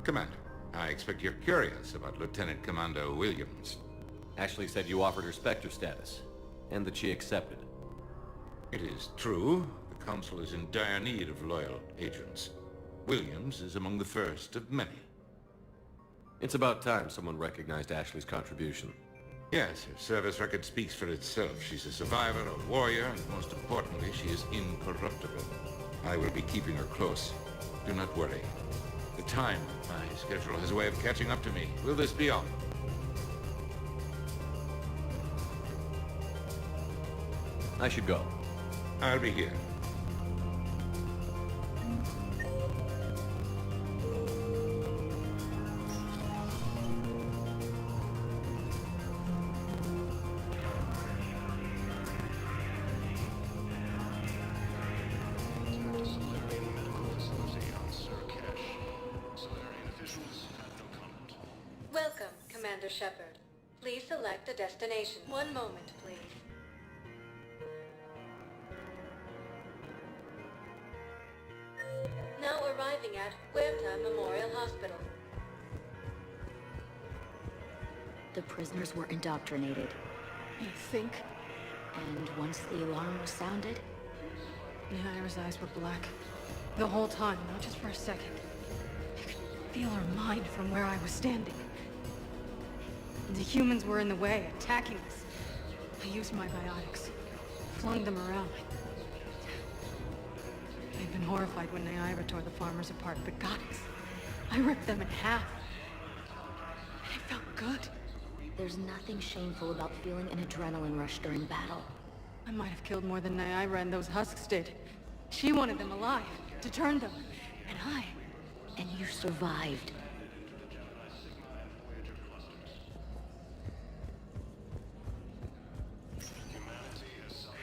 Commander, I expect you're curious about Lieutenant Commander Williams. Ashley said you offered her Spectre status, and that she accepted. It is true. The Council is in dire need of loyal agents. Williams is among the first of many. It's about time someone recognized Ashley's contribution. Yes, her service record speaks for itself. She's a survivor, a warrior, and most importantly, she is incorruptible. I will be keeping her close. Do not worry. The time, my schedule has a way of catching up to me. Will this be all? I should go. I'll be here. Welcome, Commander Shepard. Please select a destination. One moment, please. Now arriving at Huerta Memorial Hospital. The prisoners were indoctrinated. You think? And once the alarm was sounded, Naira's eyes were black. The whole time, not just for a second. I could feel her mind from where I was standing. The humans were in the way, attacking us. I used my biotics, flung them around. I'd been horrified when Naira tore the farmers apart, but goddess, I ripped them in half. And it felt good. there's nothing shameful about feeling an adrenaline rush during battle. I might have killed more than Naira and those husks did. She wanted them alive, to turn them. And I... And you survived.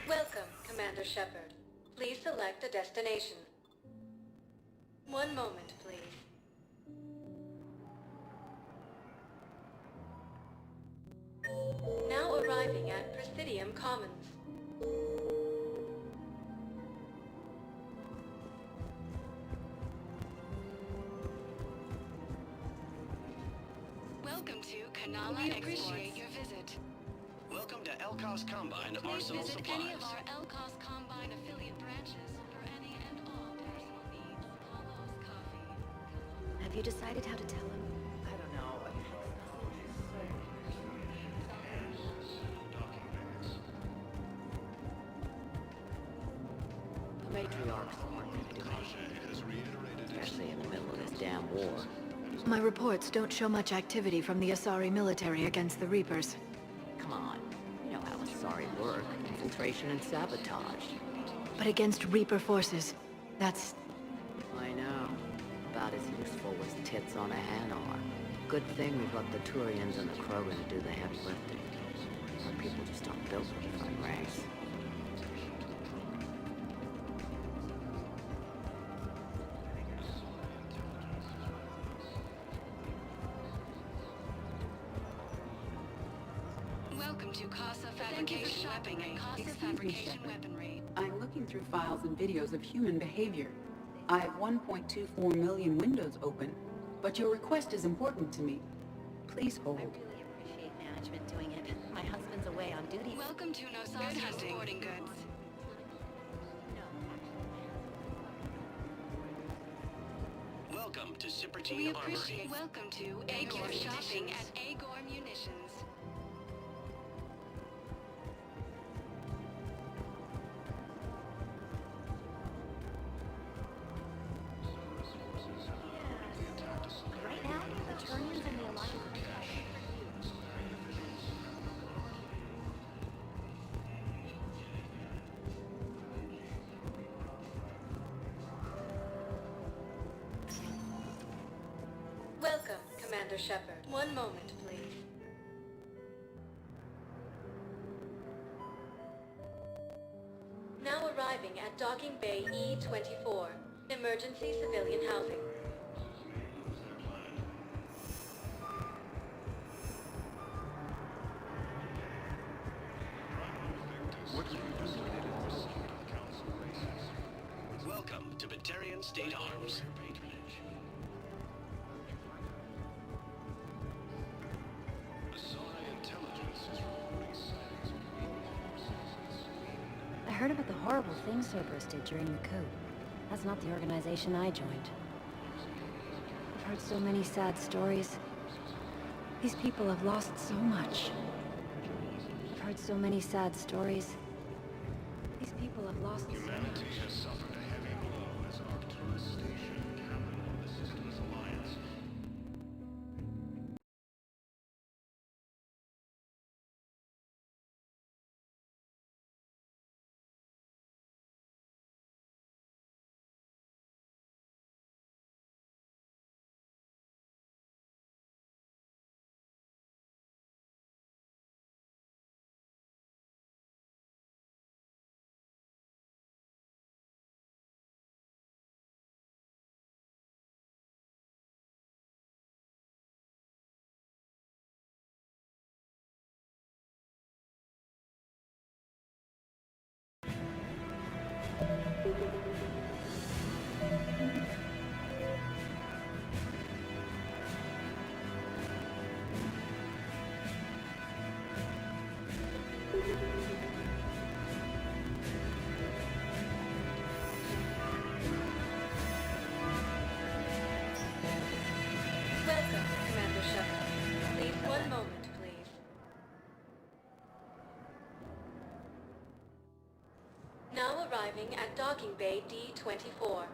Welcome, Commander Shepard. Please select a destination. One moment, please. Now arriving at Presidium Commons. Welcome to Kanala. We appreciate your visit. Welcome to Elcos Combine Please Arsenal visit Supplies. any of our Elcos Combine affiliate branches for any and all personal needs. Paulo's Coffee. Have you decided how to tell him? I don't know. The matriarchs aren't going to do anything, especially in the middle of this damn war. My reports don't show much activity from the Asari military against the Reapers. Come on, you know how Asari work. Infiltration and sabotage. But against Reaper forces, that's... I know. About as useful as tits on a hen are. Good thing we've got the Turians and the Krogan to do the heavy lifting. Our people just aren't built for the front ranks. Welcome to Casa Fabrication Weaponry. Casa Fabrication Weaponry. I'm looking through files and videos of human behavior. I have 1.24 million windows open, but your request is important to me. Please hold. I really appreciate management doing it. My husband's away on duty. Welcome to Nosasa Sporting Goods. Welcome to We Cipertine appreciate. Armory. Welcome to Agor Shopping at Agor Munitions. Right now, the Turians and the Alliance... Welcome, Commander Shepard. One moment, please. Now arriving at Docking Bay E-24, emergency civilian housing. Welcome to Batarian State Arms. horrible things Cerberus did during the coup. That's not the organization I joined. I've heard so many sad stories. These people have lost so much. I've heard so many sad stories. These people have lost so much. Humanity has suffered a heavy blow as Arcturus Station, capital of the Systems Alliance, Welcome, Commander Shepard. Please, one moment, please. Now arriving at docking bay D-24.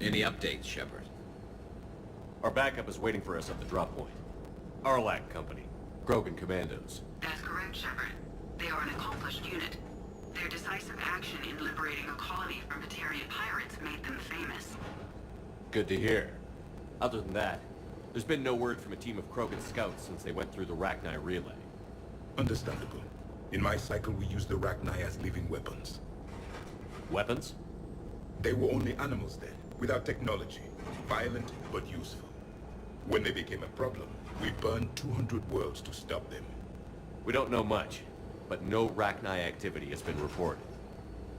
Any updates, Shepard? Our backup is waiting for us at the drop point. Arlac Company. Krogan Commandos. That's correct, Shepard. They are an accomplished unit. Their decisive action in liberating a colony from Batarian pirates made them famous. Good to hear. Other than that, there's been no word from a team of Krogan scouts since they went through the Rachni relay. Understandable. In my cycle, we use the Rachni as living weapons. Weapons? They were only animals then, without technology. Violent, but useful. When they became a problem, we burned 200 worlds to stop them. We don't know much, but no Rachni activity has been reported.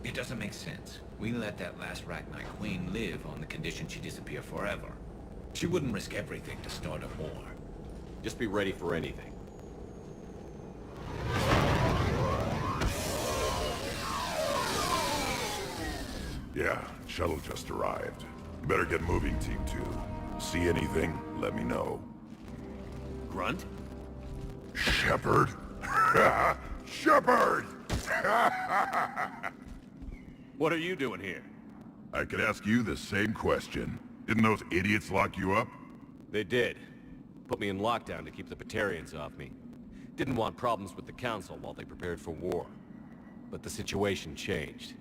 It doesn't make sense. We let that last Rachni queen live on the condition she disappear forever. She wouldn't risk everything to start a war. Just be ready for anything. Yeah, shuttle just arrived. Better get moving, Team 2. See anything, let me know. Grunt? Shepard? Shepard! What are you doing here? I could ask you the same question. Didn't those idiots lock you up? They did. Put me in lockdown to keep the Batarians off me. Didn't want problems with the Council while they prepared for war. But the situation changed.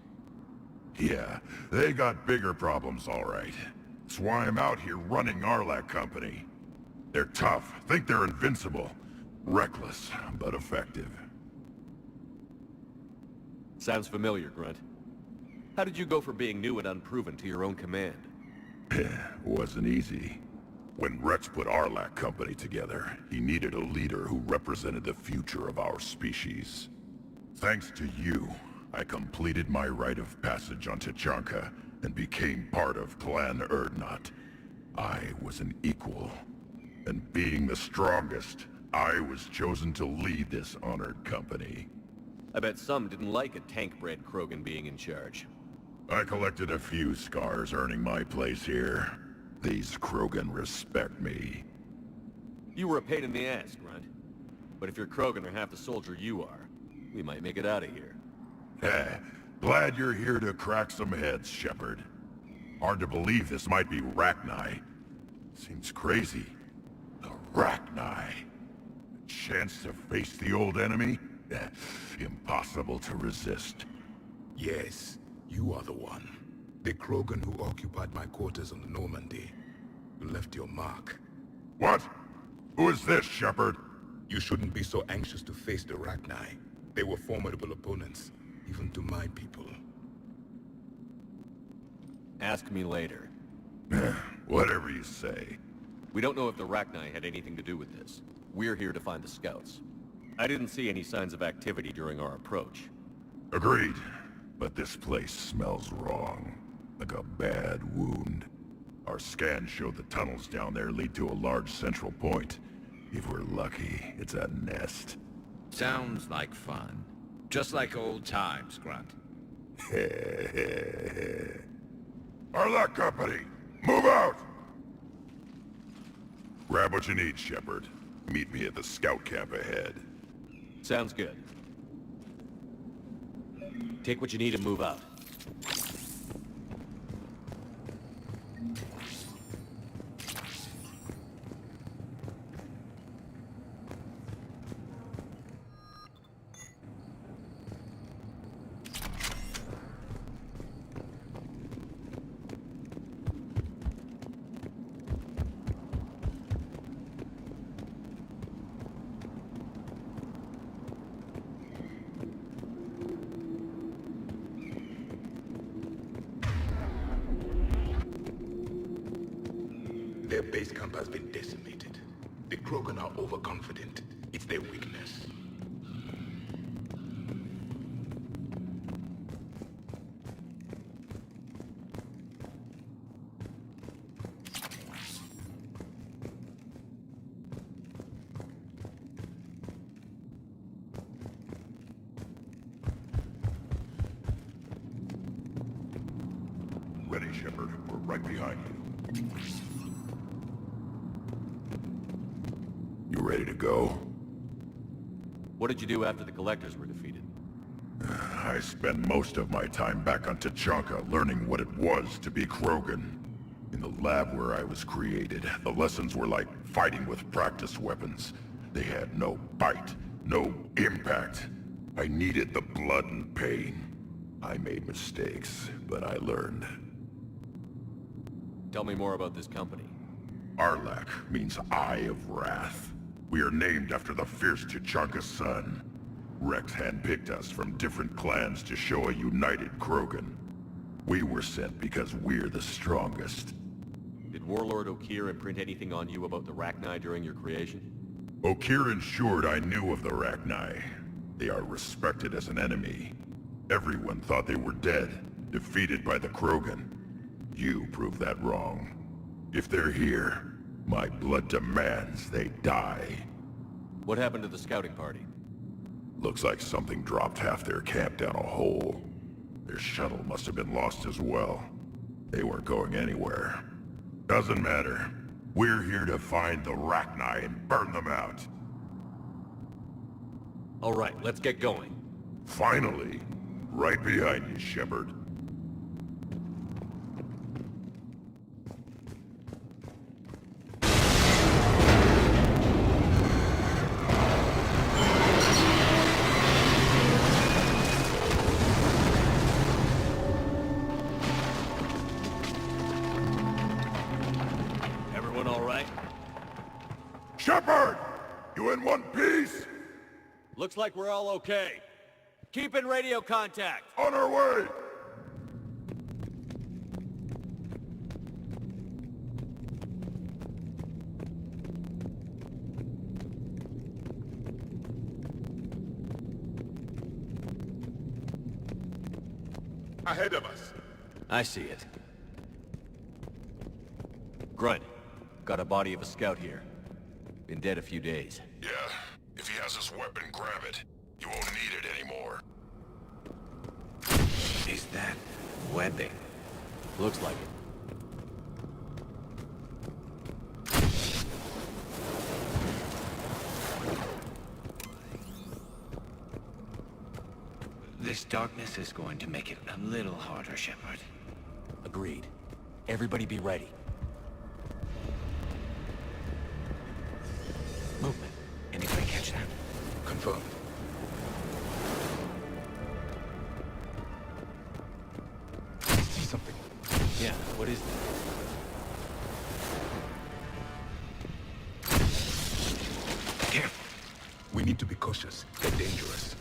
Yeah, they got bigger problems, all right. That's why I'm out here running Arlac Company. They're tough, think they're invincible. Reckless, but effective. Sounds familiar, Grunt. How did you go from being new and unproven to your own command? Wasn't easy. When Rex put Arlac Company together, he needed a leader who represented the future of our species. Thanks to you, I completed my rite of passage on Tachanka and became part of Clan Erdnot. I was an equal, and being the strongest, I was chosen to lead this honored company. I bet some didn't like a tank-bred Krogan being in charge. I collected a few scars earning my place here. These Krogan respect me. You were a pain in the ass, Grunt. But if your Krogan are half the soldier you are, we might make it out of here. Glad you're here to crack some heads, Shepard. Hard to believe this might be Rachni. Seems crazy. The Rachni. A chance to face the old enemy? Impossible to resist. Yes, you are the one. The Krogan who occupied my quarters on the Normandy. You left your mark. What? Who is this, Shepard? You shouldn't be so anxious to face the Rachni. They were formidable opponents, even to my people. Ask me later. Whatever you say. We don't know if the Rachni had anything to do with this. We're here to find the scouts. I didn't see any signs of activity during our approach. Agreed. But this place smells wrong. Like a bad wound. Our scans show the tunnels down there lead to a large central point. If we're lucky, it's a nest. Sounds like fun. Just like old times, Grunt. Arlac Company, move out! Grab what you need, Shepard. Meet me at the scout camp ahead. Sounds good. Take what you need and move out. Their base camp has been decimated. The Krogan are overconfident. It's their weakness. Ready, Shepard. We're right behind you. You ready to go? What did you do after the Collectors were defeated? I spent most of my time back on Tachanka learning what it was to be Krogan. In the lab where I was created, the lessons were like fighting with practice weapons. They had no bite, no impact. I needed the blood and pain. I made mistakes, but I learned. Tell me more about this company. Arlak means Eye of Wrath. We are named after the fierce Tuchanka's son. Rex handpicked us from different clans to show a united Krogan. We were sent because we're the strongest. Did Warlord Okir imprint anything on you about the Rachni during your creation? Okir ensured I knew of the Rachni. They are respected as an enemy. Everyone thought they were dead, defeated by the Krogan. You proved that wrong. If they're here, my blood demands they die. What happened to the scouting party? Looks like something dropped half their camp down a hole. Their shuttle must have been lost as well. They weren't going anywhere. Doesn't matter. We're here to find the Rachni and burn them out. All right, let's get going. Finally. Right behind you, Shepard. Everyone all right? Shepard! You in one piece? Looks like we're all okay. Keep in radio contact. On our way! Ahead of us. I see it. Grunt, got a body of a scout here. Been dead a few days. Yeah. If he has his weapon, grab it. You won't need it anymore. Is that webbing? Looks like it. This darkness is going to make it a little harder, Shepard. Agreed. Everybody be ready. Movement. Anybody catch that? Confirmed. I see something. Yeah, what is that? Careful. We need to be cautious. They're dangerous.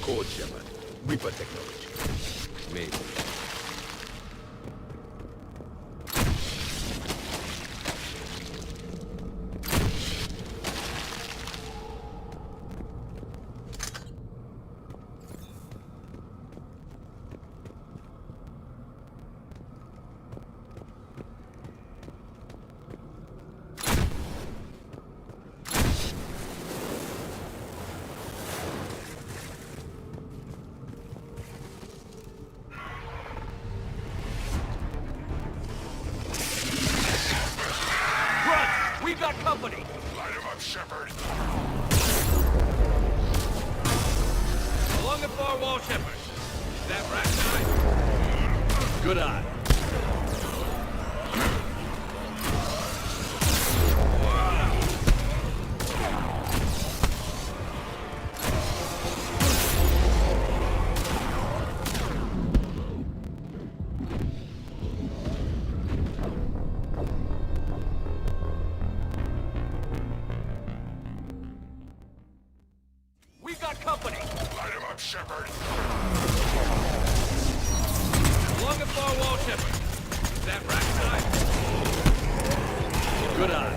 Code, Shepard. Reaper technology. Maybe. We've got company! Light him up, Shepard. Along the far wall, Shepard. Is that Rachni? Good eye. We've got company! Light him up, Shepard. Along the far wall, Shepard. Is that Rachni? Good eye.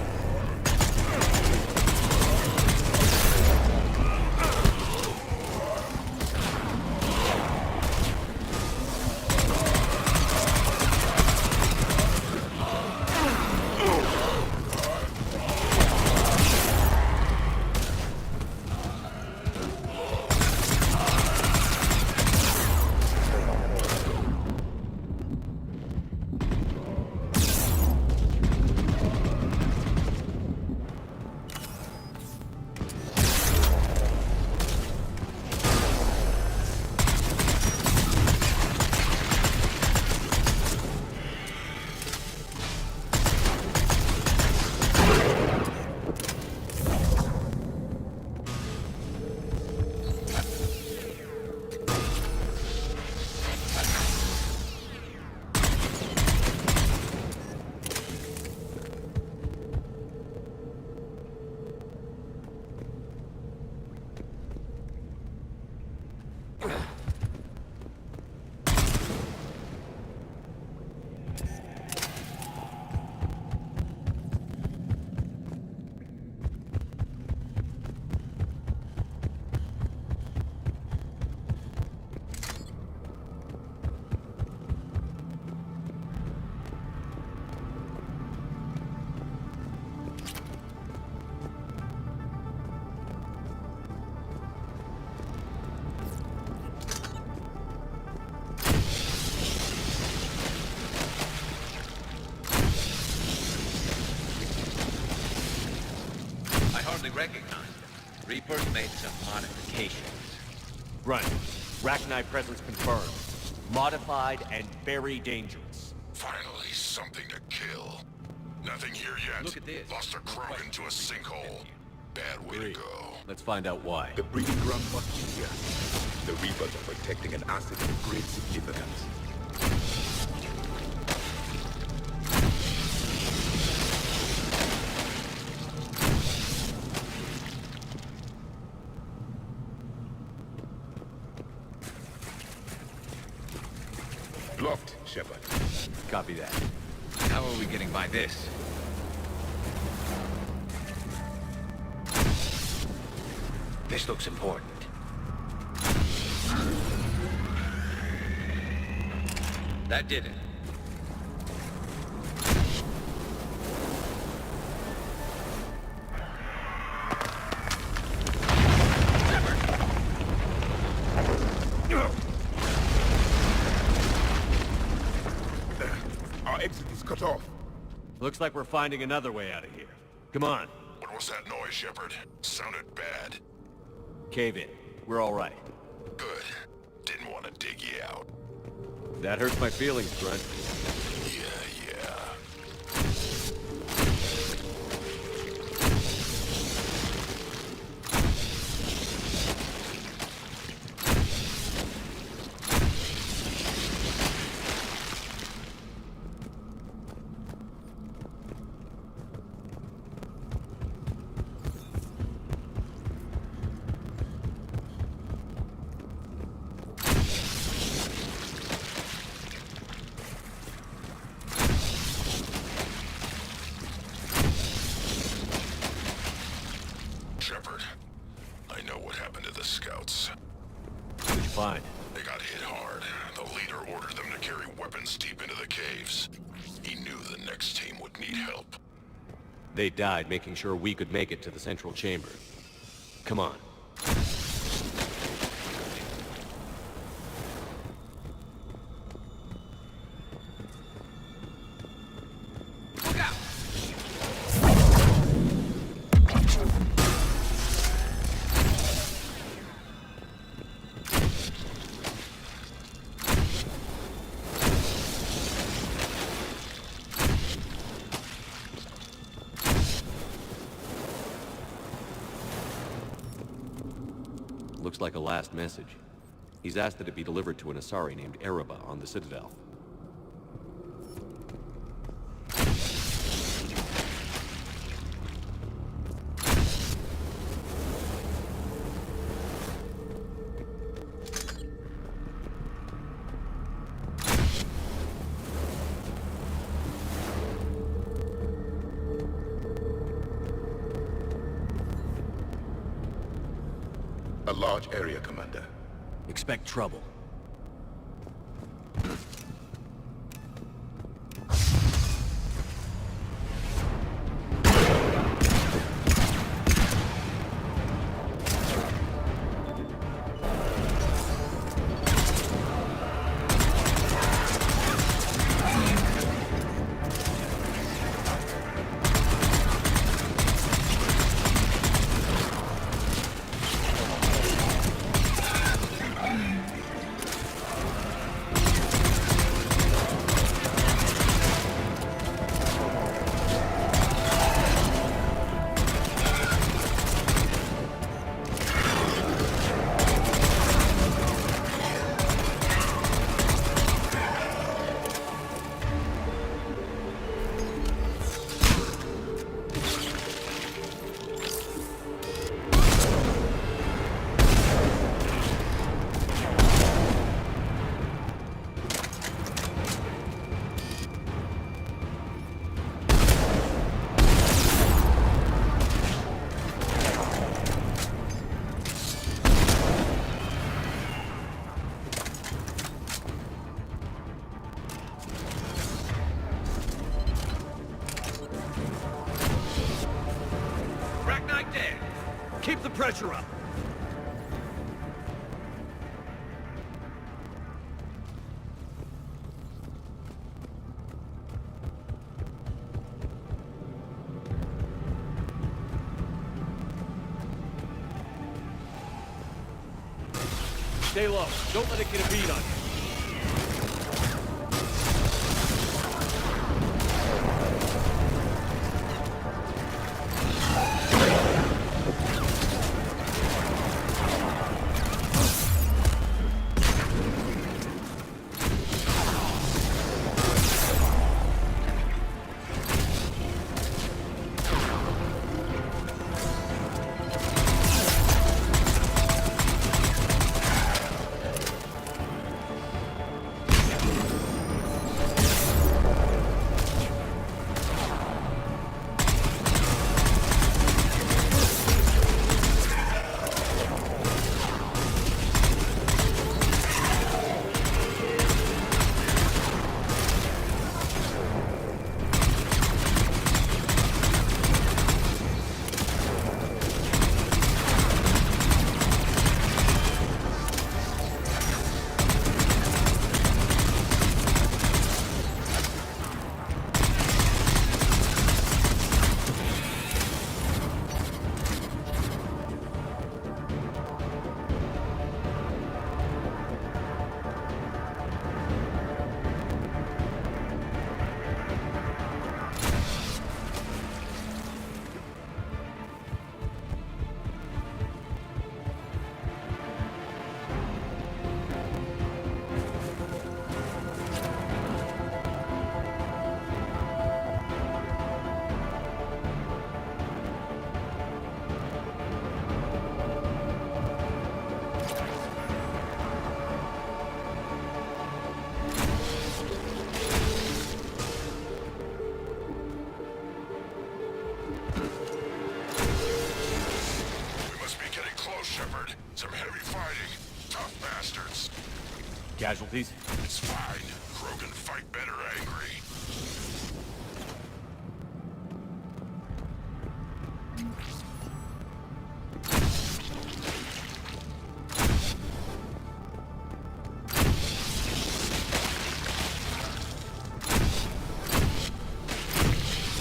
hardly recognize them. Reapers made some modifications. Right. Rachni presence confirmed. Modified and very dangerous. Finally, something to kill. Nothing here yet. Look at this. Lost a crow into a sinkhole. Bad way to go. Let's find out why. The breeding ground must be here. The Reapers are protecting an asset of great significance. Bluffed, Shepard. Copy that. How are we getting by this? This looks important. That did it. Our exit is cut off. Looks like we're finding another way out of here. Come on. What was that noise, Shepard? Sounded bad. Cave in. We're all right. Good. Didn't want to dig you out. That hurts my feelings, Grunt. Yeah. Shepard, I know what happened to the scouts. What'd you find? They got hit hard. The leader ordered them to carry weapons deep into the caves. He knew the next team would need help. They died making sure we could make it to the central chamber. Come on. Look out! Looks like a last message. He's asked that it be delivered to an Asari named Ereba on the Citadel. A large area, Commander. Expect trouble. Keep the pressure up. Stay low. Don't let it get a beat on you. Casualties? It's fine. Krogan fight better angry.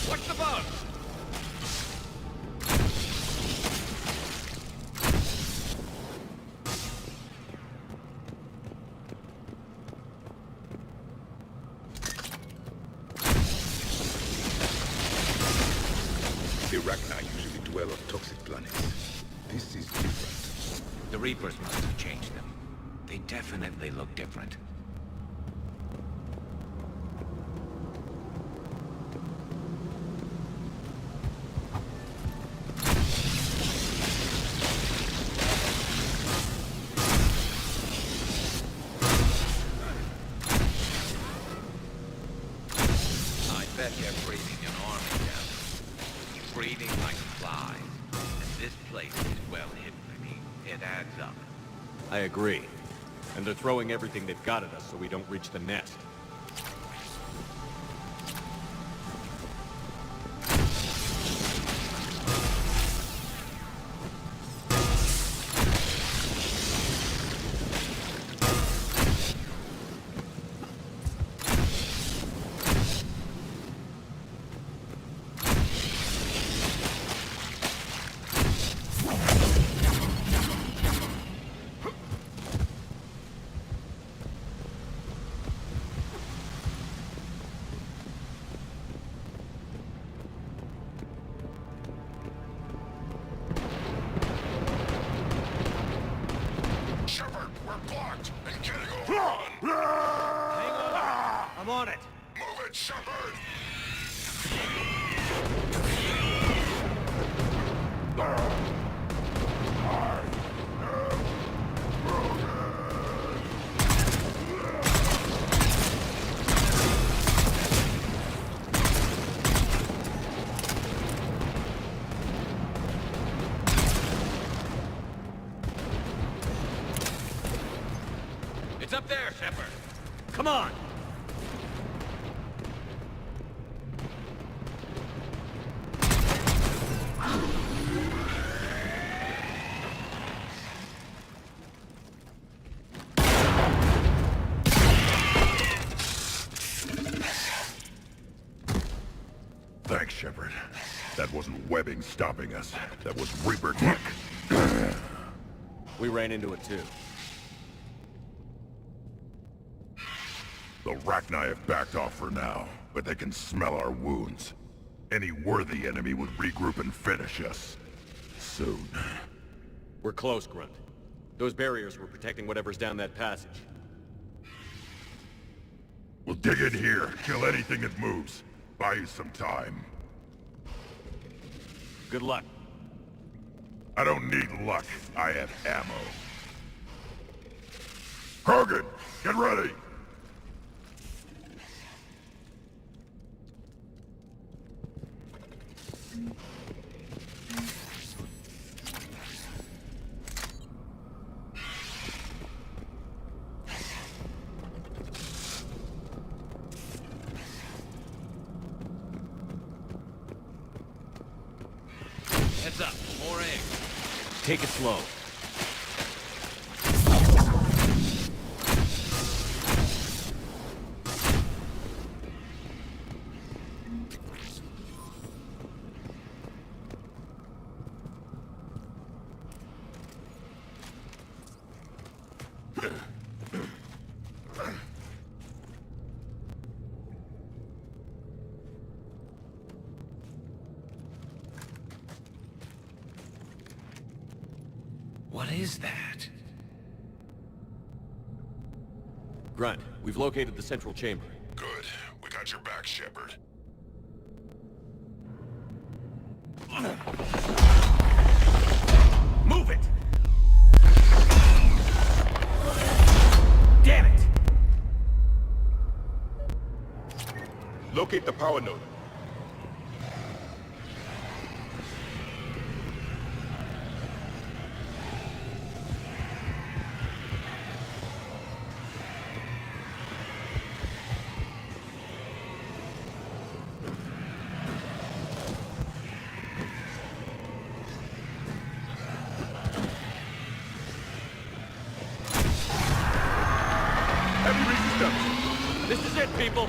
What's the bug? The Ragnar usually dwell on toxic planets. This is different. The Reapers must have changed them. They definitely look different. I bet they're breeding an army down there. Breeding like flies. And this place is well hidden. I mean, it adds up. I agree. And they're throwing everything they've got at us so we don't reach the nest. Shepard, we're blocked and getting overrun. Hang on! I'm on it! Move it, Shepard! It's up there, Shepard! Come on! Thanks, Shepard. That wasn't webbing stopping us. That was Reaper tech. We ran into it too. The Rachni have backed off for now, but they can smell our wounds. Any worthy enemy would regroup and finish us. Soon. We're close, Grunt. Those barriers were protecting whatever's down that passage. We'll dig in here, kill anything that moves. Buy you some time. Good luck. I don't need luck. I have ammo. Krogan, get ready! Heads up, more eggs. Take it slow. What is that? Grunt, we've located the central chamber. Good. We got your back, Shepard. Move it! Damn it! Locate the power node. This is it, people!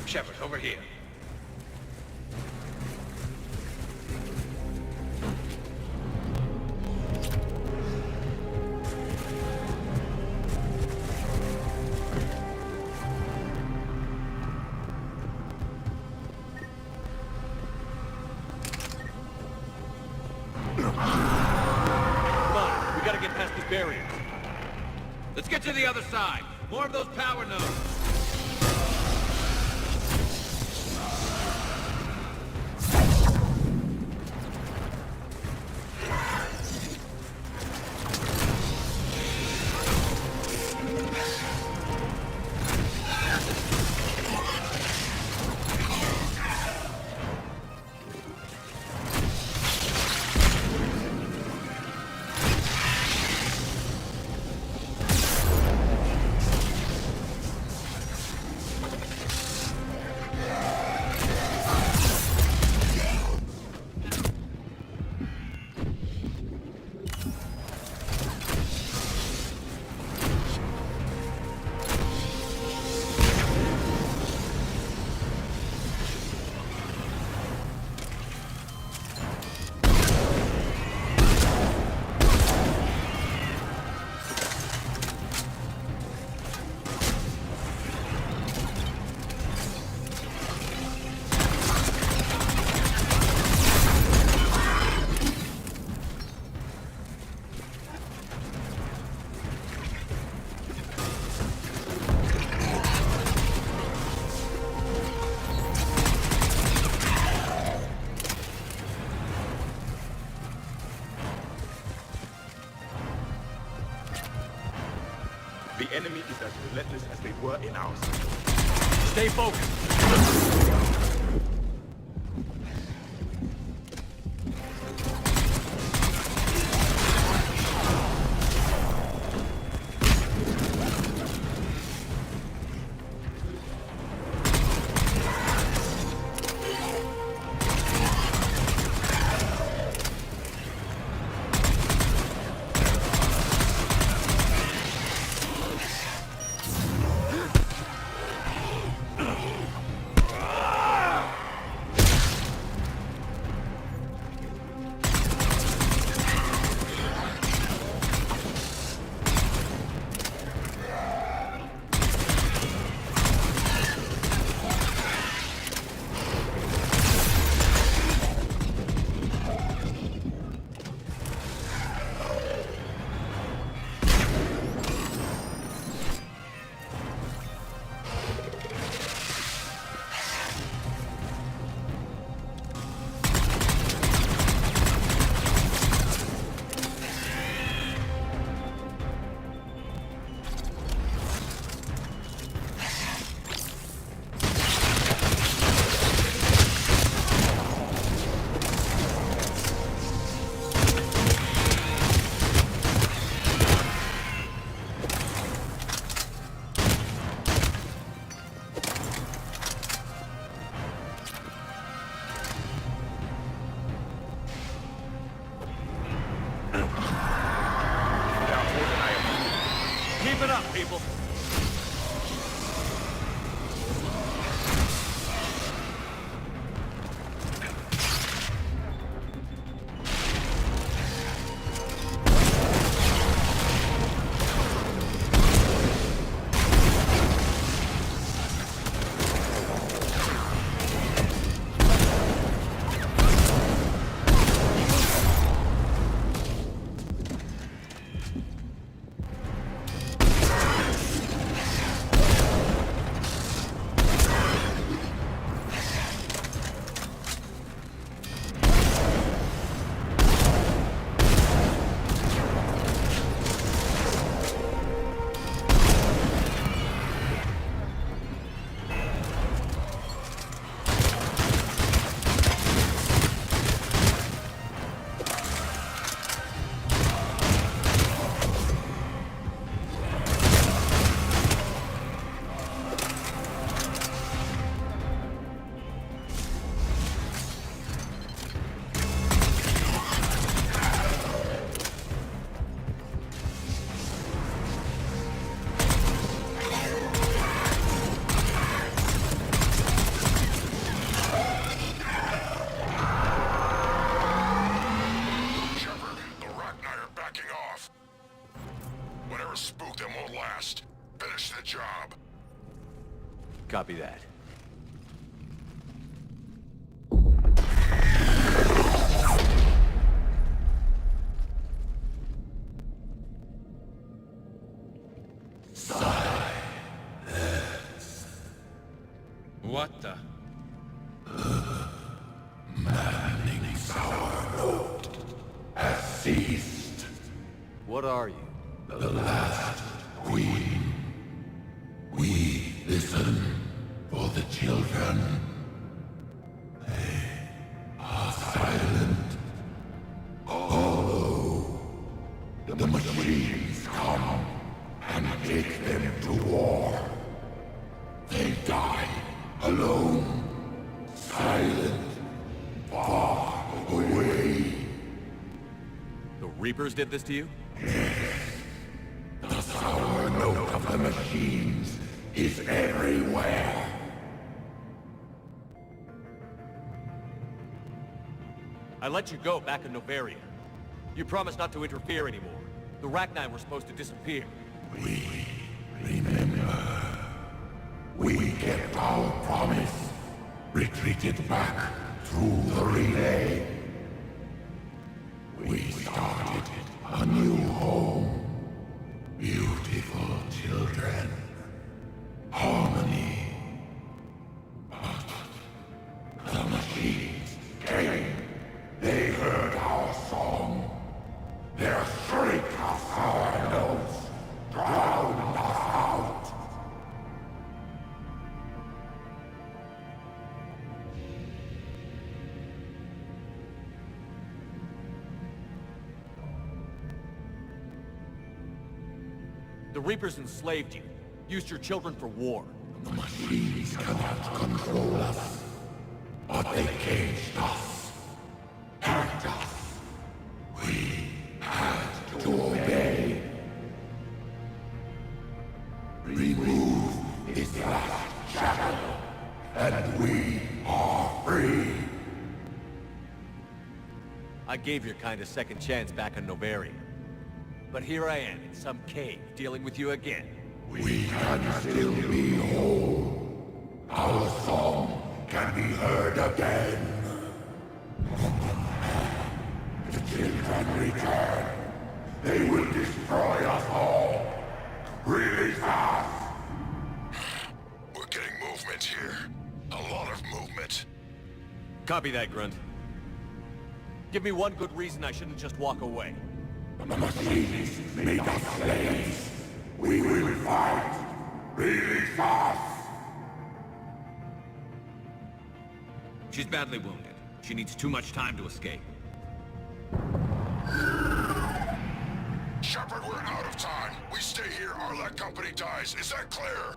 Shepard, over here. Come on, we gotta get past these barriers. Let's get to the other side. More of those power nodes. The enemy is as relentless as they were in ours. Stay focused. Keep it up, people. Spook them won't last. Finish the job. Copy that. What the? Maddening sour note has ceased. What are you? The last queen. We listen for the children. They are silent. Although the machines come and take them to war, they die alone, silent, far away. The Reapers did this to you? The sour note of the machines is everywhere. I let you go back in Novaria. You promised not to interfere anymore. The Rachni were supposed to disappear. We remember. We kept our promise. Retreated back through the relay. We started a new home. Beautiful children. Harmony. But the machines came. They heard our song. Their shriek of sour notes drowned us The Reapers enslaved you, used your children for war. The machines cannot control us, but they caged us, hacked us. We had to obey. Remove his last shadow, and we are free. I gave your kind a second chance back in Novaria. But here I am in some cave dealing with you again. We can still be whole. Our song can be heard again. The children return. They will destroy us all. Release us! We're getting movement here. A lot of movement. Copy that, Grunt. Give me one good reason I shouldn't just walk away. The machines made us slaves. We will fight. Release us! She's badly wounded. She needs too much time to escape. Shepard, we're out of time. We stay here, our company dies. Is that clear?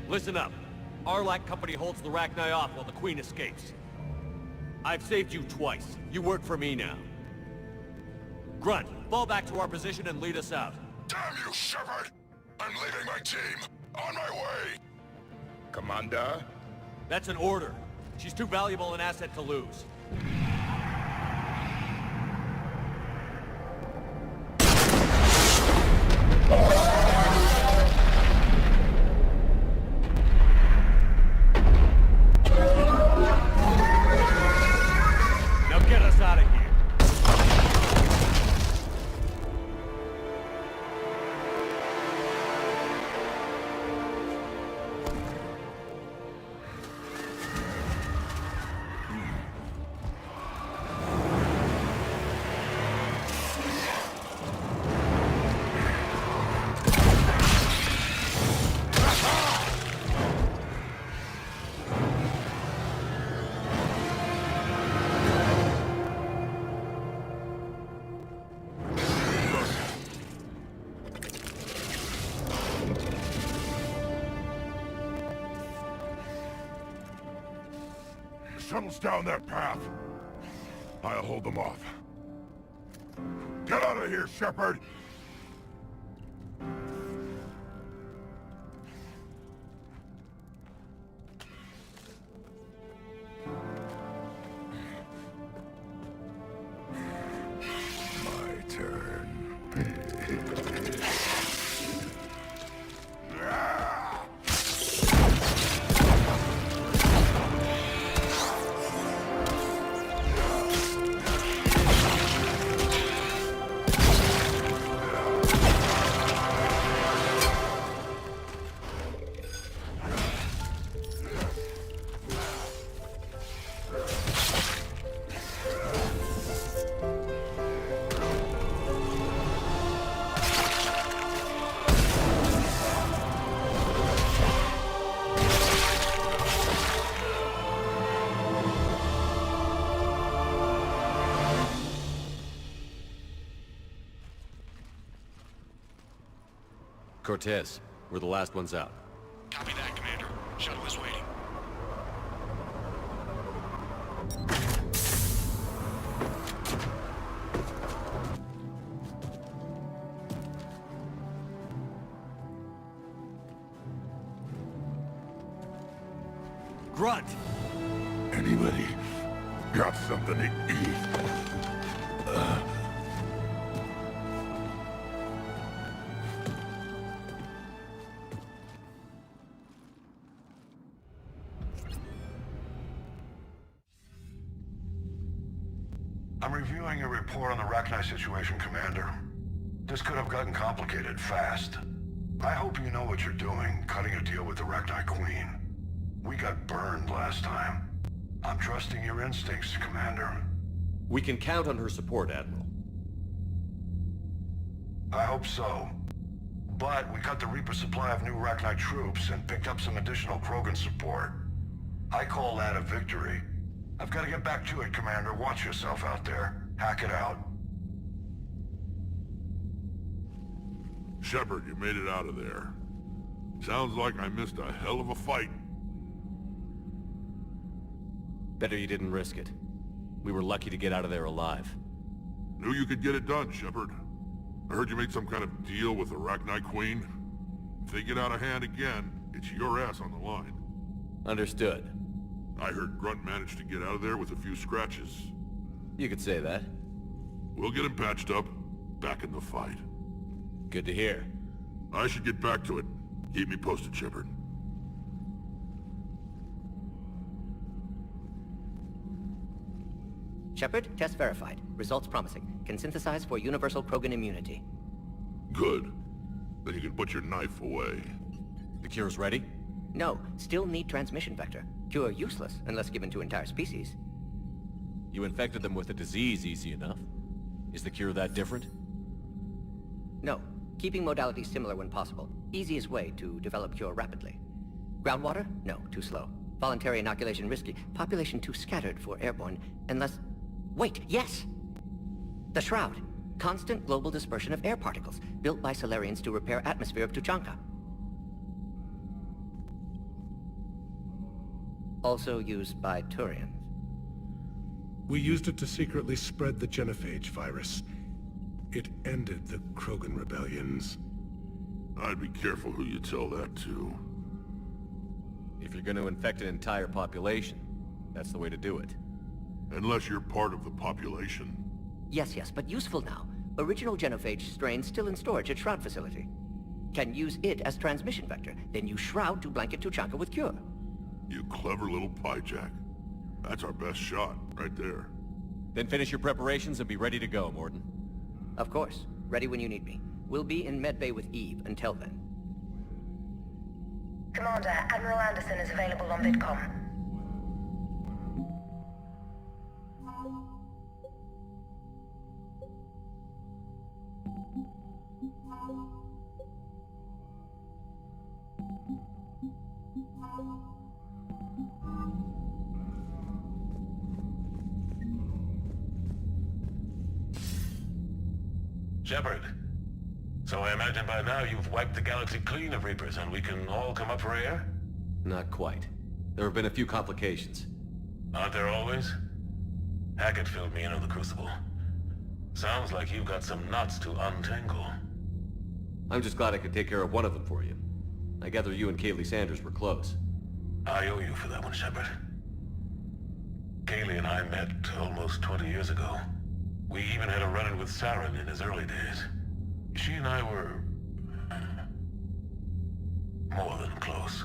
Listen up. Arlac Company holds the Rachni off while the Queen escapes. I've saved you twice. You work for me now. Grunt, fall back to our position and lead us out. Damn you, Shepard! I'm leaving my team. On my way! Commander? That's an order. She's too valuable an asset to lose. Now get us out of here. Shuttles down that path. I'll hold them off. Get out of here, Shepard! My turn. Cortez, we're the last ones out. Copy that, Commander. Shuttle is waiting. Grunt! Anybody got something to eat? I'm reviewing your report on the Rachni situation, Commander. This could have gotten complicated fast. I hope you know what you're doing, cutting a deal with the Rachni Queen. We got burned last time. I'm trusting your instincts, Commander. We can count on her support, Admiral. I hope so. But we cut the Reaper supply of new Rachni troops and picked up some additional Krogan support. I call that a victory. I've got to get back to it, Commander. Watch yourself out there. Hack it out. Shepard, you made it out of there. Sounds like I missed a hell of a fight. Better you didn't risk it. We were lucky to get out of there alive. Knew you could get it done, Shepard. I heard you made some kind of deal with the Arachnite Queen. If they get out of hand again, it's your ass on the line. Understood. I heard Grunt managed to get out of there with a few scratches. You could say that. We'll get him patched up, back in the fight. Good to hear. I should get back to it. Keep me posted, Shepard. Shepard, test verified. Results promising. Can synthesize for universal Krogan immunity. Good. Then you can put your knife away. The cure's ready? No, still need transmission vector. Cure useless unless given to entire species. You infected them with a disease easy enough. Is the cure that different? No, keeping modalities similar when possible. Easiest way to develop cure rapidly. Groundwater? No, too slow. Voluntary inoculation risky. Population too scattered for airborne, unless... Wait, yes! The Shroud. Constant global dispersion of air particles, built by Solarians to repair atmosphere of Tuchanka. Also used by Turians. We used it to secretly spread the genophage virus. It ended the Krogan rebellions. I'd be careful who you tell that to. If you're going to infect an entire population, that's the way to do it. Unless you're part of the population. Yes, but useful now. Original genophage strain still in storage at Shroud facility. Can use it as transmission vector, then use Shroud to blanket Tuchanka with cure. You clever little pyjack. That's our best shot, right there. Then finish your preparations and be ready to go, Morden. Of course. Ready when you need me. We'll be in medbay with Eve until then. Commander, Admiral Anderson is available on VidCom. Shepard. So I imagine by now you've wiped the galaxy clean of Reapers and we can all come up for air? Not quite. There have been a few complications. Aren't there always? Hackett filled me in on the Crucible. Sounds like you've got some knots to untangle. I'm just glad I could take care of one of them for you. I gather you and Kaylee Sanders were close. I owe you for that one, Shepard. Kaylee and I met almost 20 years ago. We even had a run-in with Saren in his early days. She and I were... more than close.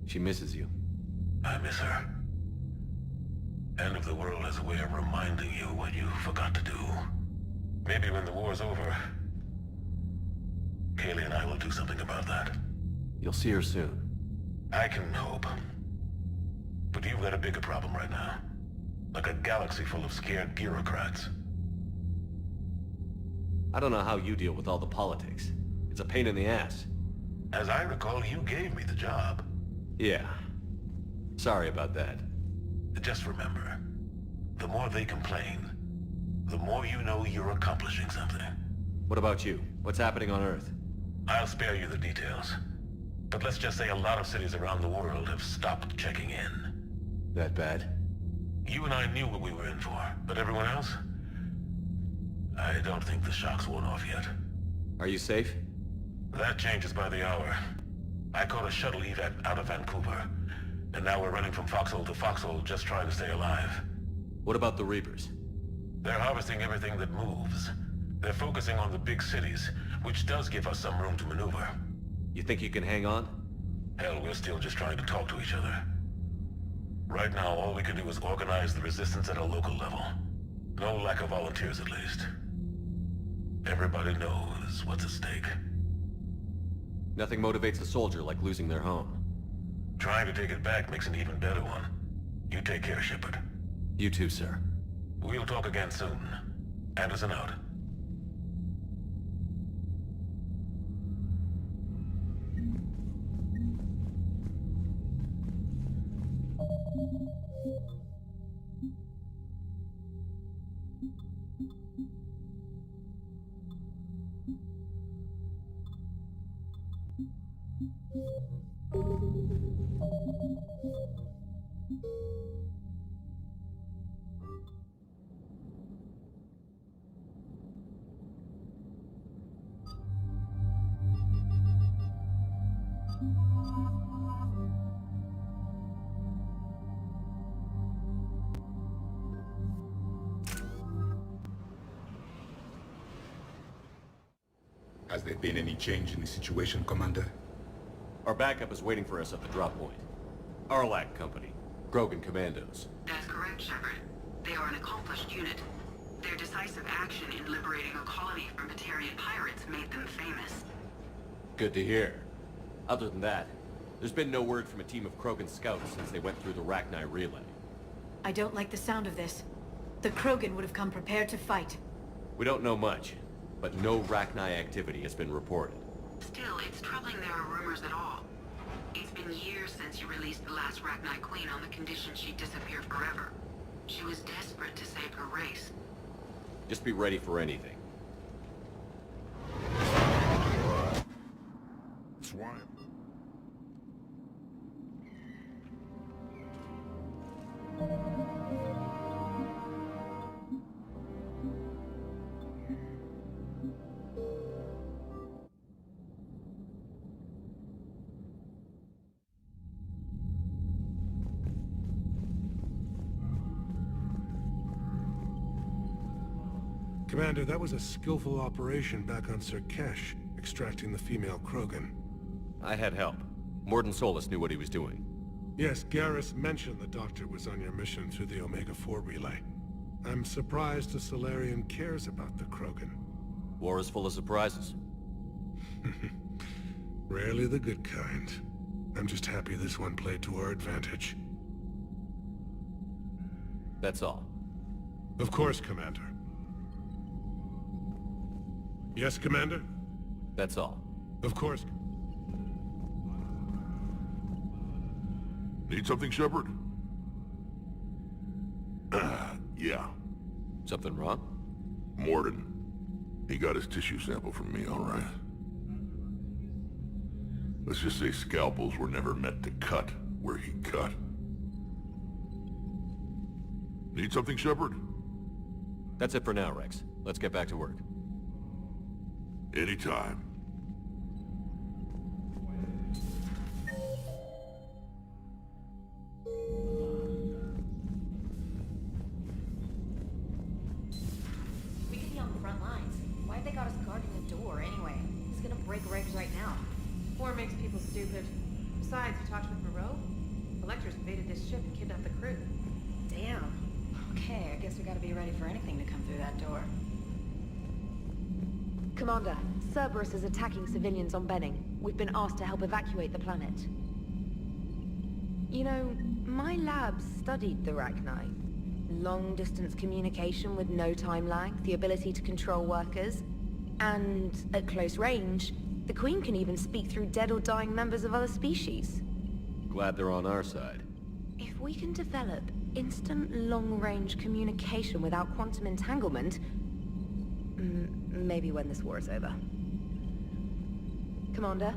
She misses you. I miss her. End of the world has a way of reminding you what you forgot to do. Maybe when the war's over, Kaylee and I will do something about that. You'll see her soon. I can hope. But you've got a bigger problem right now. Like a galaxy full of scared bureaucrats. I don't know how you deal with all the politics. It's a pain in the ass. As I recall, you gave me the job. Yeah. Sorry about that. Just remember, the more they complain, the more you know you're accomplishing something. What about you? What's happening on Earth? I'll spare you the details. But let's just say a lot of cities around the world have stopped checking in. That bad? You and I knew what we were in for, but everyone else? I don't think the shock's worn off yet. Are you safe? That changes by the hour. I caught a shuttle evac out of Vancouver, and now we're running from foxhole to foxhole just trying to stay alive. What about the Reapers? They're harvesting everything that moves. They're focusing on the big cities, which does give us some room to maneuver. You think you can hang on? Hell, we're still just trying to talk to each other. Right now, all we can do is organize the resistance at a local level. No lack of volunteers, at least. Everybody knows what's at stake. Nothing motivates a soldier like losing their home. Trying to take it back makes an even better one. You take care, Shepard. You too, sir. We'll talk again soon. Anderson out. Has there been any change in the situation, Commander? Our backup is waiting for us at the drop point. Arlac Company. Krogan Commandos. That's correct, Shepard. They are an accomplished unit. Their decisive action in liberating a colony from Batarian pirates made them famous. Good to hear. Other than that, there's been no word from a team of Krogan scouts since they went through the Rachni relay. I don't like the sound of this. The Krogan would have come prepared to fight. We don't know much, but no Rachni activity has been reported. Still, it's troubling there are rumors at all. It's been years since you released the last Rachni Queen on the condition she'd disappear forever. She was desperate to save her race. Just be ready for anything. Swine. Commander, that was a skillful operation back on Sirkesh, extracting the female Krogan. I had help. Mordin Solus knew what he was doing. Yes, Garrus mentioned the Doctor was on your mission through the Omega-4 relay. I'm surprised a Solarian cares about the Krogan. War is full of surprises. Rarely the good kind. I'm just happy this one played to our advantage. That's all. Of course, Commander. Yes, Commander? That's all. Of course. Need something, Shepard? Yeah. Something wrong? Mordin. He got his tissue sample from me, all right. Let's just say scalpels were never meant to cut where he cut. Need something, Shepard? That's it for now, Rex. Let's get back to work. Anytime. We could be on the front lines. Why have they got us guarding the door anyway? He's gonna break regs right now. War makes people stupid. Besides, you talked with Moreau? The Lectors invaded this ship and kidnapped the crew. Damn. Okay, I guess we gotta be ready for anything to come through that door. Commander, Cerberus is attacking civilians on Benning. We've been asked to help evacuate the planet. You know, my lab studied the Rachni. Long-distance communication with no time lag, the ability to control workers, and at close range, the Queen can even speak through dead or dying members of other species. Glad they're on our side. If we can develop instant long-range communication without quantum entanglement, maybe when this war is over. Commander?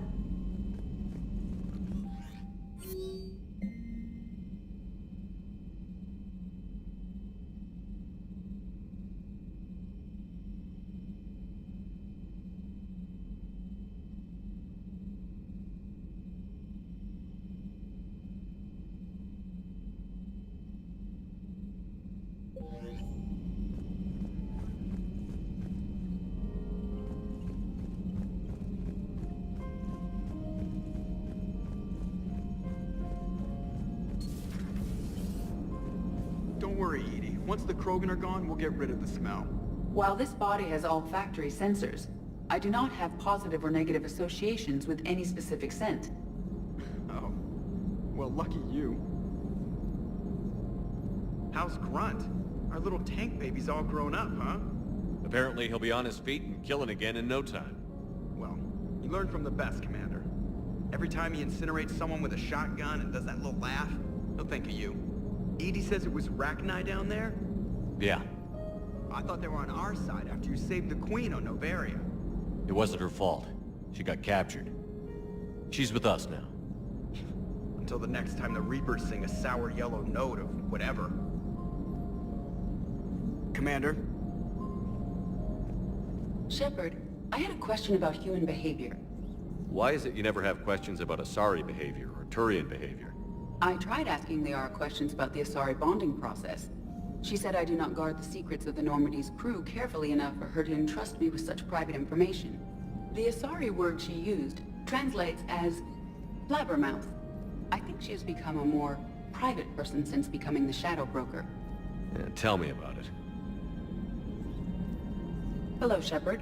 Don't worry, Edie. Once the Krogan are gone, we'll get rid of the smell. While this body has olfactory sensors, I do not have positive or negative associations with any specific scent. Oh. Well, lucky you. How's Grunt? Our little tank baby's all grown up, huh? Apparently he'll be on his feet and killing again in no time. Well, you learn from the best, Commander. Every time he incinerates someone with a shotgun and does that little laugh, he'll think of you. Edie says it was Rachni down there? Yeah. I thought they were on our side after you saved the Queen on Novaria. It wasn't her fault. She got captured. She's with us now. Until the next time the Reapers sing a sour yellow note of whatever. Commander? Shepard, I had a question about human behavior. Why is it you never have questions about Asari behavior or Turian behavior? I tried asking Liara questions about the Asari bonding process. She said I do not guard the secrets of the Normandy's crew carefully enough for her to entrust me with such private information. The Asari word she used translates as blabbermouth. I think she has become a more private person since becoming the Shadow Broker. Yeah, tell me about it. Hello, Shepard.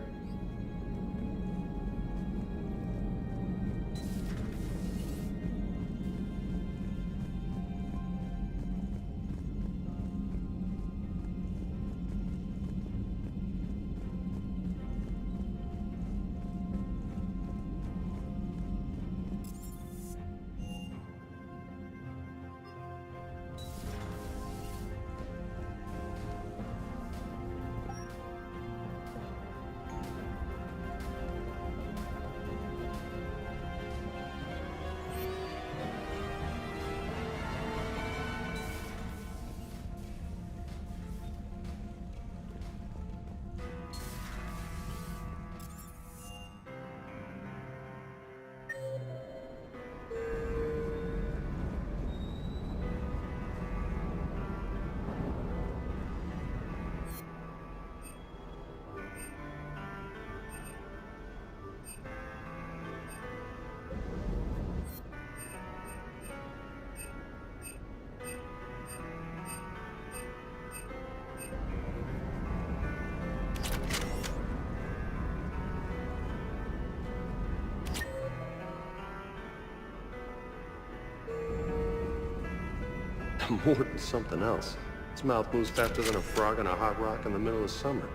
Morton's something else. His mouth moves faster than a frog on a hot rock in the middle of summer.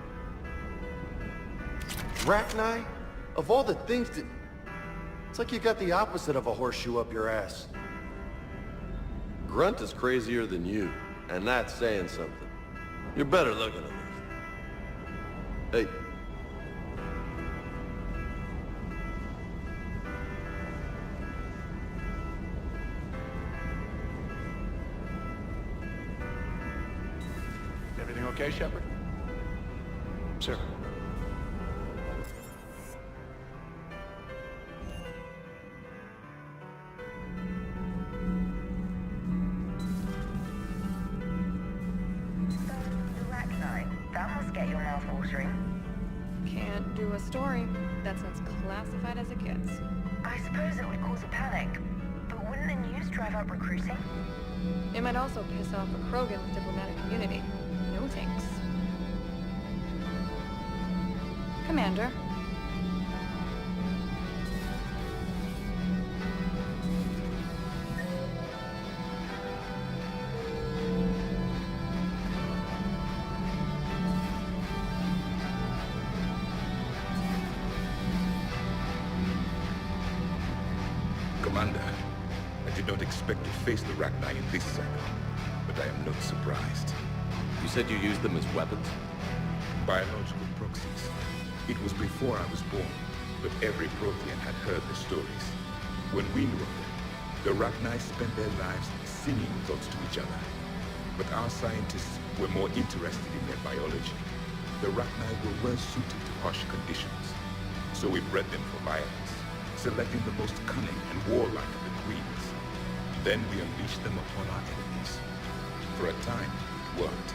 Rachni? Of all the things to... It's like you got the opposite of a horseshoe up your ass. Grunt is crazier than you, and that's saying something. You're better looking at least. Hey. Everything okay, Shepard? Sir. That must get your mouth watering. Can't do a story. That sounds classified as it gets. I suppose it would cause a panic, but wouldn't the news drive up recruiting? It might also piss off a Krogan with diplomatic immunity. No thanks. Commander. Commander, I did not expect to face the Rachni in this cycle, but I am not surprised. You said you used them as weapons? Biological proxies. It was before I was born, but every Prothean had heard the stories. When we knew of them, the Rachni spent their lives singing thoughts to each other. But our scientists were more interested in their biology. The Rachni were well suited to harsh conditions, so we bred them for violence, selecting the most cunning and warlike of the queens. Then we unleashed them upon our enemies. For a time, it worked,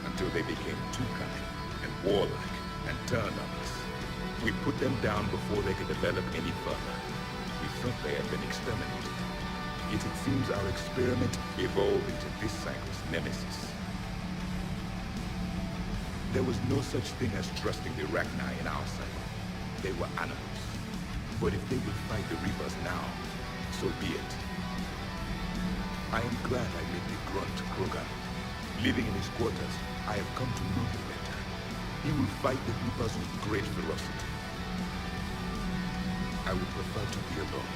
until they became too cunning and warlike and turned on us. We put them down before they could develop any further. We thought they had been exterminated. Yet it seems our experiment evolved into this cycle's nemesis. There was no such thing as trusting the Rachni in our cycle. They were animals. But if they will fight the Reapers now, so be it. I am glad I met the grunt Krogan. Living in his quarters, I have come to know him better. He will fight the Reapers with great ferocity. I would prefer to be alone.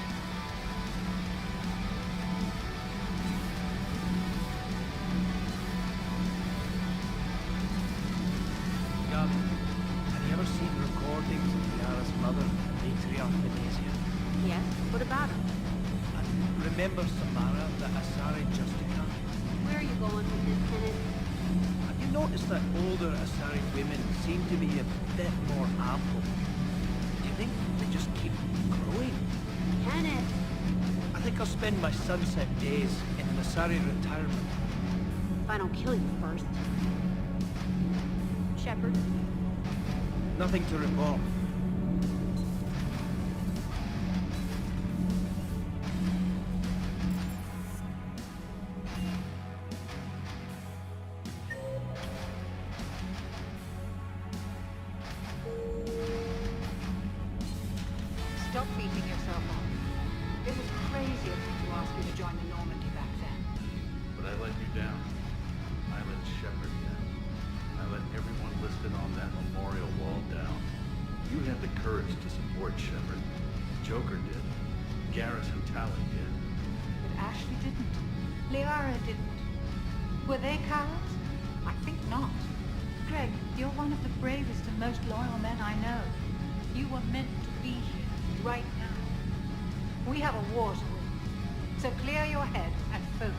Gavin, have you ever seen recordings of Liara's mother, Matriarch Venezia? Yes? What about her? And remember Samara, the Asari Justica? Where are you going with this, Kenneth? Have you noticed that older Asari women seem to be a bit more ample? Do you think they just keep growing? Kenneth! I think I'll spend my sunset days in an Asari retirement. If I don't kill you first. Shepard? Nothing to report. Stop beating yourself up. It was crazy of me to ask you to join the Normandy back then. But I let you down. I let Shepard down. I let everyone listed on that memorial wall down. You had the courage to support Shepard. Joker did. Garrison Talley did. But Ashley didn't. Liara didn't. Were they cowards? I think not. Greg, you're one of the bravest and most loyal men I know. You were meant to be here, right now. We have a war to win. So clear your head and focus.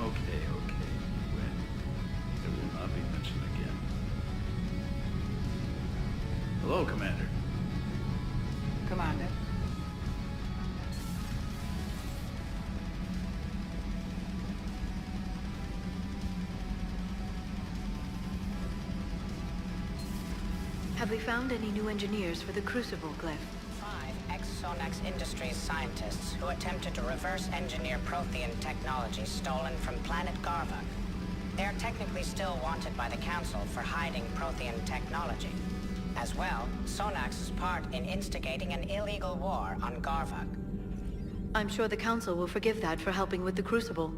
Okay, Gwen. It will not be mentioned again. Hello, Commander. Commander. Have we found any new engineers for the Crucible glyph? 5 ex-Sonax Industries scientists who attempted to reverse engineer Prothean technology stolen from planet Garvuk. They are technically still wanted by the Council for hiding Prothean technology. As well, Sonax's part in instigating an illegal war on Garvuk. I'm sure the Council will forgive that for helping with the Crucible.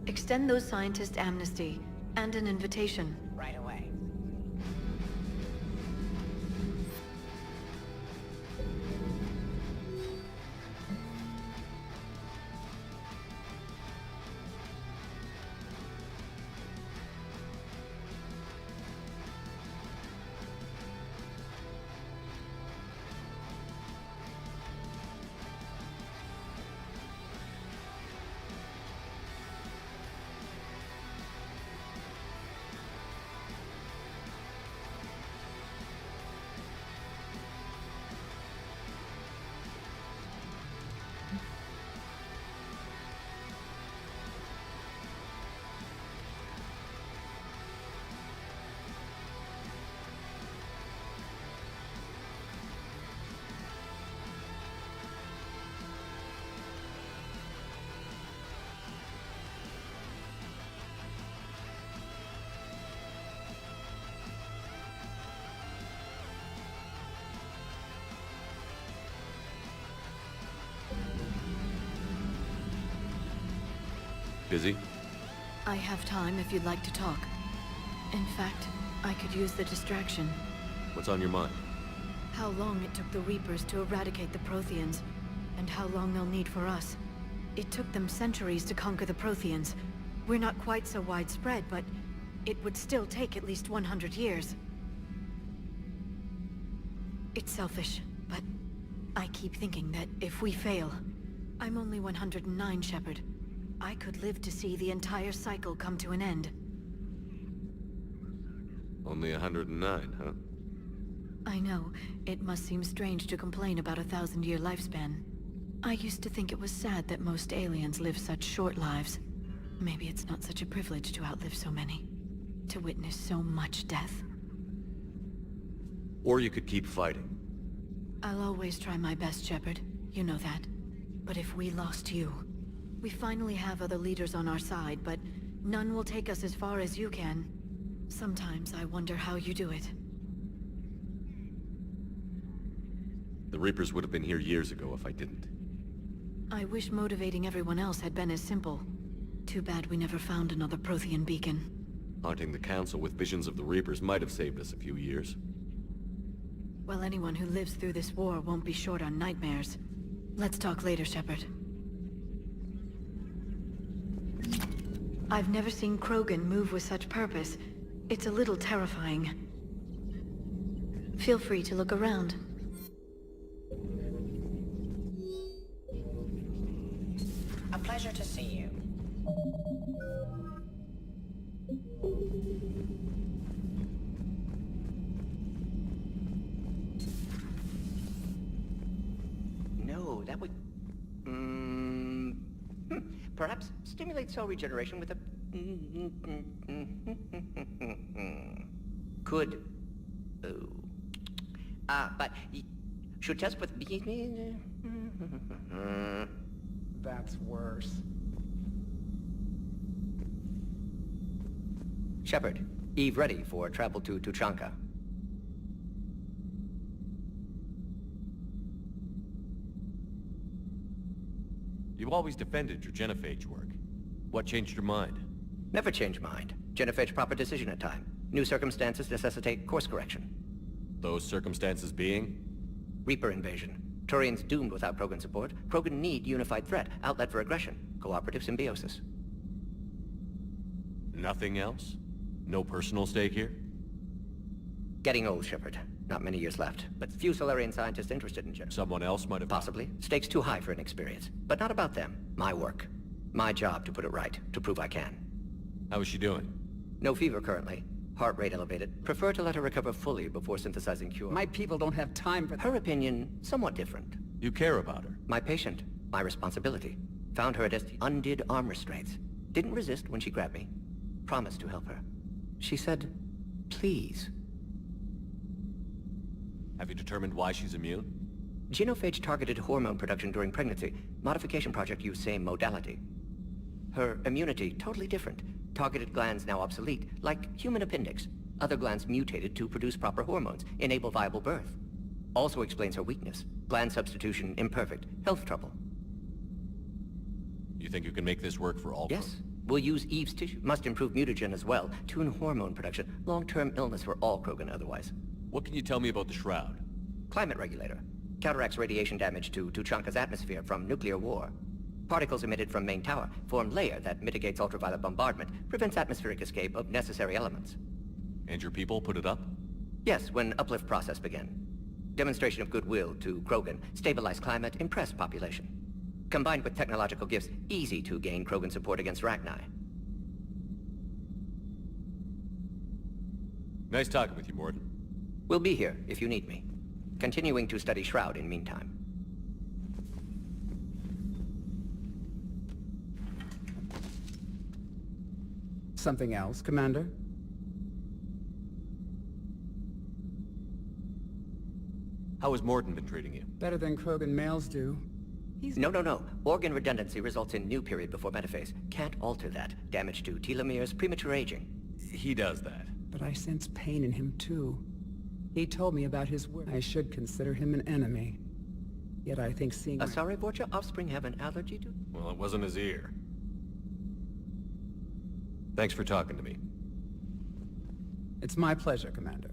Extend those scientists amnesty and an invitation. Right away. Busy? I have time if you'd like to talk. In fact, I could use the distraction. What's on your mind? How long it took the Reapers to eradicate the Protheans, and how long they'll need for us. It took them centuries to conquer the Protheans. We're not quite so widespread, but it would still take at least 100 years. It's selfish, but I keep thinking that if we fail... I'm only 109, Shepard. I could live to see the entire cycle come to an end. Only 109, huh? I know. It must seem strange to complain about a 1,000-year lifespan. I used to think it was sad that most aliens live such short lives. Maybe it's not such a privilege to outlive so many. To witness so much death. Or you could keep fighting. I'll always try my best, Shepard. You know that. But if we lost you... We finally have other leaders on our side, but none will take us as far as you can. Sometimes I wonder how you do it. The Reapers would have been here years ago if I didn't. I wish motivating everyone else had been as simple. Too bad we never found another Prothean beacon. Haunting the Council with visions of the Reapers might have saved us a few years. Well, anyone who lives through this war won't be short on nightmares. Let's talk later, Shepard. I've never seen Krogan move with such purpose. It's a little terrifying. Feel free to look around. A pleasure to see you. No, Perhaps stimulate cell regeneration with a... Could... but... Should test with... That's worse. Shepard, Eve ready for travel to Tuchanka. You always defended your genophage work. What changed your mind? Never change mind. Genophage proper decision at time. New circumstances necessitate course correction. Those circumstances being? Reaper invasion. Turians doomed without Krogan support. Krogan need unified threat, outlet for aggression, cooperative symbiosis. Nothing else? No personal stake here? Getting old, Shepard. Not many years left, but few Solarian scientists interested in Gen. Someone else might have... Possibly. Stakes too high for inexperience. But not about them. My work. My job to put it right, to prove I can. How is she doing? No fever currently. Heart rate elevated. Prefer to let her recover fully before synthesizing cure. My people don't have time for... Her opinion, somewhat different. You care about her? My patient. My responsibility. Found her at ST. Undid arm restraints. Didn't resist when she grabbed me. Promised to help her. She said, please. Have you determined why she's immune? Genophage targeted hormone production during pregnancy. Modification project used same modality. Her immunity, totally different. Targeted glands now obsolete, like human appendix. Other glands mutated to produce proper hormones, enable viable birth. Also explains her weakness. Gland substitution imperfect. Health trouble. You think you can make this work for all? Yes. We'll use Eve's tissue. Must improve mutagen as well. Tune hormone production. Long-term illness for all Krogan otherwise. What can you tell me about the Shroud? Climate regulator. Counteracts radiation damage to Tuchanka's atmosphere from nuclear war. Particles emitted from main tower form layer that mitigates ultraviolet bombardment, prevents atmospheric escape of necessary elements. And your people put it up? Yes, when uplift process began. Demonstration of goodwill to Krogan, stabilize climate, impress population. Combined with technological gifts, easy to gain Krogan support against Rachni. Nice talking with you, Morden. We'll be here if you need me. Continuing to study Shroud in meantime. Something else, Commander? How has Morden been treating you? Better than Krogan males do. No. Organ redundancy results in new period before metaphase. Can't alter that. Damage to telomeres, premature aging. He does that. But I sense pain in him too. He told me about his work. I should consider him an enemy. Yet I think seeing... Sorry, Vorcha, offspring have an allergy to... Well, it wasn't his ear. Thanks for talking to me. It's my pleasure, Commander.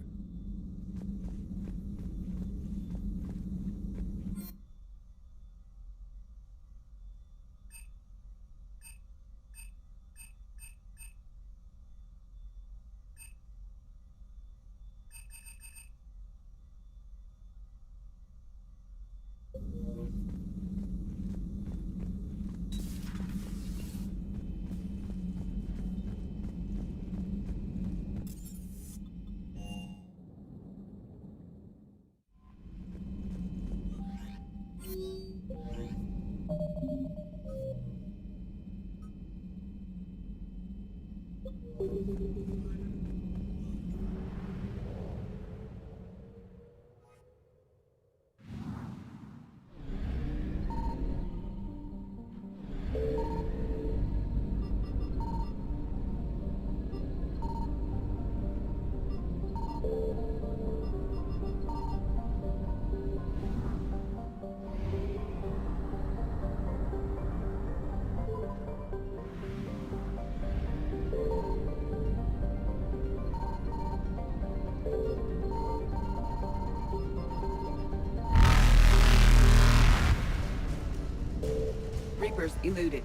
Reapers eluded.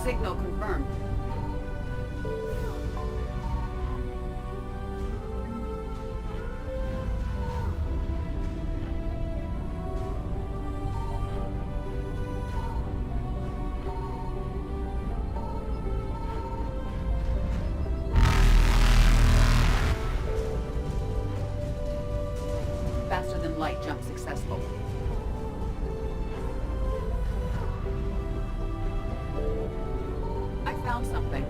Signal confirmed. Faster than light jump successful. I found something.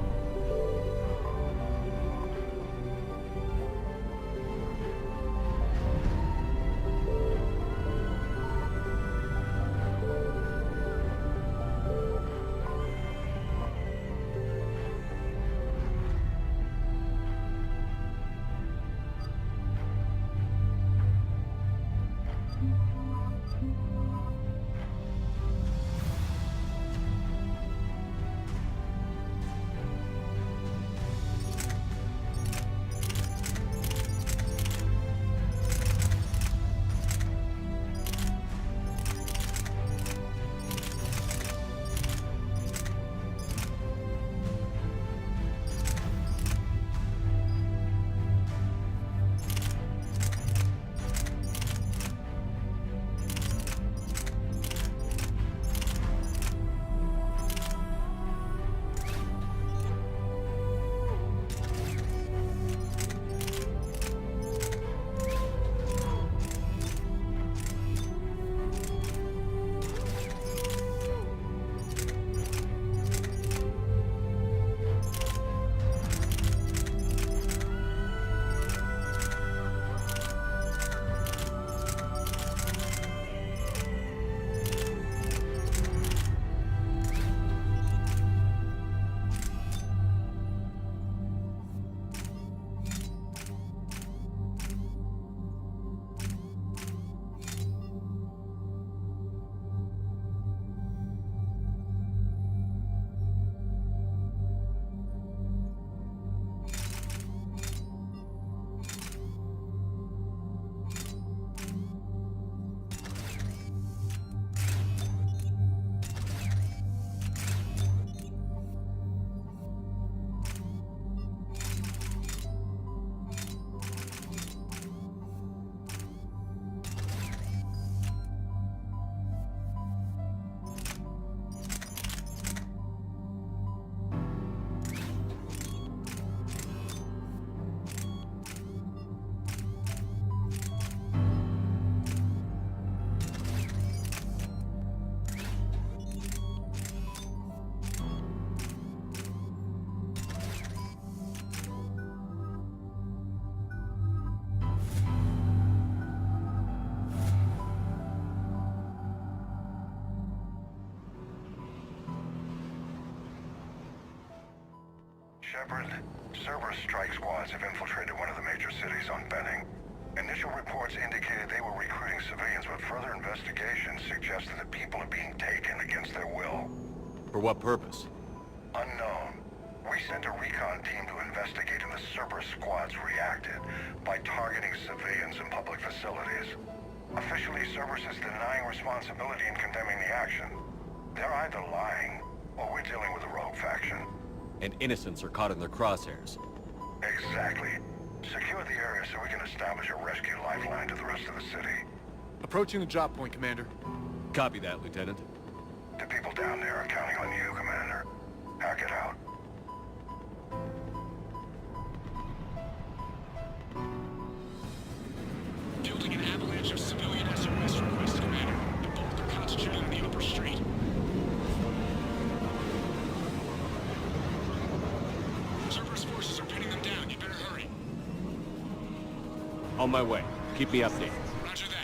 Shepard, Cerberus strike squads have infiltrated one of the major cities on Benning. Initial reports indicated they were recruiting civilians, but further investigation suggested that people are being taken against their will. For what purpose? Unknown. We sent a recon team to investigate, and the Cerberus squads reacted by targeting civilians in public facilities. Officially, Cerberus is denying responsibility and condemning the action. They're either lying, or we're dealing with a rogue faction. And innocents are caught in their crosshairs. Exactly. Secure the area so we can establish a rescue lifeline to the rest of the city. Approaching the drop point, Commander. Copy that, Lieutenant. The people down there are counting on you, Commander. Hack it out. Building an avalanche of civilian SOS requests, Commander. The bulk are concentrated on the upper street. Cerberus forces are pinning them down. You better hurry. On my way. Keep me updated. Roger that.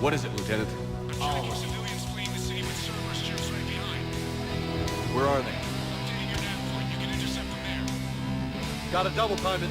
What is it, Lieutenant? All of civilians fleeing the city with servers just right behind. Where are they? Updating your nav point. You can intercept them there. Gotta double time it.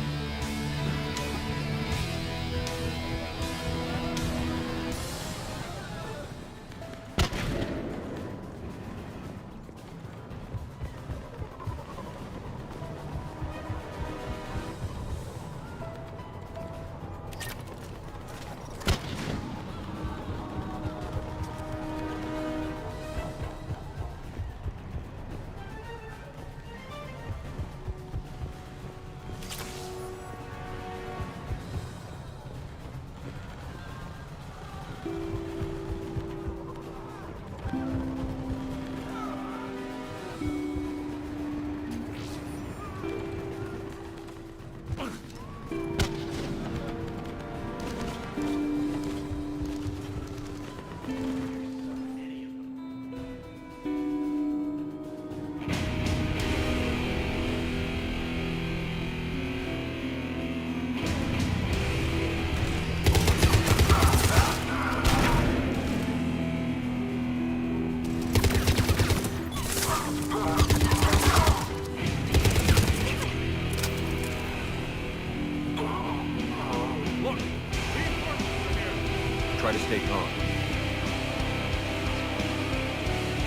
Try to stay calm.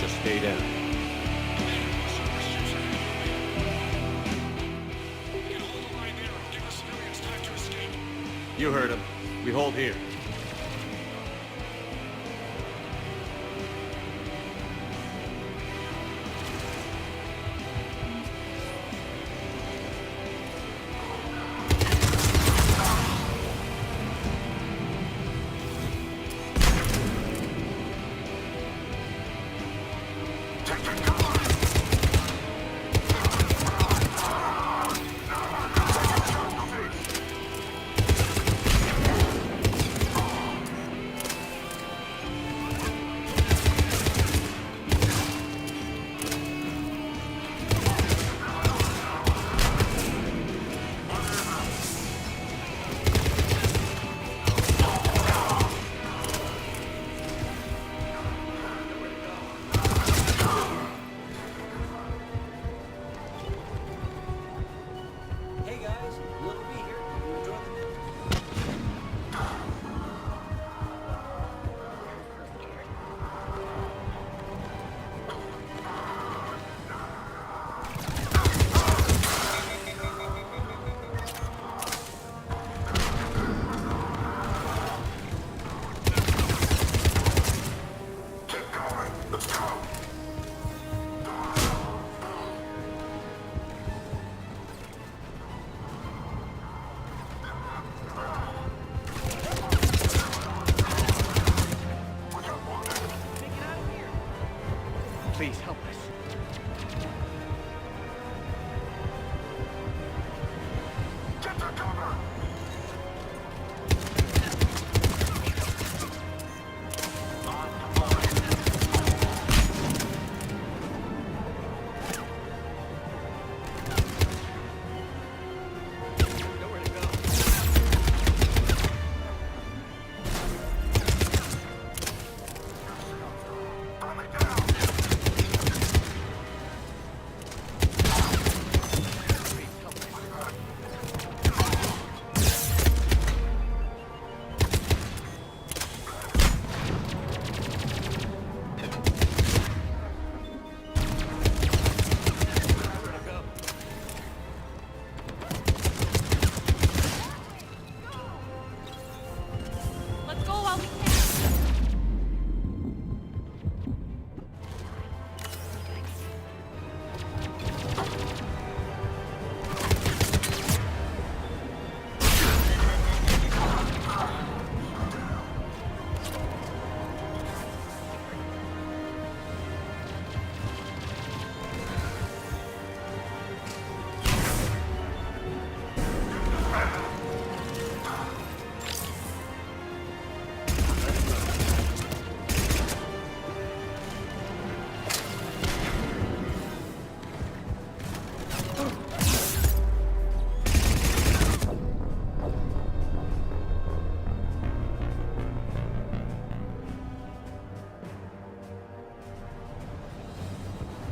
Just stay down. You heard him. We hold here.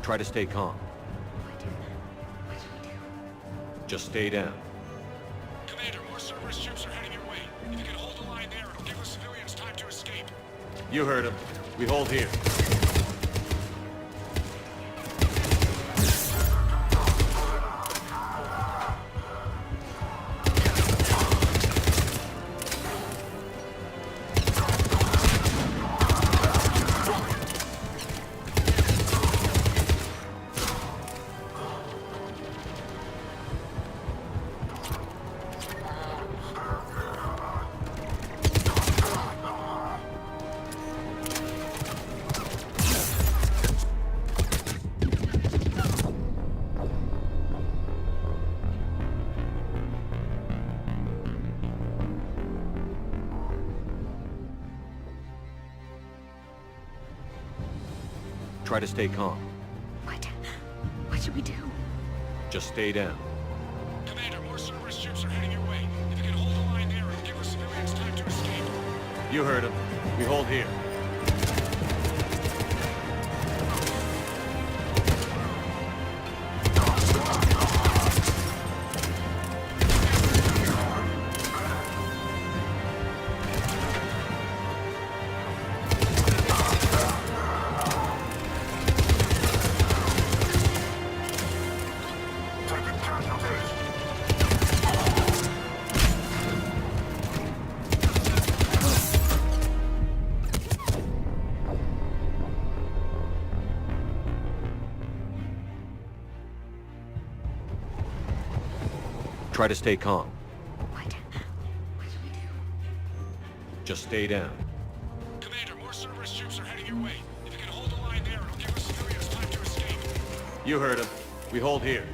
Try to stay calm. Just stay down. Commander, more Cerberus ships are heading your way. If you can hold the line there, it'll give the civilians time to escape. You heard him. We hold here. Try to stay calm. What should we do? Just stay down. Commander, more Cerberus ships are heading your way. If you can hold the line there, it'll give the civilians time to escape. You heard him. We hold here. Try to stay calm. What should we do? Just stay down. Commander, more Cerberus ships are heading your way. If you can hold the line there, it'll give the civilians time to escape. You heard him. We hold here.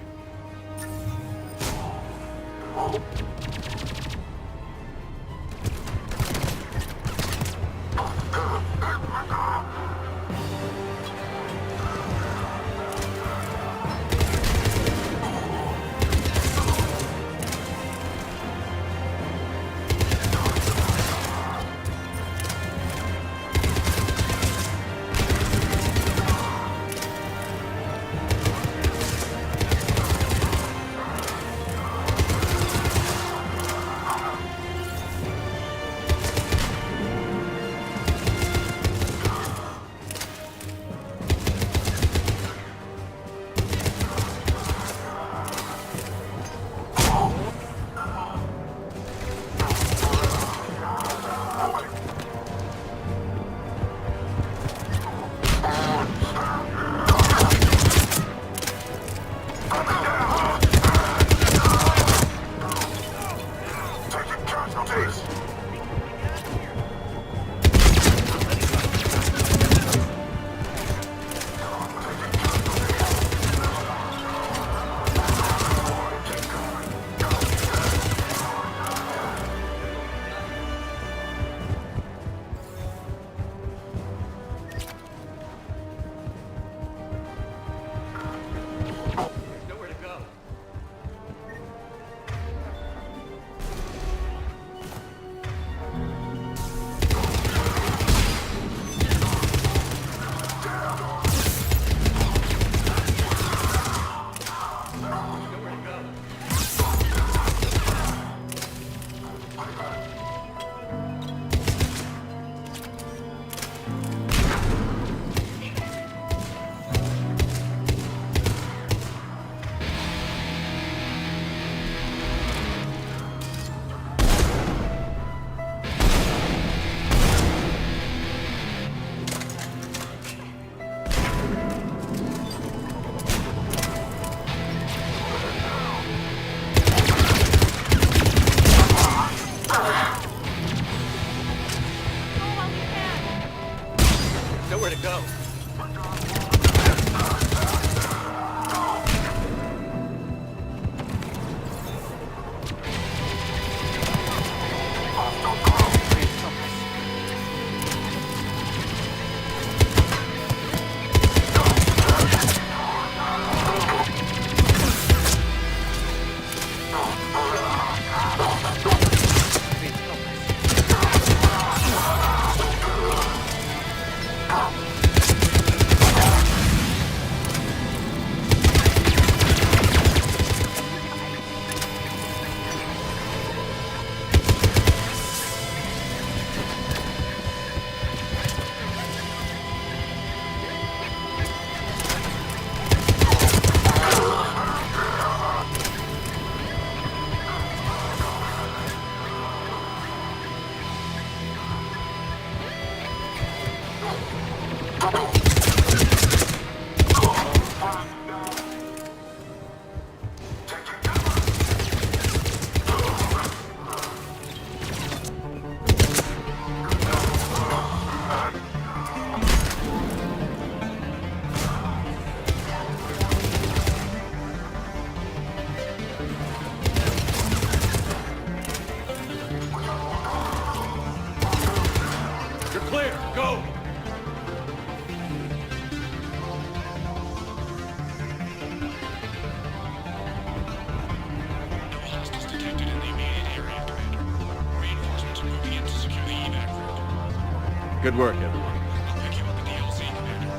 Good work, everyone. I'll pick you up at the LZ, Commander.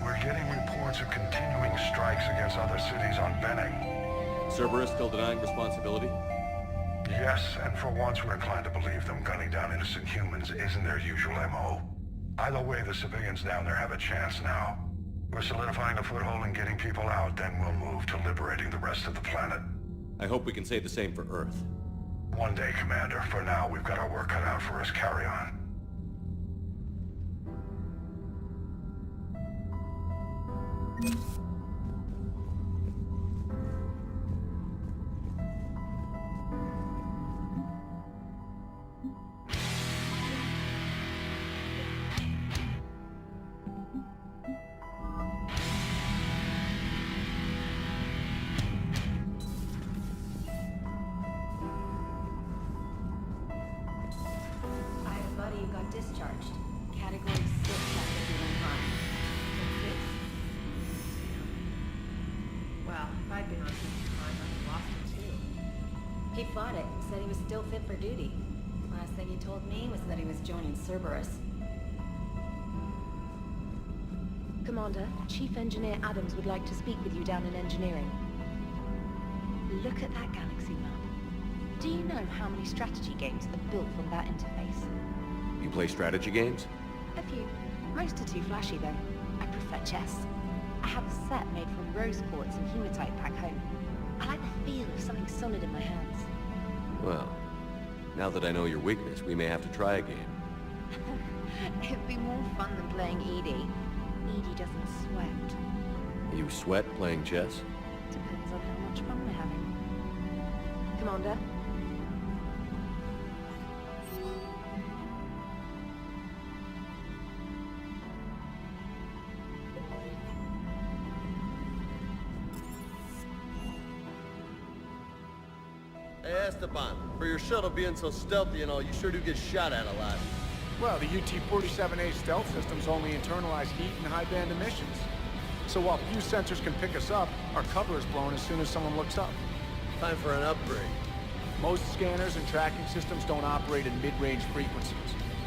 We're getting reports of continuing strikes against other cities on Benning. Cerberus still denying responsibility? Yes, and for once we're inclined to believe them. Gunning down innocent humans isn't their usual MO. Either way, the civilians down there have a chance now. We're solidifying a foothold and getting people out, then we'll move to liberating the rest of the planet. I hope we can say the same for Earth. One day, Commander. For now, we've got our work cut out for us. Carry on. I have a buddy who got discharged. Category 6 after doing harm. Well, if I'd been on duty time, I'd have lost him too. He fought it, said he was still fit for duty. Last thing he told me was that he was joining Cerberus. Commander, Chief Engineer Adams would like to speak with you down in engineering. Look at that galaxy map. Do you know how many strategy games are built from that interface? You play strategy games? A few. Most are too flashy though. I prefer chess. I have a set made from rose quartz and hematite back home. I like the feel of something solid in my hands. Well, now that I know your weakness, we may have to try a game. It'd be more fun than playing Edie. Edie doesn't sweat. You sweat playing chess? Depends on how much fun we're having. Commander? Hey, Esteban, for your shuttle being so stealthy and all, you sure do get shot at a lot. Well, the UT-47A stealth systems only internalize heat and high-band emissions. So while few sensors can pick us up, our cover is blown as soon as someone looks up. Time for an upgrade. Most scanners and tracking systems don't operate in mid-range frequencies.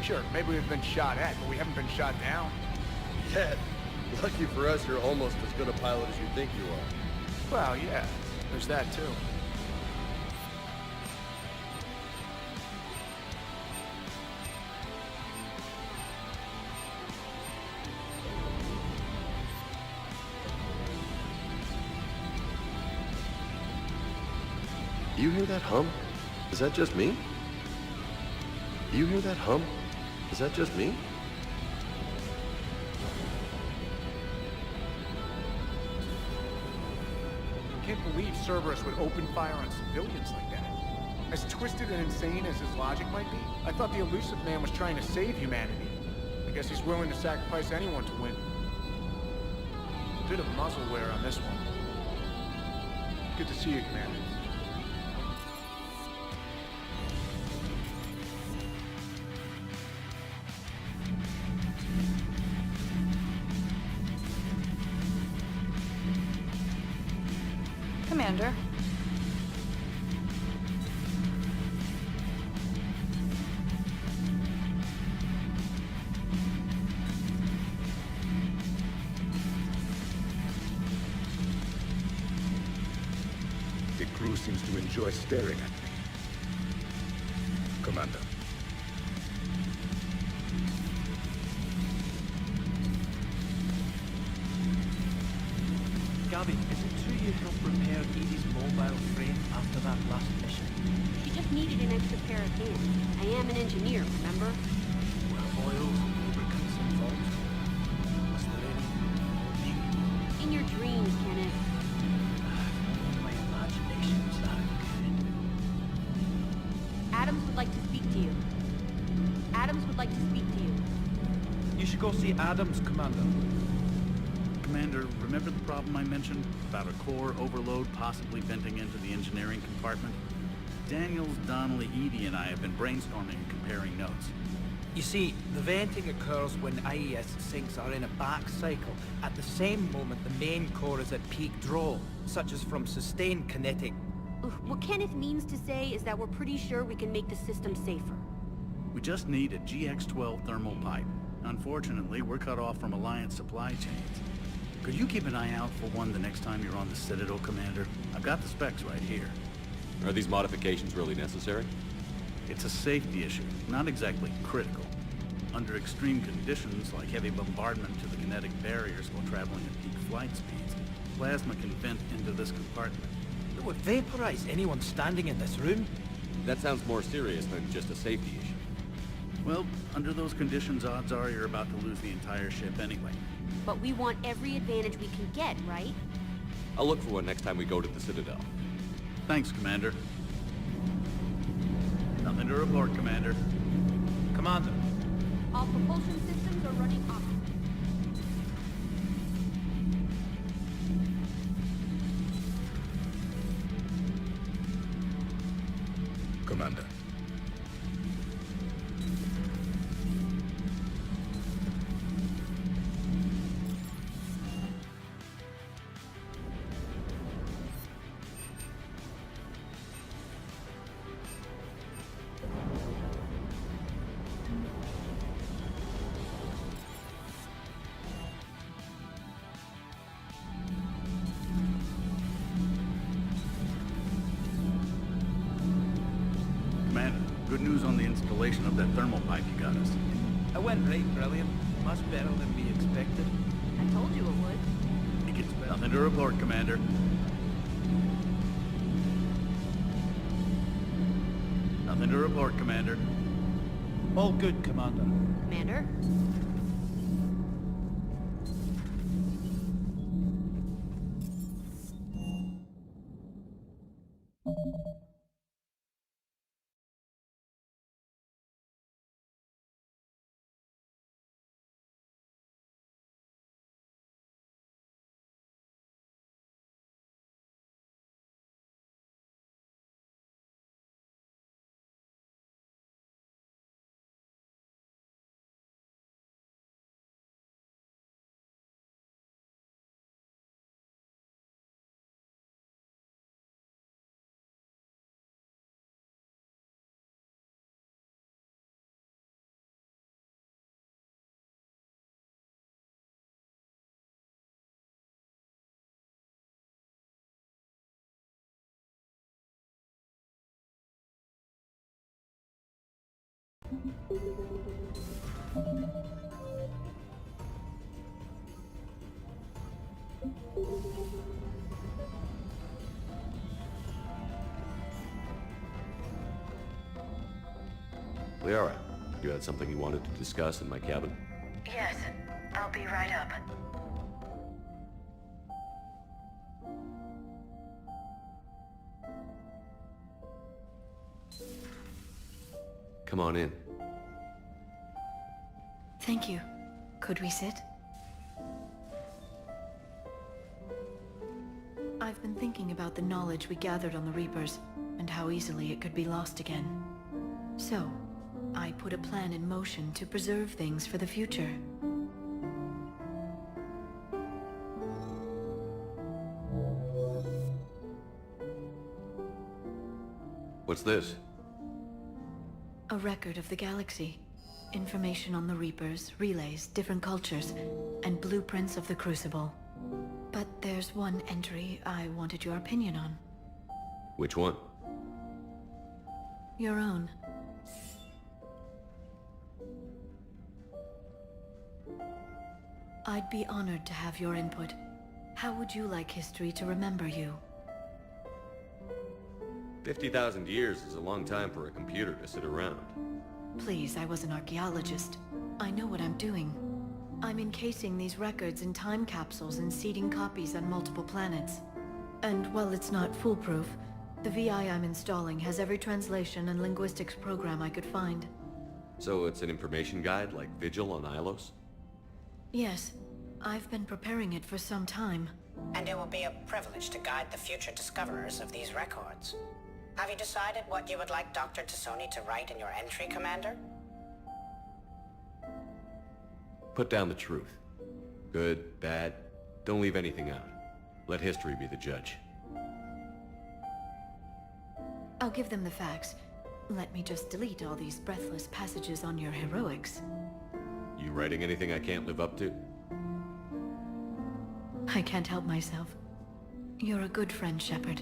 Sure, maybe we've been shot at, but we haven't been shot down. Yet. Lucky for us, you're almost as good a pilot as you think you are. Well, yeah, there's that too. You hear that hum? Is that just me? You hear that hum? Is that just me? can't believe Cerberus would open fire on civilians like that. As twisted and insane as his logic might be, I thought the elusive man was trying to save humanity. I guess he's willing to sacrifice anyone to win. A bit of muzzle wear on this one. Good to see you, Commander. Commander. The crew seems to enjoy staring at me. Commander. Gabby, is it true you helped repair Edie's mobile frame after that last mission? She just needed an extra pair of hands. I am an engineer, remember? Were oils, lubricants involved? Was there any warning? In your dreams, Kenneth. My imagination was that good. Adams would like to speak to you. Adams would like to speak to you. You should go see Adams, Commander. Commander, remember the problem I mentioned about a core overload possibly venting into the engineering compartment? Daniels, Donnelly, Edie, and I have been brainstorming and comparing notes. You see, the venting occurs when IES sinks are in a back cycle. At the same moment, the main core is at peak draw, such as from sustained kinetic. What Kenneth means to say is that we're pretty sure we can make the system safer. We just need a GX-12 thermal pipe. Unfortunately, we're cut off from Alliance supply chains. Could you keep an eye out for one the next time you're on the Citadel, Commander? I've got the specs right here. Are these modifications really necessary? It's a safety issue, not exactly critical. Under extreme conditions, like heavy bombardment to the kinetic barriers while traveling at peak flight speeds, plasma can vent into this compartment. It would vaporize anyone standing in this room. That sounds more serious than just a safety issue. Well, under those conditions, odds are you're about to lose the entire ship anyway. But we want every advantage we can get, right? I'll look for one next time we go to the Citadel. Thanks, Commander. Nothing to report, Commander. Commander. All propulsion systems are running optimally. Commander. Good news on the installation of that thermal pipe you got us. It went right brilliant. Much better than we expected. I told you it would. It gets better. Nothing to report, Commander. Nothing to report, Commander. All good, Commander. Commander? Liara, you had something you wanted to discuss in my cabin? Yes, I'll be right up. Come on in. Thank you. Could we sit? I've been thinking about the knowledge we gathered on the Reapers, and how easily it could be lost again. So, I put a plan in motion to preserve things for the future. What's this? A record of the galaxy. Information on the Reapers, relays, different cultures, and blueprints of the Crucible. But there's one entry I wanted your opinion on. Which one? Your own. I'd be honored to have your input. How would you like history to remember you? 50,000 years is a long time for a computer to sit around. Please, I was an archaeologist. I know what I'm doing. I'm encasing these records in time capsules and seeding copies on multiple planets. And while it's not foolproof, the VI I'm installing has every translation and linguistics program I could find. So it's an information guide like Vigil on Ilos? Yes, I've been preparing it for some time. And it will be a privilege to guide the future discoverers of these records. Have you decided what you would like Dr. Tassoni to write in your entry, Commander? Put down the truth. Good, bad, don't leave anything out. Let history be the judge. I'll give them the facts. Let me just delete all these breathless passages on your heroics. You writing anything I can't live up to? I can't help myself. You're a good friend, Shepard.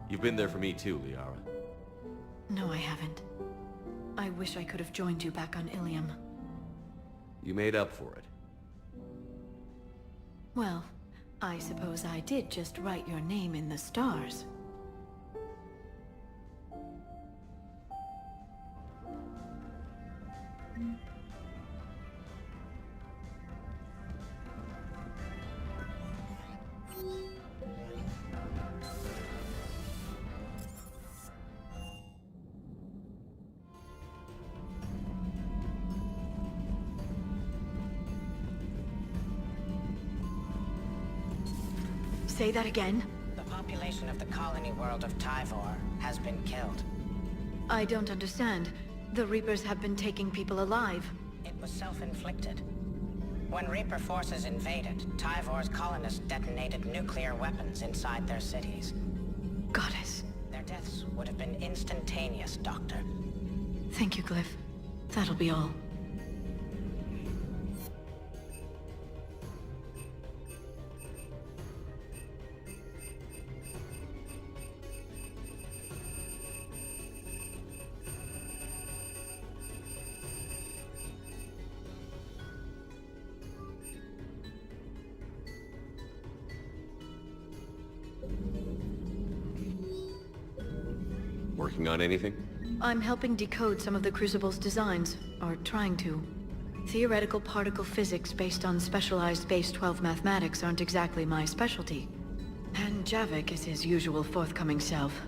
You've been there for me too, Liara. No, I haven't. I wish I could have joined you back on Ilium. You made up for it. Well, I suppose I did just write your name in the stars. Say that again? The population of the colony world of Tyvor has been killed. I don't understand. The Reapers have been taking people alive. It was self-inflicted. When Reaper forces invaded, Tyvor's colonists detonated nuclear weapons inside their cities. Goddess. Their deaths would have been instantaneous, Doctor. Thank you, Glyph. That'll be all. Working on anything? I'm helping decode some of the Crucible's designs, or trying to. Theoretical particle physics based on specialized base 12 mathematics aren't exactly my specialty. And Javik is his usual forthcoming self.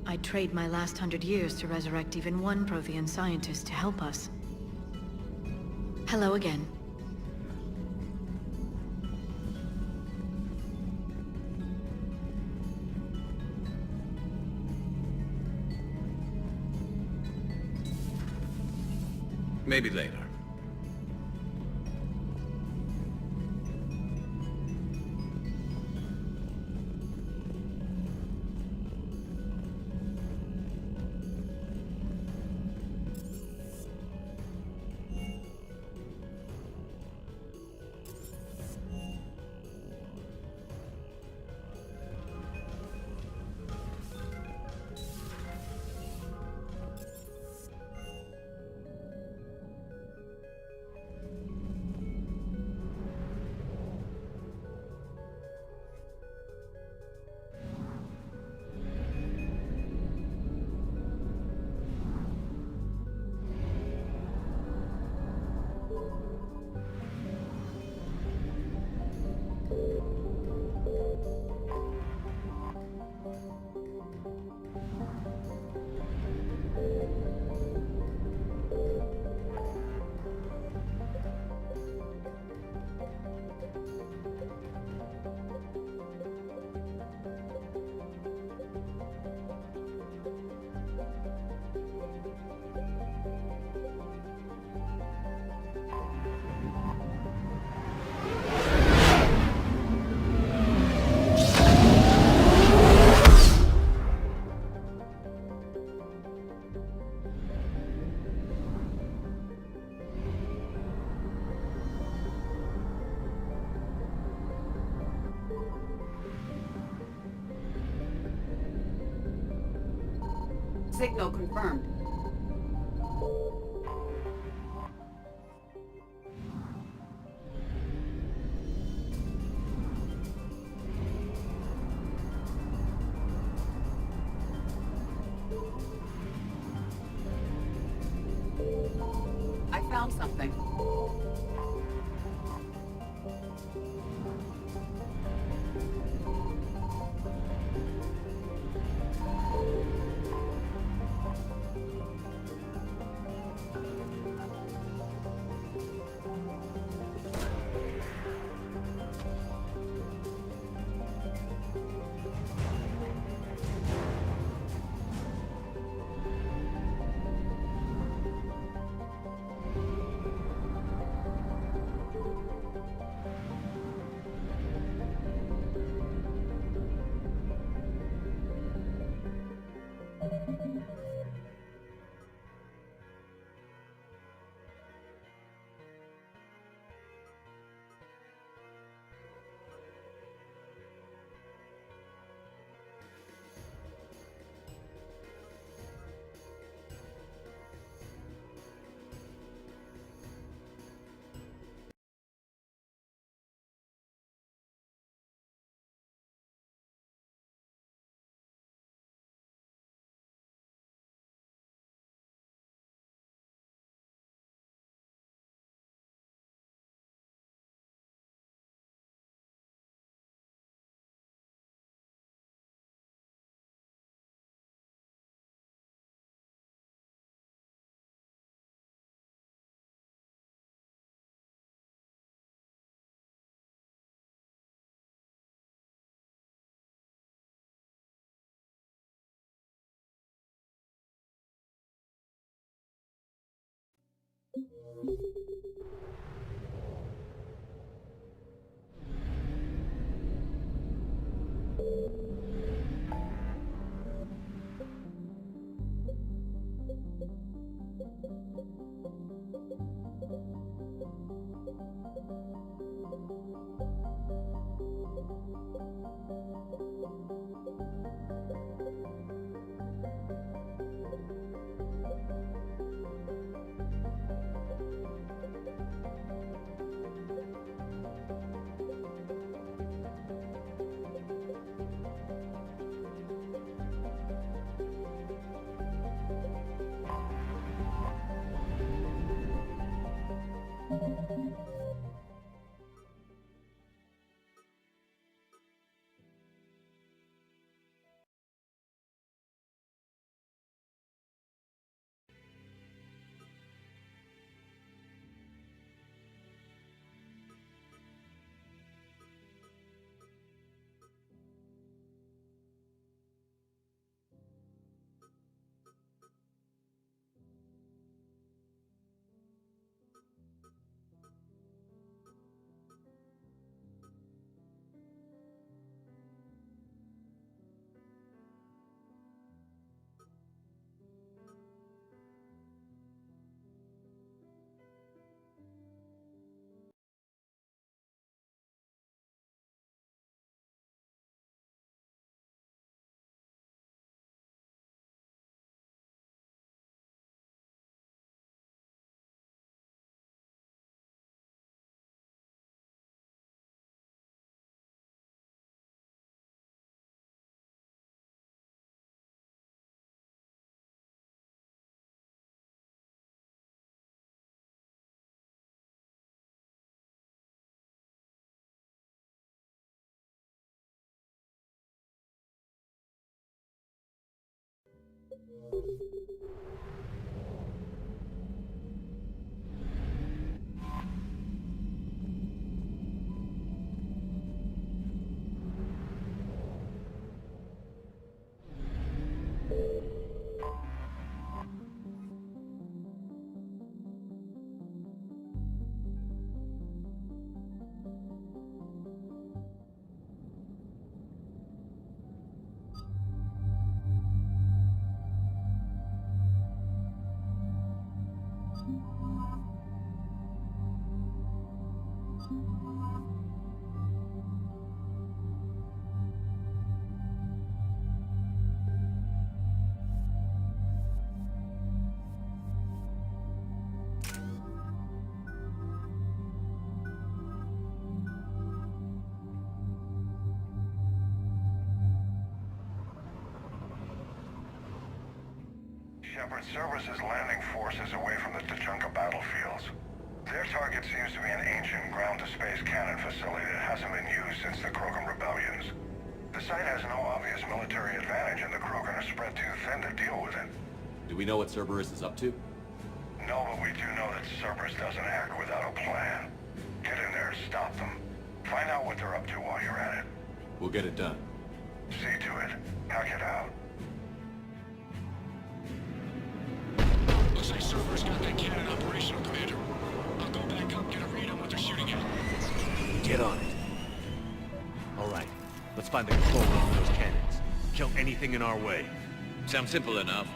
I'd trade my last 100 years to resurrect even one Prothean scientist to help us. Hello again. Maybe later. Signal confirmed. I found something. Shepard, Cerberus is landing forces away from the Tuchanka battlefields. Their target seems to be an ancient ground-to-space cannon facility that hasn't been used since the Krogan rebellions. The site has no obvious military advantage, and the Krogan are spread too thin to deal with it. Do we know what Cerberus is up to? No, but we do know that Cerberus doesn't act without a plan. Get in there and stop them. Find out what they're up to while you're at it. We'll get it done. See to it. Hack it out. Looks like Cerberus got that cannon operational, Commander. I'll go back up, get a read on what they're shooting at. Get on it. All right, let's find the control room for those cannons. Kill anything in our way. Sounds simple enough.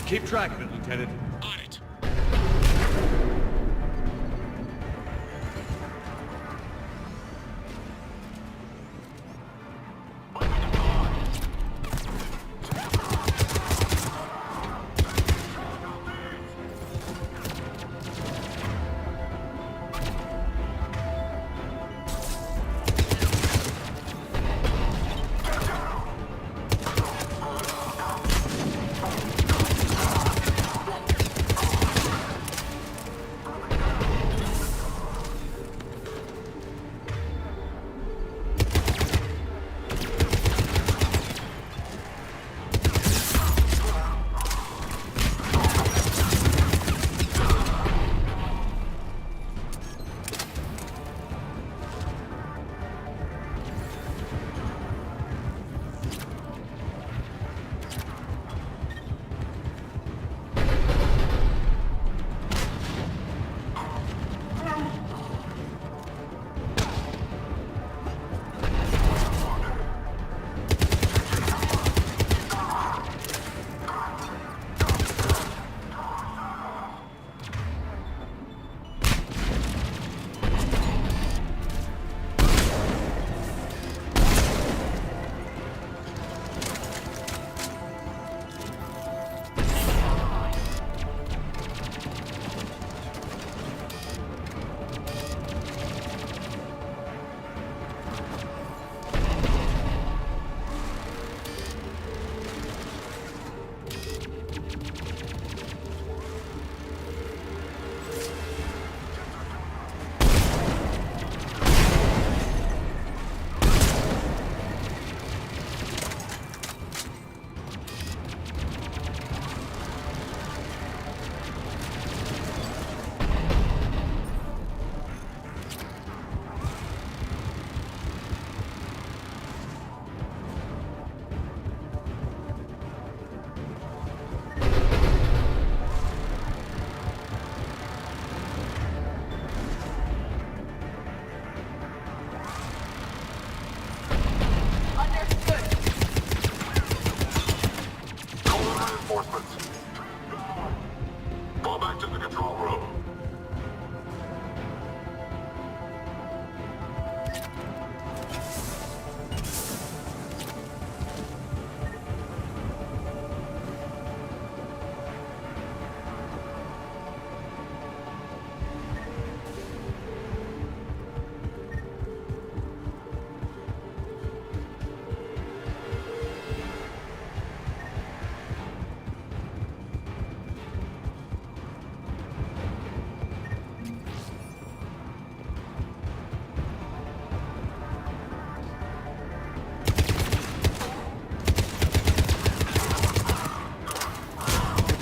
Keep track of it, Lieutenant. On it.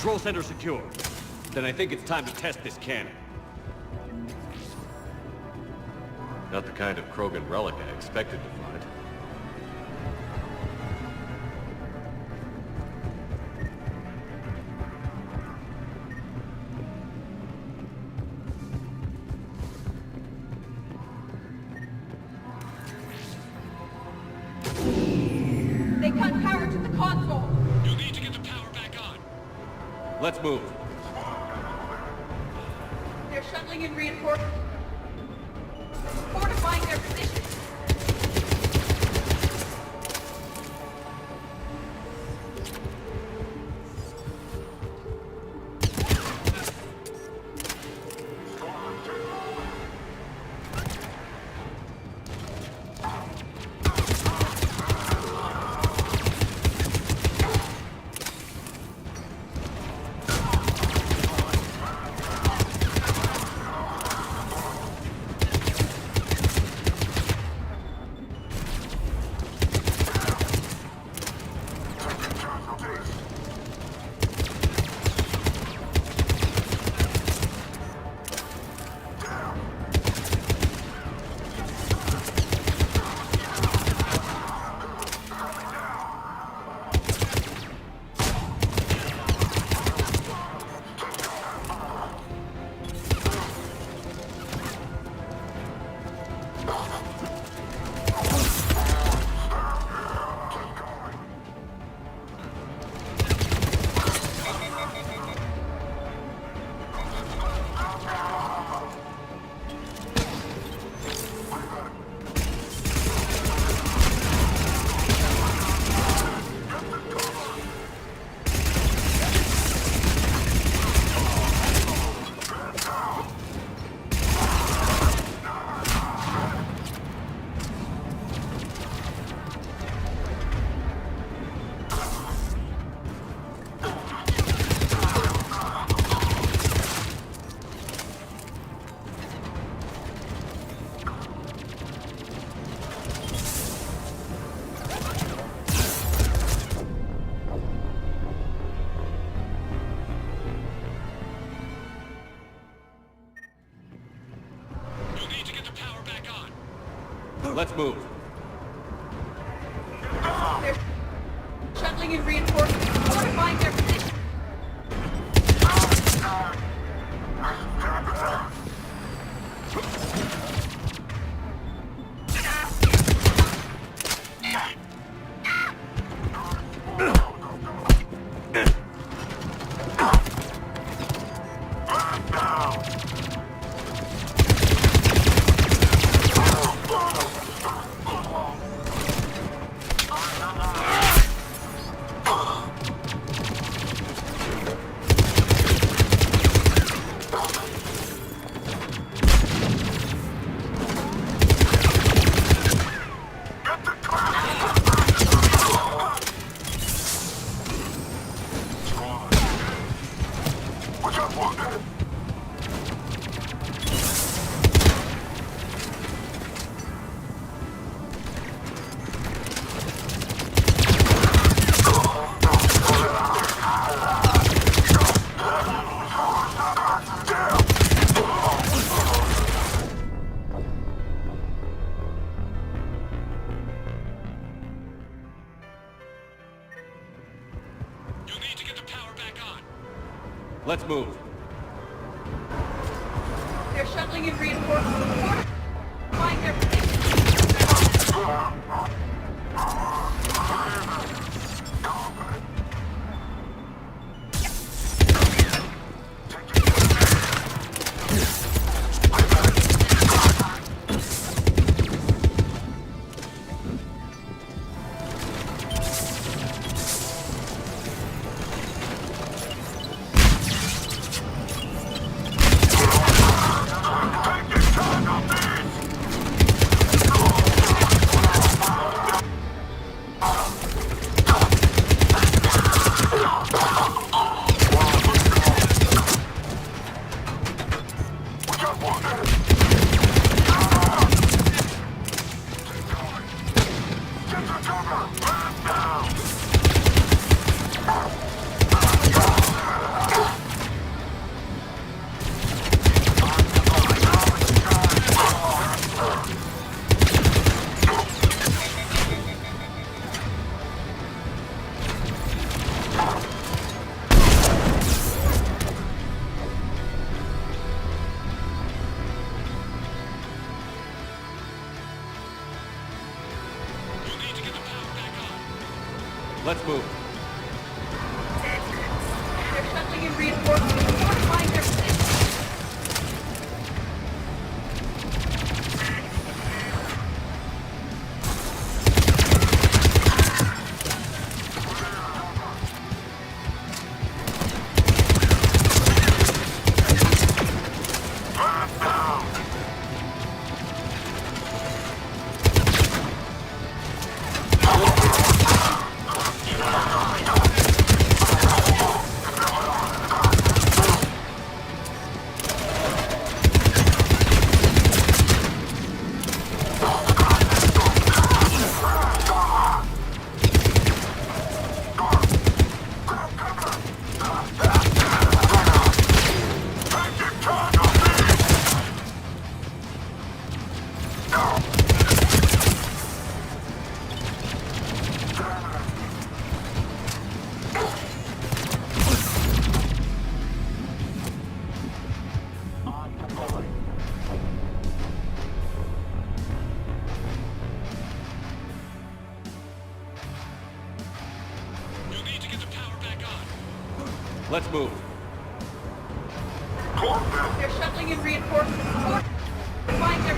Control center secure. Then I think it's time to test this cannon. Not the kind of Krogan relic I expected to find. They cut power to the console! You'll need to get the power back on. Let's move. shuttling in reinforcements. Fortifying their position. Let's move. They're shuttling in reinforcements, fortifying their position. Let's move. They're shuttling in reinforcements, fortifying their position. Let's move. They're shuttling in reinforcements, fortifying their position. Let's move. They're shuttling in reinforcements. Find their...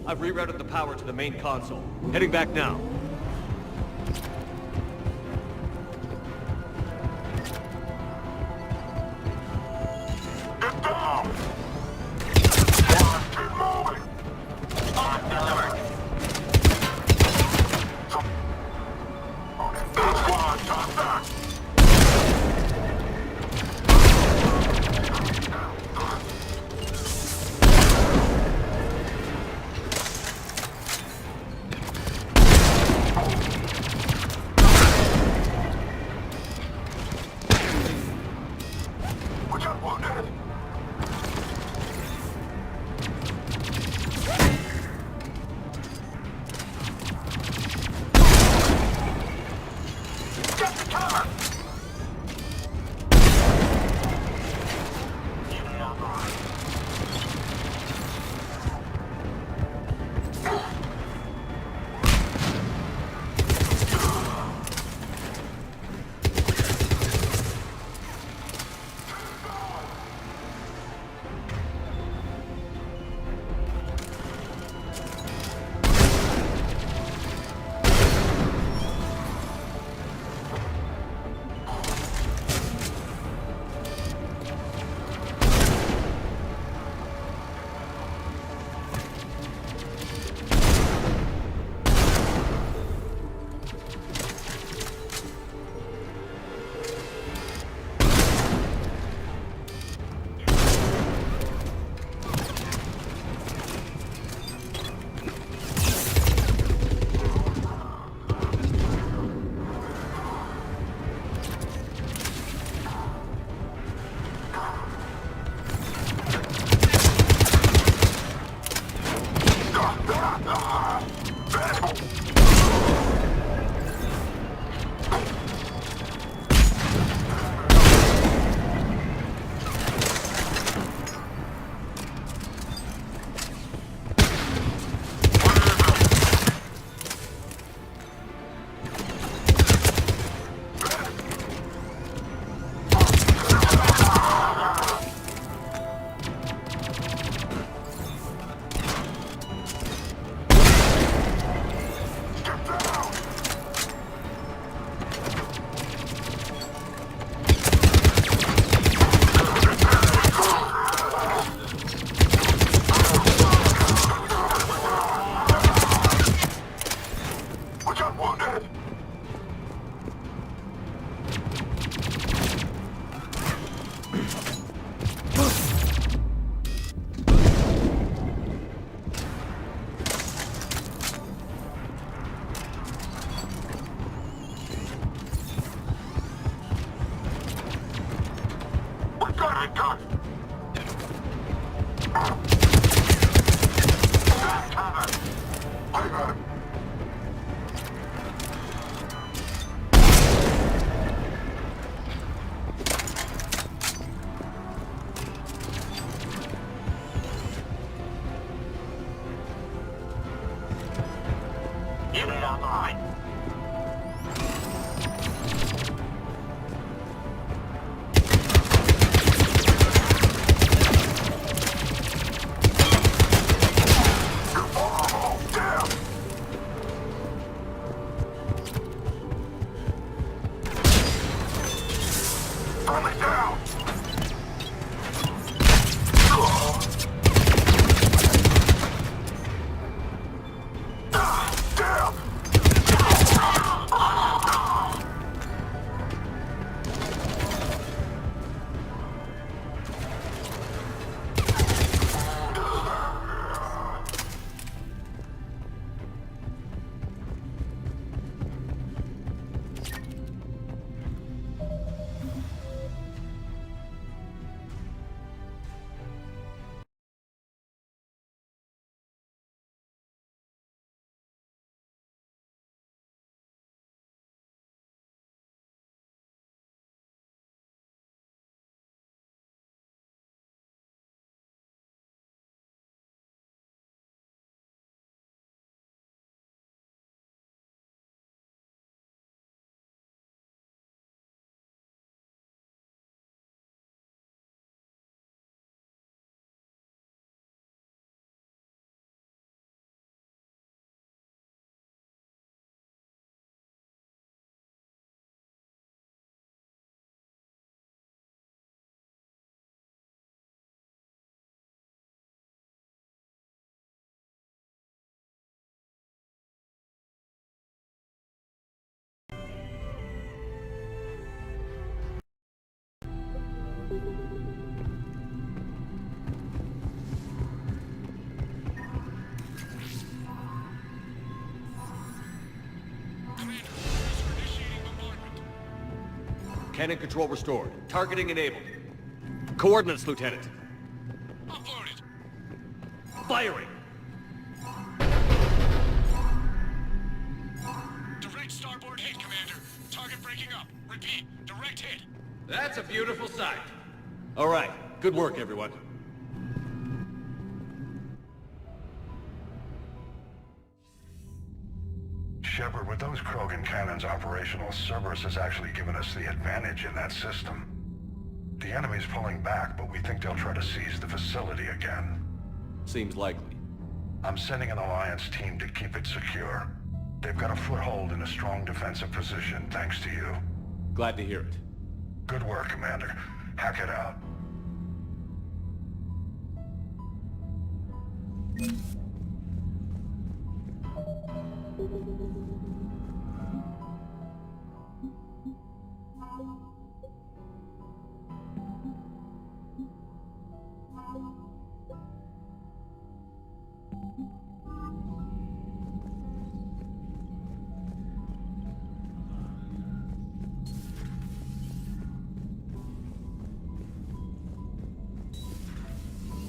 I've rerouted the power to the main console. Heading back now. Unit online. Cannon control restored. Targeting enabled. Coordinates, Lieutenant. Uploaded. Firing! Direct starboard hit, Commander. Target breaking up. Repeat, direct hit. That's a beautiful sight. All right. Good work, everyone. Shepard, with those Krogan cannons operational, Cerberus has actually given us the advantage in that system. The enemy's pulling back, but we think they'll try to seize the facility again. Seems likely. I'm sending an Alliance team to keep it secure. They've got a foothold in a strong defensive position, thanks to you. Glad to hear it. Good work, Commander. Hack it out.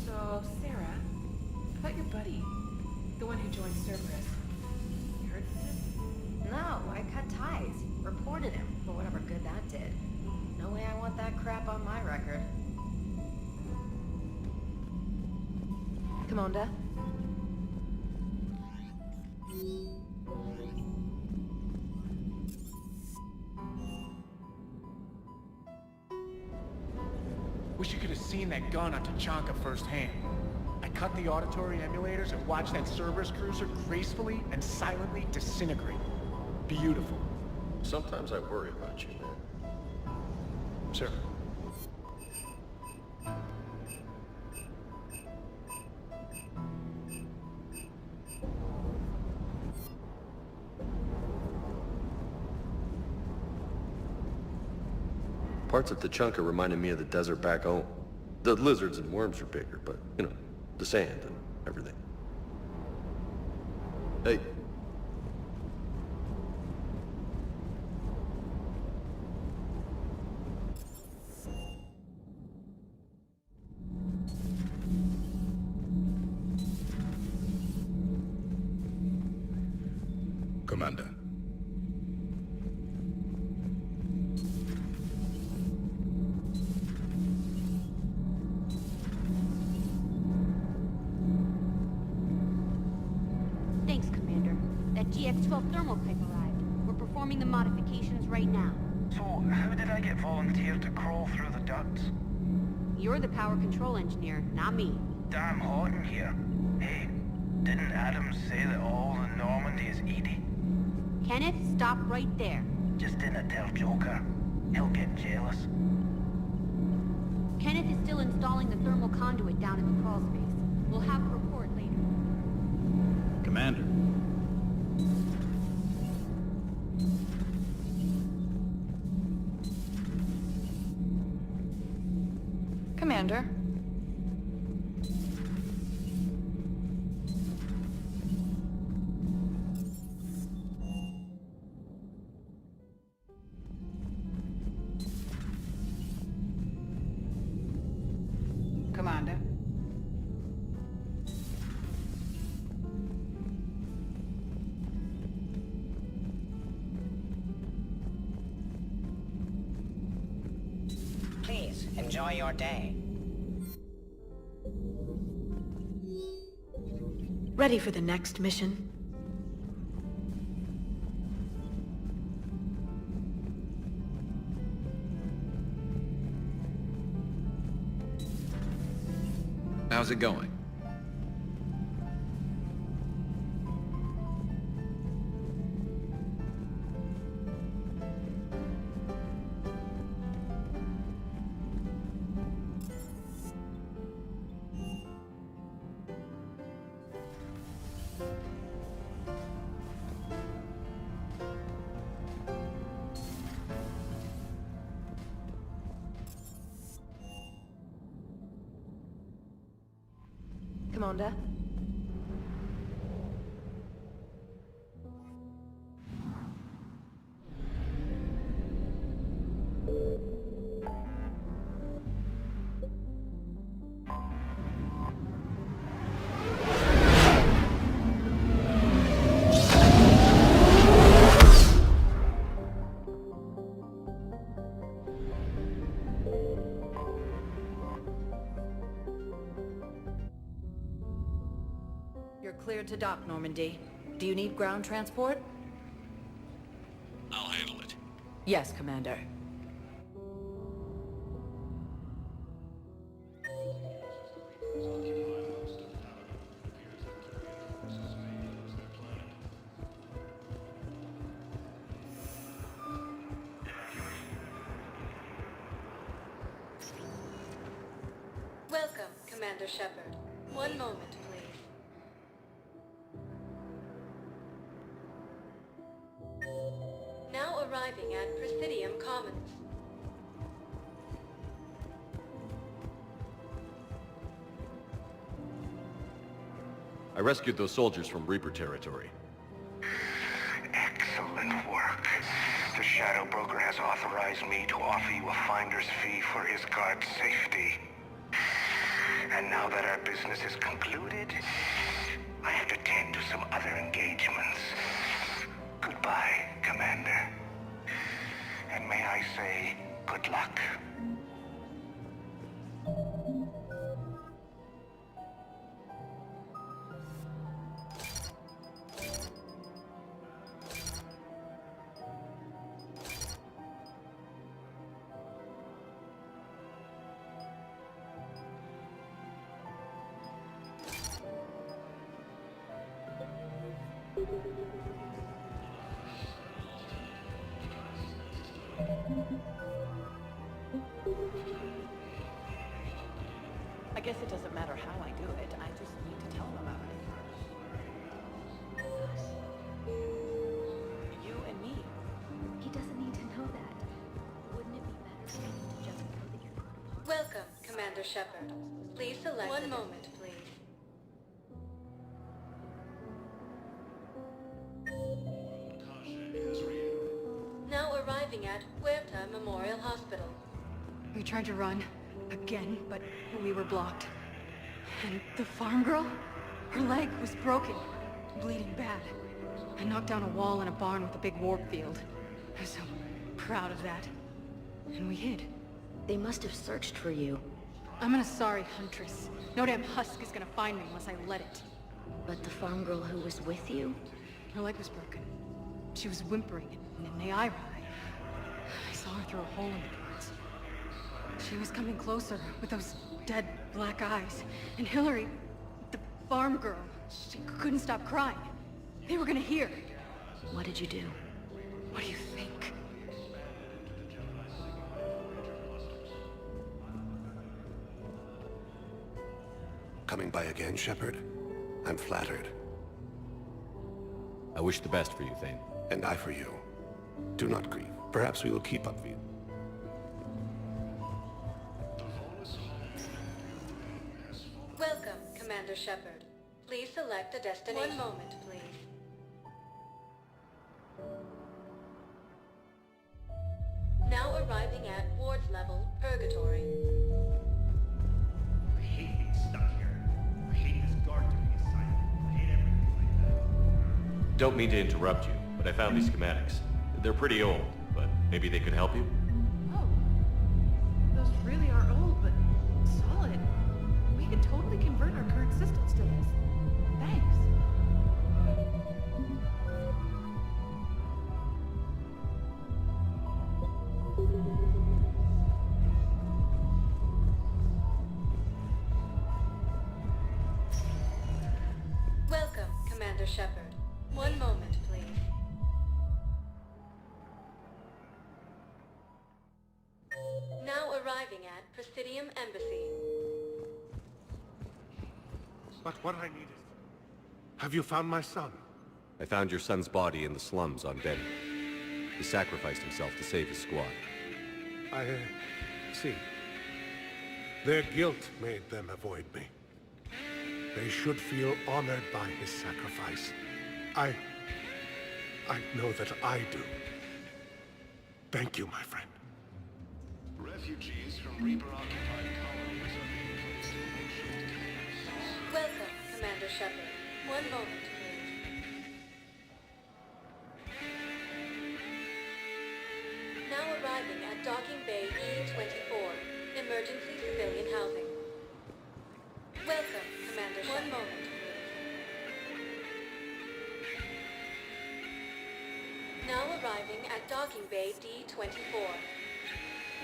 So, Sarah, about your buddy, the one who joined Cerberus. You heard from him? No, I cut ties. Reported him for whatever good that did. No way I want that crap on my record. Commander? Wish you could have seen that gun on Tachanka firsthand. I cut the auditory emulators and watched that Cerberus cruiser gracefully and silently disintegrate. Beautiful. Sometimes I worry about you, man. Sir. Parts of Tachanka reminded me of the desert back home. The lizards and worms are bigger, but, you know, the sand and everything. Hey. Commander. Thanks, Commander. That GX-12 thermal pipe arrived. We're performing the modifications right now. So, how did I get volunteered to crawl through the ducts? You're the power control engineer, not me. Damn hot in here. Hey, didn't Adams say that all in Normandy is Edie? Kenneth, stop right there. Just didn't tell Joker. He'll get jealous. Kenneth is still installing the thermal conduit down in the crawl space. We'll have a report later. Commander. Commander. Commander. Please, enjoy your day. Ready for the next mission? How's it going? Commander. You're cleared to dock, Normandy. Do you need ground transport? I'll handle it. Yes, Commander. Welcome, Commander Shepard. One moment, please. Now arriving at Presidium Commons. I rescued those soldiers from Reaper territory. Excellent work. The Shadow Broker has authorized me to offer you a finder's fee for his guard's safety. And now that our business is concluded, I have to tend to some other engagements. Goodbye, Commander. And may I say, good luck. I guess it doesn't matter how I do it. I just need to tell him about it. You and me. He doesn't need to know that. Wouldn't it be better for him to just know that you're part of Welcome, Commander Shepard. Please select one moment, please. Now arriving at Huerta Memorial Hospital. We tried to run, again, but we were blocked. And the farm girl? Her leg was broken, bleeding bad. And knocked down a wall in a barn with a big warp field. I was so proud of that. And we hid. They must have searched for you. I'm an Asari huntress. No damn husk is gonna find me unless I let it. But the farm girl who was with you? Her leg was broken. She was whimpering, and Naira, I saw her through a hole in the boards. She was coming closer with those dead black eyes. And Hillary, the farm girl, she couldn't stop crying. They were gonna hear. What did you do? What do you think? Coming by again, Shepard? I'm flattered. I wish the best for you, Thane. And I for you. Do not grieve. Perhaps we will keep up view. Welcome, Commander Shepard. Please select a destination. One moment, please. Now arriving at Ward's level, Purgatory. I hate being stuck here. I hate this guard to be assigned. I hate everything like that. Don't mean to interrupt you, but I found these schematics. They're pretty old, but maybe they could help you? Oh. Those really are old, but solid. We could totally convert our current systems to this. Thanks. Welcome, Commander Shepard. One moment, please. Now arriving at Presidium Embassy. But what I need is... Have you found my son? I found your son's body in the slums on Benny. He sacrificed himself to save his squad. I see. Their guilt made them avoid me. They should feel honored by his sacrifice. I know that I do. Thank you, my friend. Refugees from Reaper-occupied colonies are being placed in makeshift camps. Welcome, Commander Shepard. One moment, please. Now arriving at Docking Bay E-24, emergency civilian housing. Welcome, Commander Shepard. One moment, please. Now arriving at Docking Bay D-24.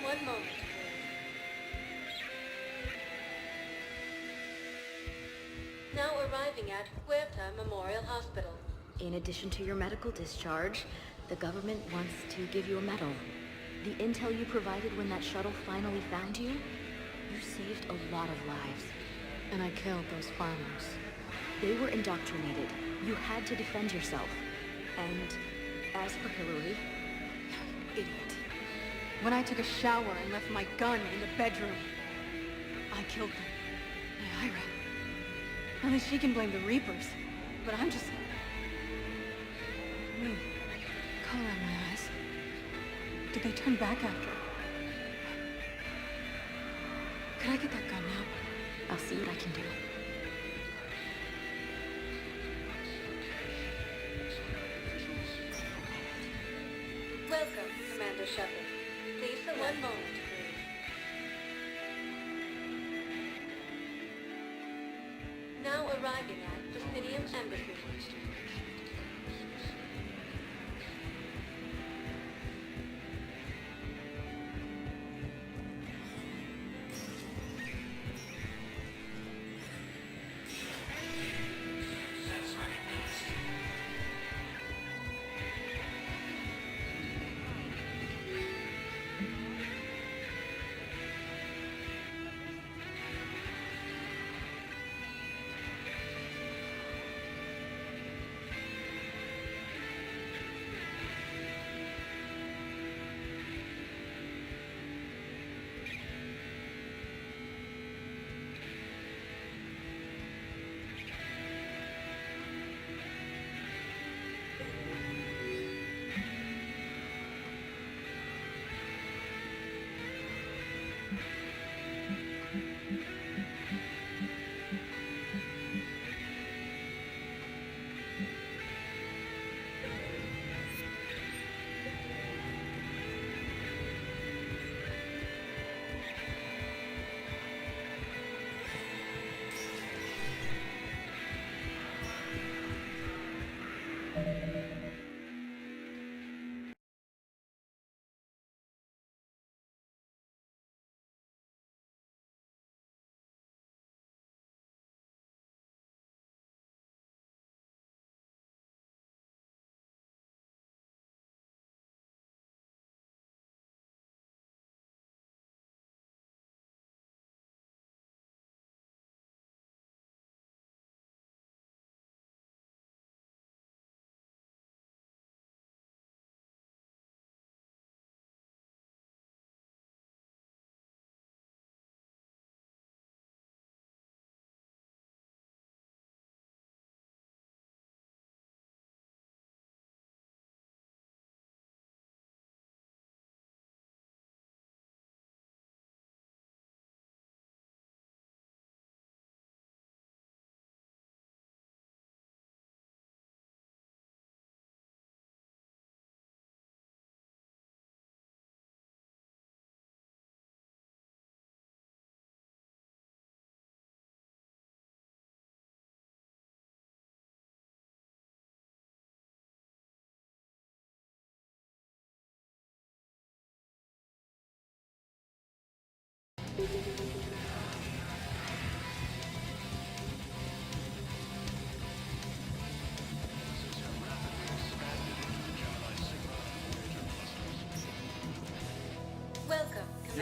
One moment, please. Now arriving at Huerta Memorial Hospital. In addition to your medical discharge, the government wants to give you a medal. The intel you provided when that shuttle finally found you, you saved a lot of lives. And I killed those farmers. They were indoctrinated. You had to defend yourself. And as for Hillary... Idiot. When I took a shower and left my gun in the bedroom, I killed them. Naira. Only she can blame the Reapers. But I'm just... Wait. Color on my eyes. Did they turn back after? Could I get that gun now? I'll see what I can do. Welcome, Commander Shepard. Please select... One moment, please. Now arriving at Presidium Embassy.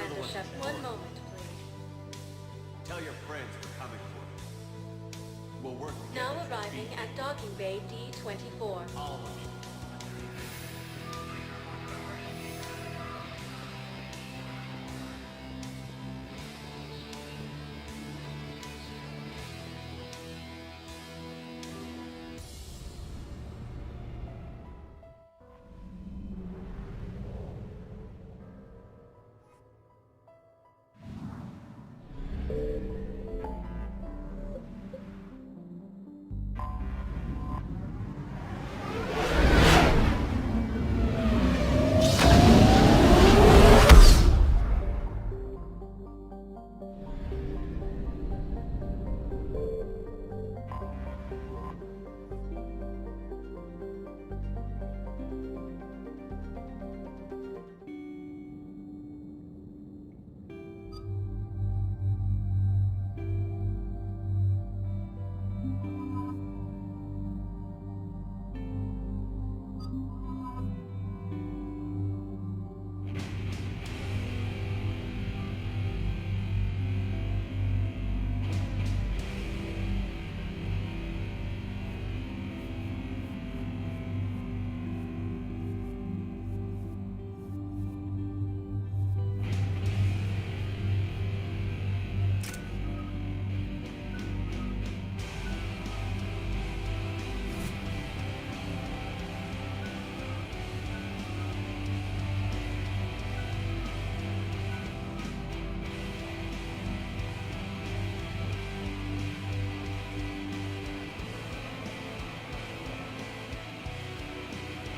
Commander Shepard. One moment, please. Tell your friends we're coming for you. We'll work Now together to arriving defeat at docking bay D-24. all of you.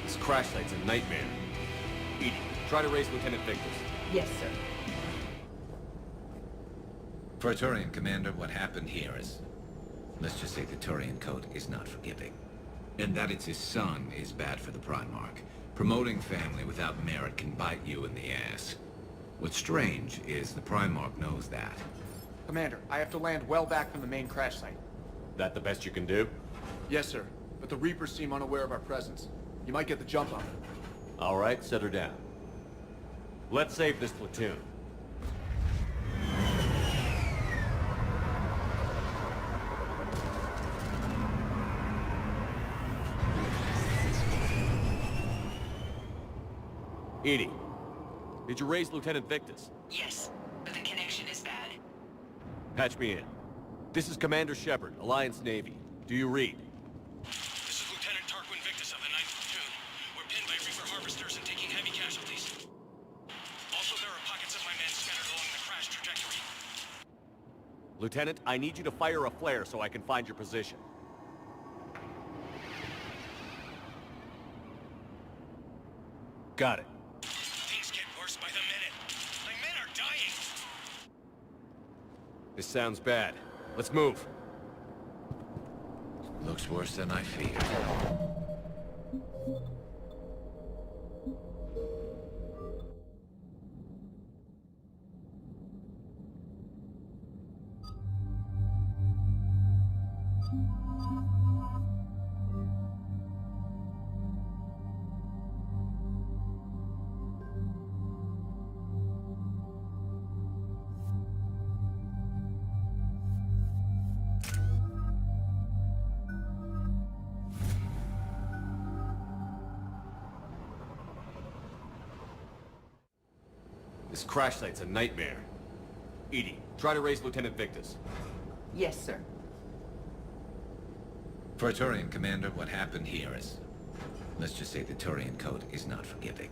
This crash site's a nightmare. Edie, try to raise Lieutenant Victus. Yes, sir. Praetorian Commander, what happened here is... Let's just say the Turian Code is not forgiving. And that it's his son is bad for the Primarch. Promoting family without merit can bite you in the ass. What's strange is the Primarch knows that. Commander, I have to land well back from the main crash site. That the best you can do? Yes, sir. But the Reapers seem unaware of our presence. You might get the jump on them. All right, set her down. Let's save this platoon. Edie, did you raise Lieutenant Victus? Yes, but the connection is bad. Patch me in. This is Commander Shepard, Alliance Navy. Do you read? This is Lieutenant Tarquin Victus of the 9th Platoon. We're pinned by Reaper harvesters and taking heavy casualties. Also, there are pockets of my men scattered along the crash trajectory. Lieutenant, I need you to fire a flare so I can find your position. Got it. Things get worse by the minute. My men are dying. This sounds bad. Let's move. Looks worse than I feared. This crash site's a nightmare. Edie, try to raise Lieutenant Victus. Yes, sir. Praetorian Commander, what happened here is... Let's just say the Turian Code is not forgiving.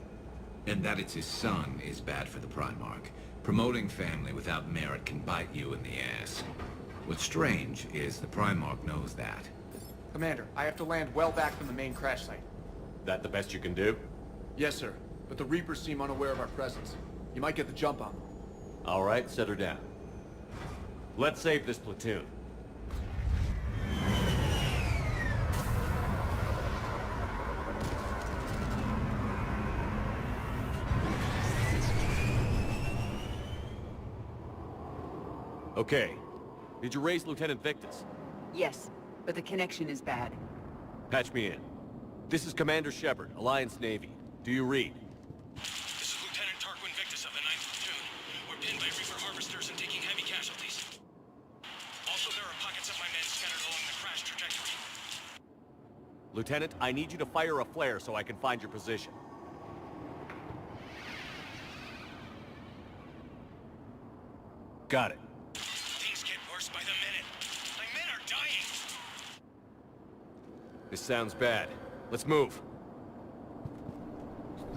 And that it's his son is bad for the Primarch. Promoting family without merit can bite you in the ass. What's strange is the Primarch knows that. Commander, I have to land well back from the main crash site. That the best you can do? Yes, sir. But the Reapers seem unaware of our presence. You might get the jump on them. All right, set her down. Let's save this platoon. Okay. Did you raise Lieutenant Victus? Yes, but the connection is bad. Patch me in. This is Commander Shepard, Alliance Navy. Do you read? This is Lieutenant Tarquin Victus of the 9th Platoon. Lieutenant, I need you to fire a flare so I can find your position. Got it. Things get worse by the minute. My men are dying. This sounds bad. Let's move.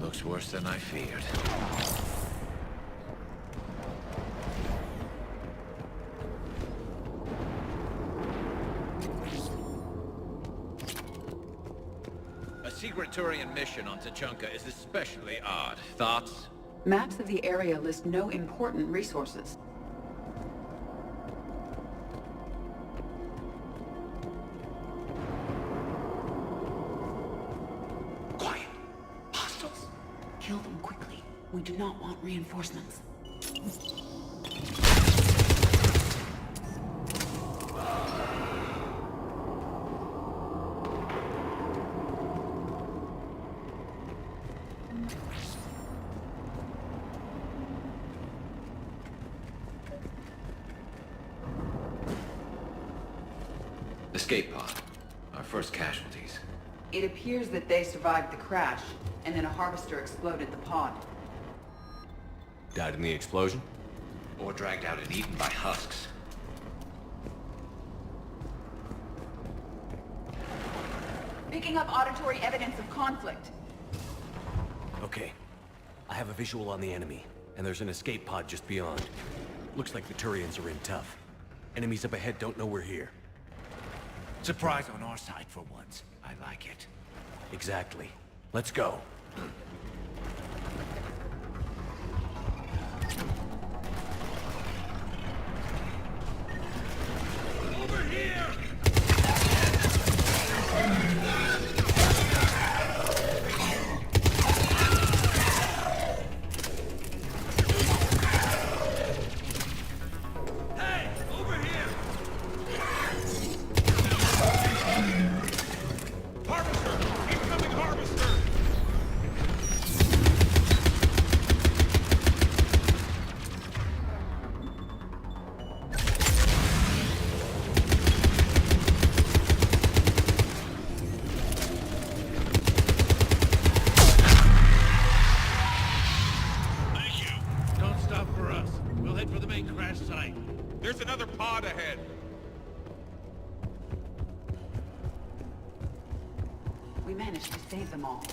Looks worse than I feared. A secret Turian mission on Tachanka is especially odd. Thoughts? Maps of the area list no important resources. Quiet. Hostiles. Kill them quickly. We do not want reinforcements. Escape pod. Our first casualties. It appears that they survived the crash, and then a harvester exploded the pod. Died in the explosion? Or dragged out and eaten by husks. Picking up auditory evidence of conflict. Okay. I have a visual on the enemy, and there's an escape pod just beyond. Looks like the Turians are in tough. Enemies up ahead don't know we're here. Surprise on our side for once. I like it. Exactly. Let's go. Over here! Hey! Over here! Harvester! Incoming harvester! Thank you. Don't stop for us. We'll head for the main crash site. There's another pod ahead. We managed to save them all.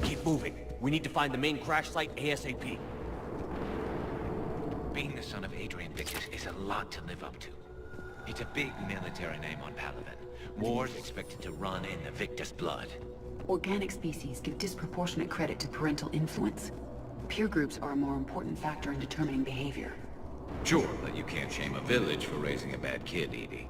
Keep moving. We need to find the main crash site ASAP. Being the son of Adrian Victus is a lot to live up to. It's a big military name on Palaven. War's expected to run in the Victus blood. Organic species give disproportionate credit to parental influence. Peer groups are a more important factor in determining behavior. Sure, but you can't shame a village for raising a bad kid, Edie.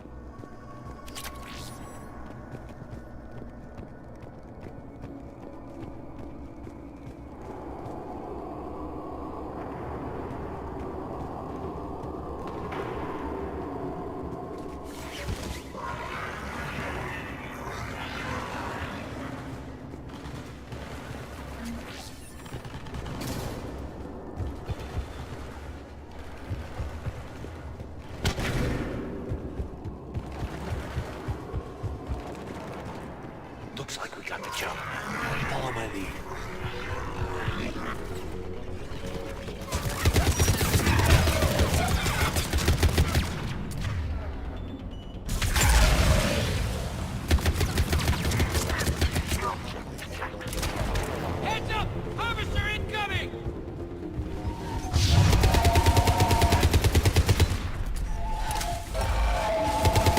Looks like we got the jump. Follow my lead. Heads up! Harvester incoming!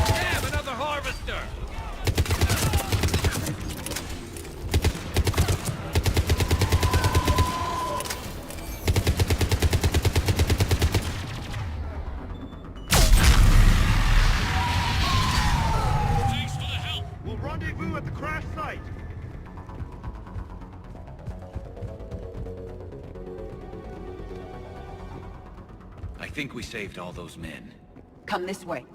Damn, another harvester! Thanks for the help! We'll rendezvous at the crash site. I think we saved all those men. Come this way.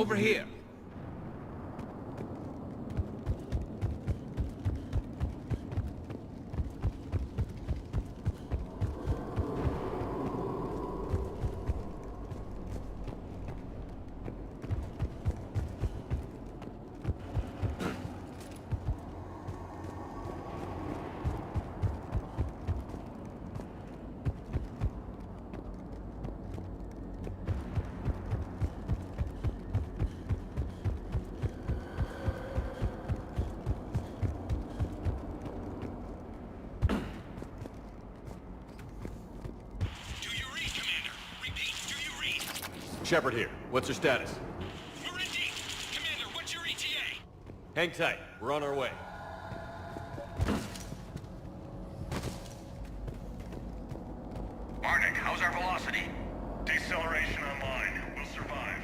Over here. Shepard here. What's your status? We're in deep. Commander, what's your ETA? Hang tight. We're on our way. Marnik, how's our velocity? Deceleration online. We'll survive.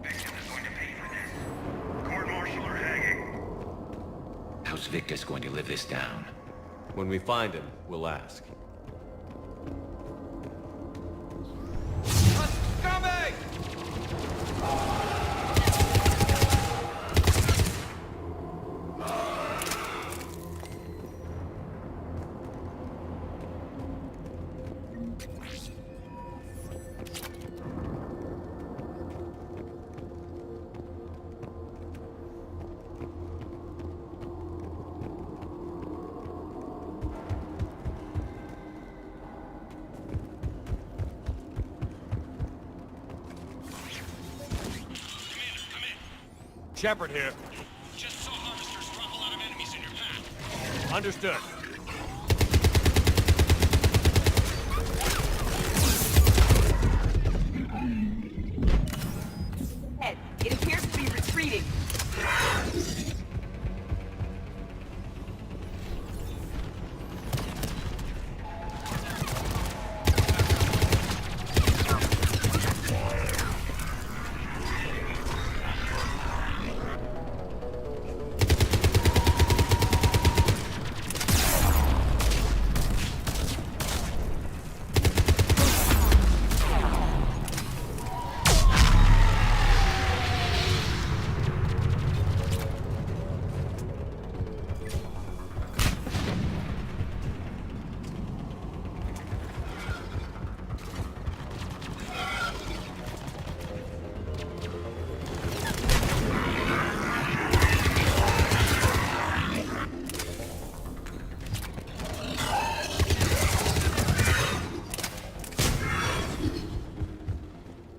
Victus is going to pay for this. Court-martial or hanging? How's Victus going to live this down? When we find him, we'll ask. Shepard here. Just saw harvesters drop a lot of enemies in your path. Understood. Ed, it appears to be retreating.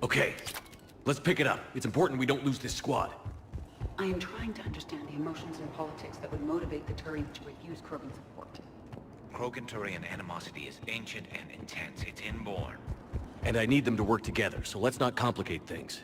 Okay, let's pick it up. It's important we don't lose this squad. I am trying to understand the emotions and politics that would motivate the Turians to refuse Krogan support. Krogan-Turian animosity is ancient and intense. It's inborn. And I need them to work together, so let's not complicate things.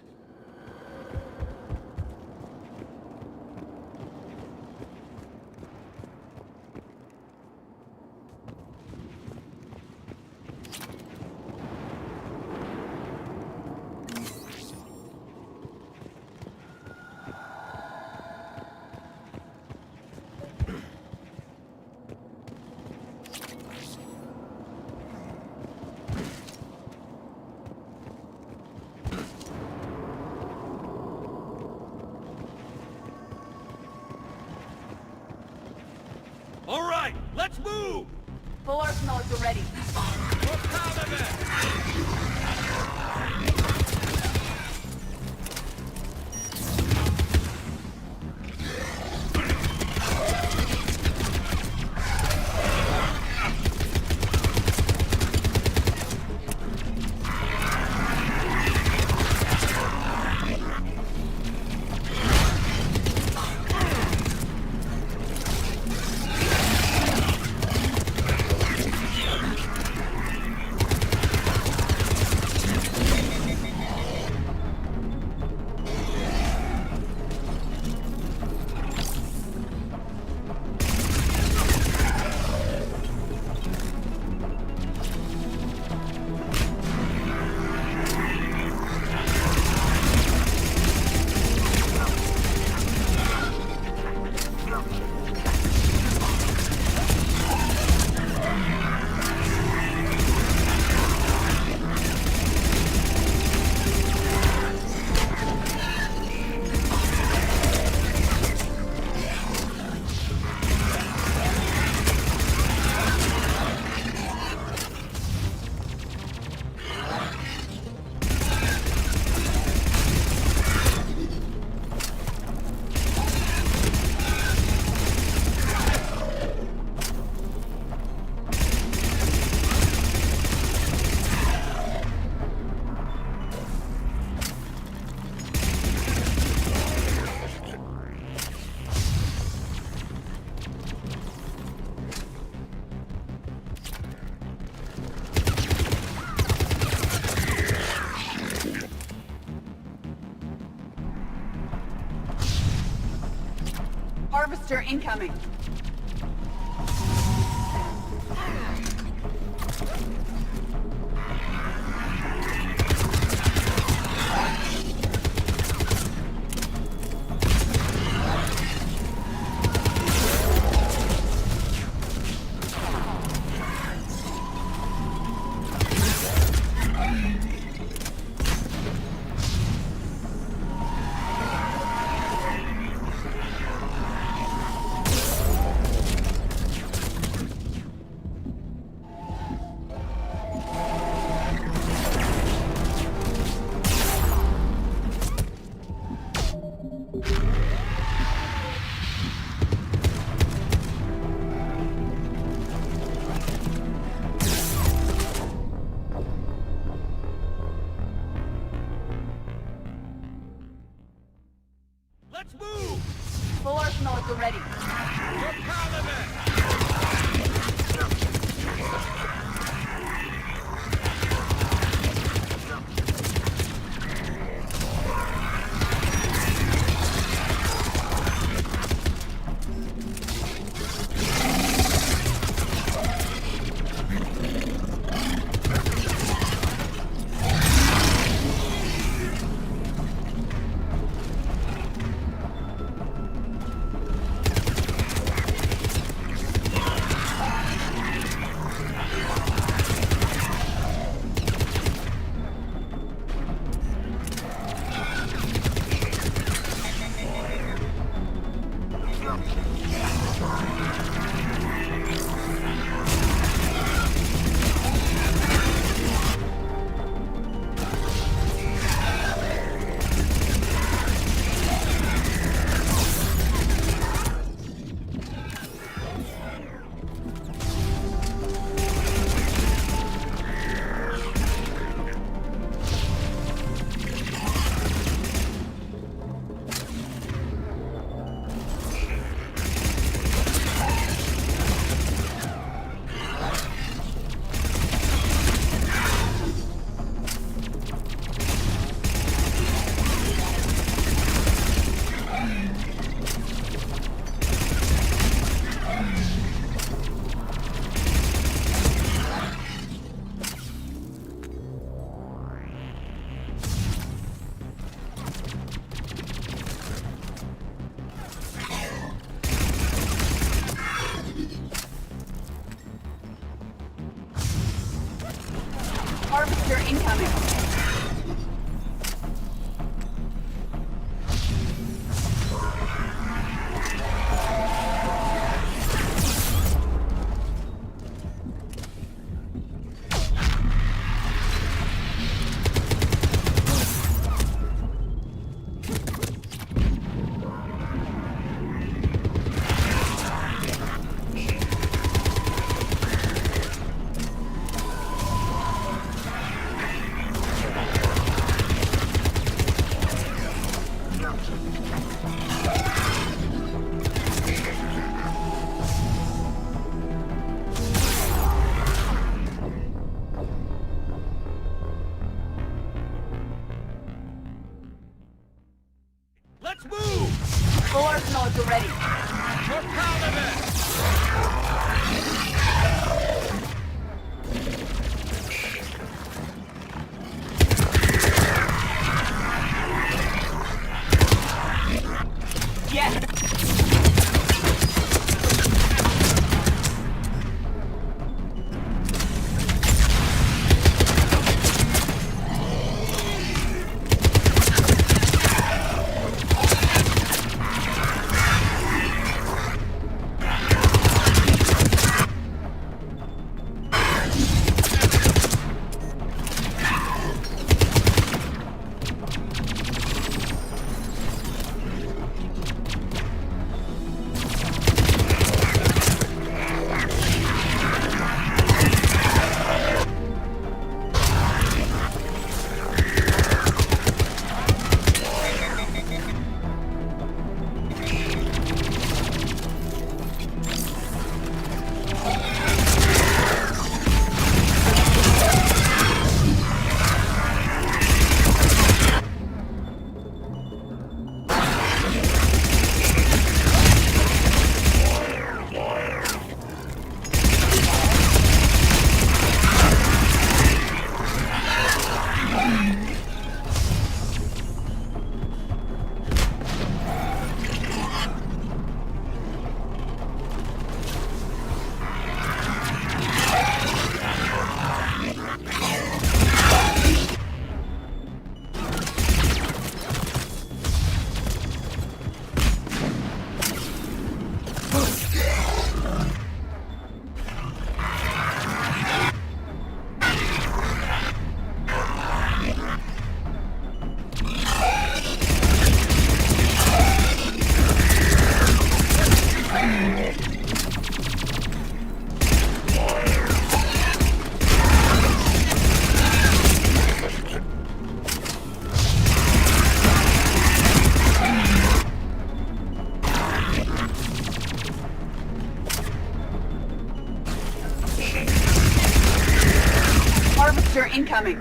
All right, let's move! Full arsenal is ready. Harvester incoming. Let's move! Full arsenal at the ready. We're proud of it! Harvester incoming. Let's move! Full arsenal at the ready. We're proud of it! Yes! Hunter incoming.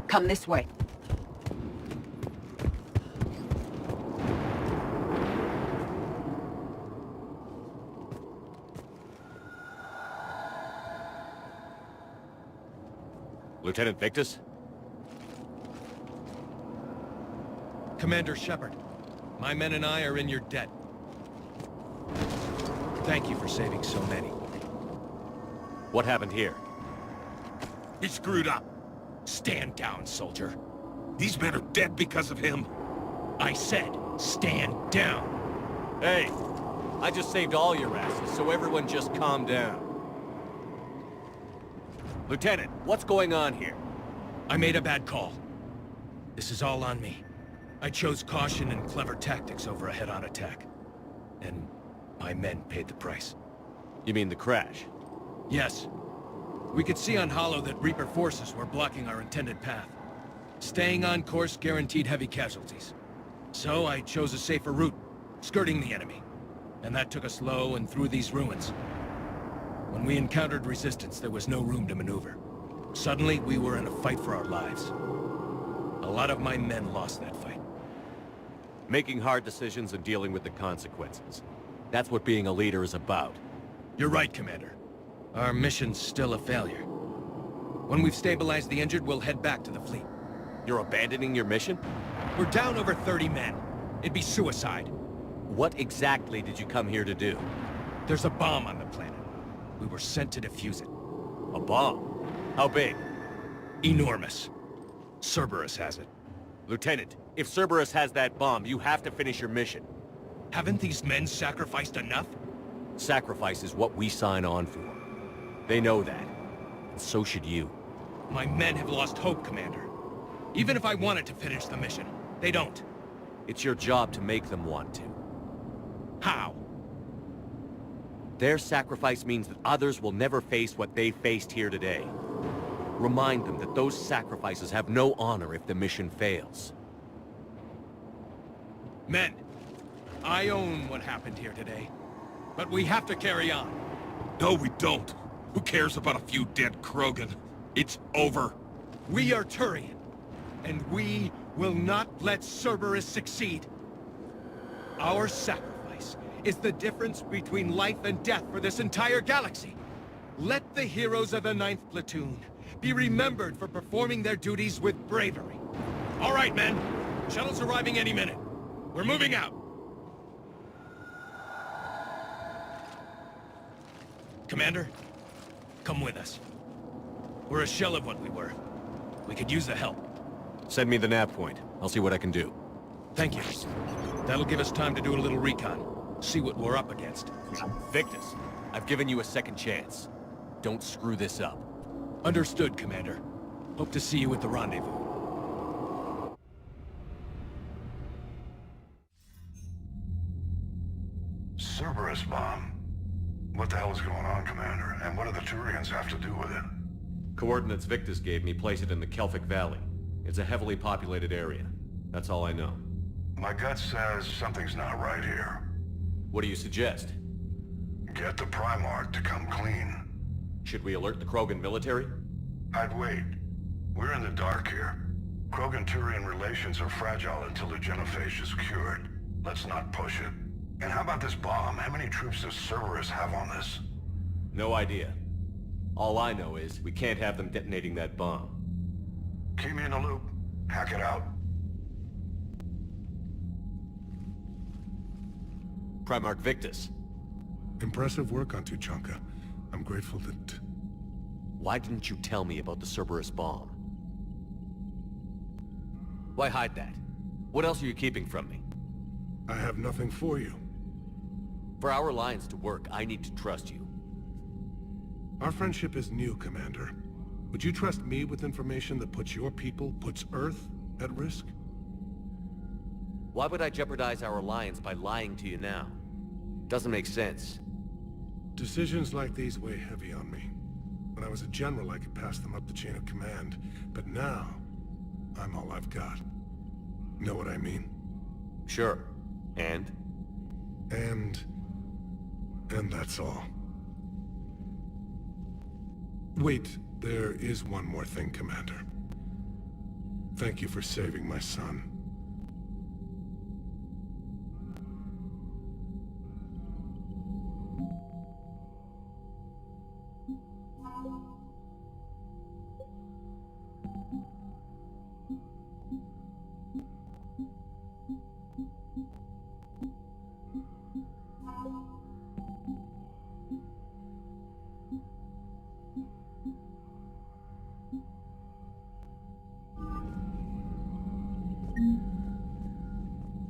Come this way. Lieutenant Victus? Commander Shepard, my men and I are in your debt. Thank you for saving so many. What happened here? He screwed up. Stand down, soldier. These men are dead because of him. I said, stand down. Hey, I just saved all your asses, so everyone just calm down. Lieutenant, what's going on here? I made a bad call. This is all on me. I chose caution and clever tactics over a head-on attack. And my men paid the price. You mean the crash? Yes. We could see on Hollow that Reaper forces were blocking our intended path. Staying on course guaranteed heavy casualties. So I chose a safer route, skirting the enemy. And that took us low and through these ruins. When we encountered resistance, there was no room to maneuver. Suddenly, we were in a fight for our lives. A lot of my men lost that fight. Making hard decisions and dealing with the consequences. That's what being a leader is about. You're right, Commander. Our mission's still a failure. When we've stabilized the injured, we'll head back to the fleet. You're abandoning your mission? We're down over 30 men. It'd be suicide. What exactly did you come here to do? There's a bomb on the planet. We were sent to defuse it. A bomb? How big? Enormous. Cerberus has it. Lieutenant, if Cerberus has that bomb, you have to finish your mission. Haven't these men sacrificed enough? Sacrifice is what we sign on for. They know that. And so should you. My men have lost hope, Commander. Even if I wanted to finish the mission, they don't. It's your job to make them want to. How? Their sacrifice means that others will never face what they faced here today. Remind them that those sacrifices have no honor if the mission fails. Men, I own what happened here today. But we have to carry on. No, we don't. Who cares about a few dead Krogan? It's over. We are Turian, and we will not let Cerberus succeed. Our sacrifice is the difference between life and death for this entire galaxy. Let the heroes of the 9th Platoon be remembered for performing their duties with bravery. All right, men. Shuttle's arriving any minute. We're moving out. Commander, come with us. We're a shell of what we were. We could use the help. Send me the nav point. I'll see what I can do. Thank you. That'll give us time to do a little recon. See what we're up against. Victus, I've given you a second chance. Don't screw this up. Understood, Commander. Hope to see you at the rendezvous. Cerberus bomb. What the hell is going on, Commander? And what do the Turians have to do with it? Coordinates Victus gave me place it in the Kelphic Valley. It's a heavily populated area. That's all I know. My gut says something's not right here. What do you suggest? Get the Primarch to come clean. Should we alert the Krogan military? I'd wait. We're in the dark here. Krogan-Turian relations are fragile until the genophage is cured. Let's not push it. And how about this bomb? How many troops does Cerberus have on this? No idea. All I know is we can't have them detonating that bomb. Keep me in the loop. Hack it out. Primarch Victus. Impressive work on Tuchanka. I'm grateful that... Why didn't you tell me about the Cerberus bomb? Why hide that? What else are you keeping from me? I have nothing for you. For our alliance to work, I need to trust you. Our friendship is new, Commander. Would you trust me with information that puts your people, puts Earth, at risk? Why would I jeopardize our alliance by lying to you now? Doesn't make sense. Decisions like these weigh heavy on me. When I was a general, I could pass them up the chain of command. But now, I'm all I've got. Know what I mean? Sure. And? And that's all. Wait, there is one more thing, Commander. Thank you for saving my son.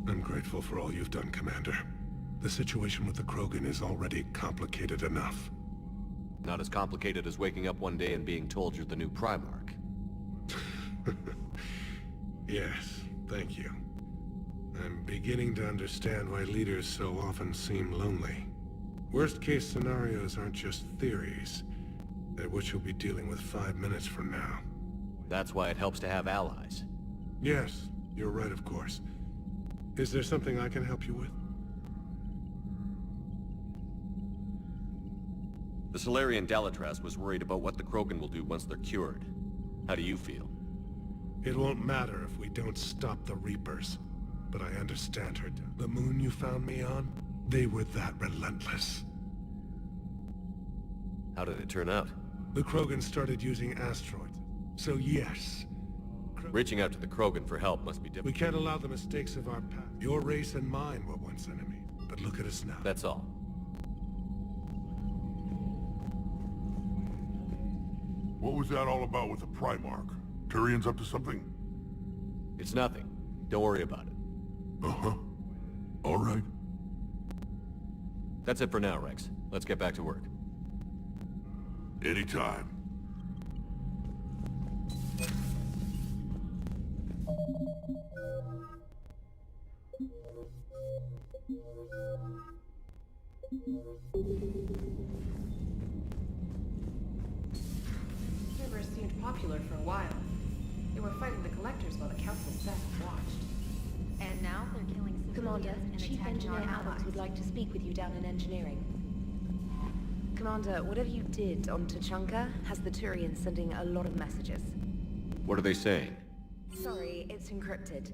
I'm grateful for all you've done, Commander. The situation with the Krogan is already complicated enough. Not as complicated as waking up one day and being told you're the new Primarch. Yes, thank you. I'm beginning to understand why leaders so often seem lonely. Worst-case scenarios aren't just theories. They're what you'll be dealing with 5 minutes from now. That's why it helps to have allies. Yes, you're right, of course. Is there something I can help you with? The Solarian Dalatras was worried about what the Krogan will do once they're cured. How do you feel? It won't matter if we don't stop the Reapers. But I understand her. The moon you found me on, they were that relentless. How did it turn out? The Krogan started using asteroids. So yes. Reaching out to the Krogan for help must be difficult. We can't allow the mistakes of our past. Your race and mine were once enemies. But look at us now. That's all. What was that all about with the Primarch? Turian's up to something? It's nothing. Don't worry about it. Uh-huh. All right. That's it for now, Rex. Let's get back to work. Anytime. Cerberus seemed popular for a while. They were fighting the Collectors while the Council sat and watched. And now they're killing Commander, civilians and Chief attacking our Engineer allies. Adams would like to speak with you down in engineering. Commander, whatever you did on Tuchanka has the Turians sending a lot of messages. What are they saying? Sorry, it's encrypted.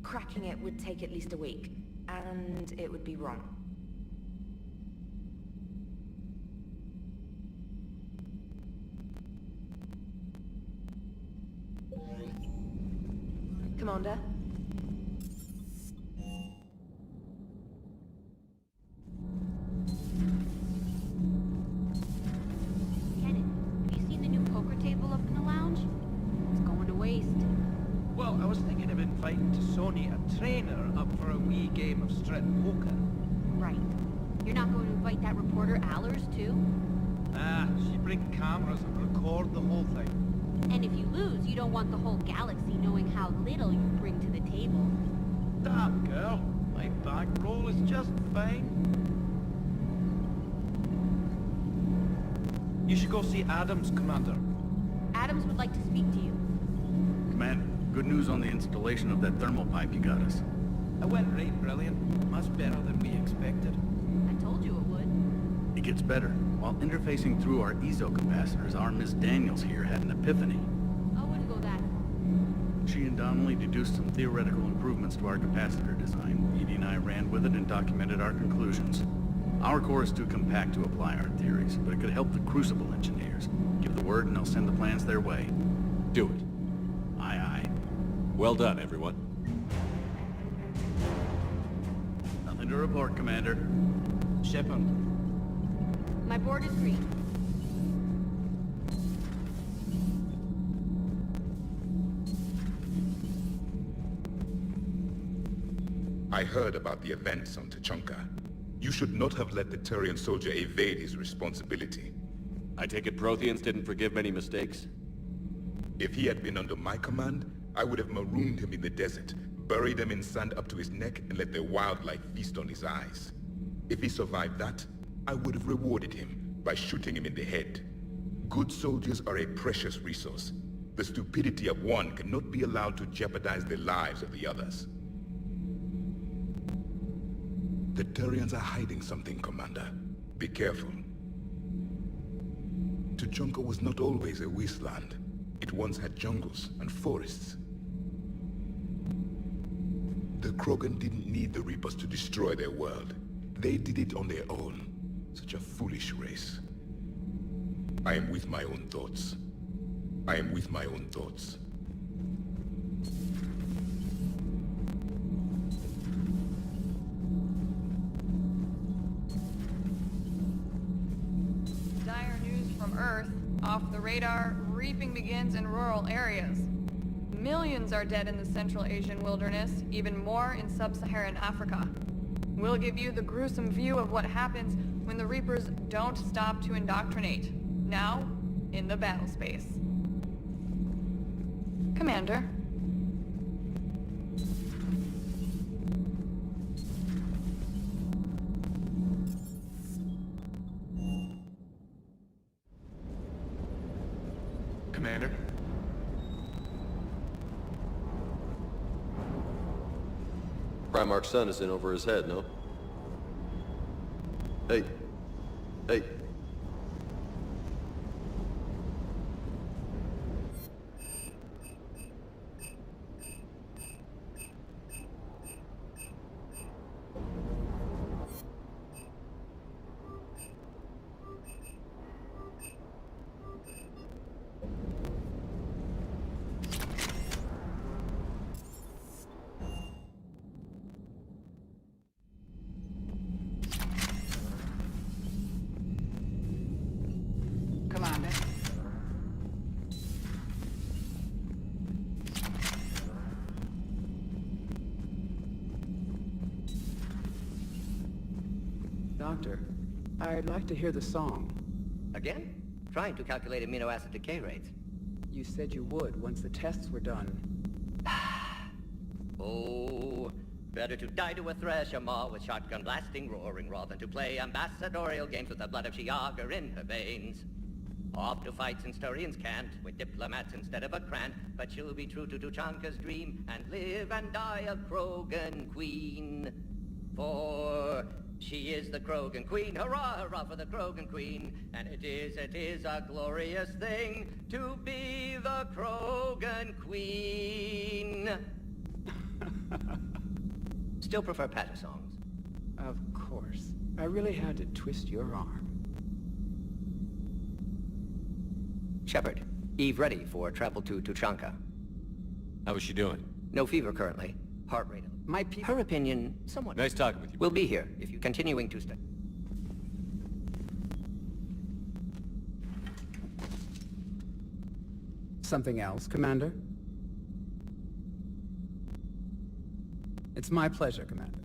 Cracking it would take at least a week, and it would be wrong. Commander? Kenneth, have you seen the new poker table up in the lounge? It's going to waste. Well, I was thinking of inviting to Sony a trainer up for a wee game of strip poker. Right. You're not going to invite that reporter Allers, too? Ah, she'd bring cameras and record the whole thing. And if you lose, you don't want the whole galaxy knowing how little you bring to the table. Damn, girl. My bankroll is just fine. You should go see Adams, Commander. Adams would like to speak to you. Commander, good news on the installation of that thermal pipe you got us. It went right brilliant. Much better than we expected. I told you it would. It gets better. While interfacing through our ESO capacitors, our Miss Daniels here had an epiphany. I wouldn't go that far. She Donnelly deduced some theoretical improvements to our capacitor design. Edie and I ran with it and documented our conclusions. Our core is too compact to apply our theories, but it could help the Crucible engineers. Give the word and I'll send the plans their way. Do it. Aye, aye. Well done, everyone. Nothing to report, Commander. Shepard. My board is green. I heard about the events on Tachanka. You should not have let the Turian soldier evade his responsibility. I take it Protheans didn't forgive many mistakes? If he had been under my command, I would have marooned him in the desert, buried him in sand up to his neck, and let the wildlife feast on his eyes. If he survived that, I would have rewarded him by shooting him in the head. Good soldiers are a precious resource. The stupidity of one cannot be allowed to jeopardize the lives of the others. The Turians are hiding something, Commander. Be careful. Tuchanka was not always a wasteland. It once had jungles and forests. The Krogan didn't need the Reapers to destroy their world. They did it on their own. Such a foolish race. I am with my own thoughts. I am with my own thoughts. Dire news from Earth. Off the radar, reaping begins in rural areas. Millions are dead in the Central Asian wilderness, even more in sub-Saharan Africa. We'll give you the gruesome view of what happens when the Reapers don't stop to indoctrinate. Now, in the battle space. Commander. Commander? Primarch's son is in over his head, no? Hey. Hey. Commander. Doctor, I'd like to hear the song. Again? Trying to calculate amino acid decay rates. You said you would once the tests were done. Oh, better to die to a thresher maw with shotgun blasting roaring raw than to play ambassadorial games with the blood of Shiagar in her veins. Off to fights in Sturians can't, with diplomats instead of a Krant, but she'll be true to Tuchanka's dream, and live and die a Krogan queen. For she is the Krogan queen, hurrah, hurrah for the Krogan queen, and it is a glorious thing to be the Krogan queen. Still prefer patter songs? Of course. I really had to twist your arm. Shepard, Eve ready for travel to Tuchanka. How is she doing? No fever currently. Heart rate. Her opinion, somewhat. Nice talking with you. We'll be here if you're continuing to stay. Something else, Commander? It's my pleasure, Commander.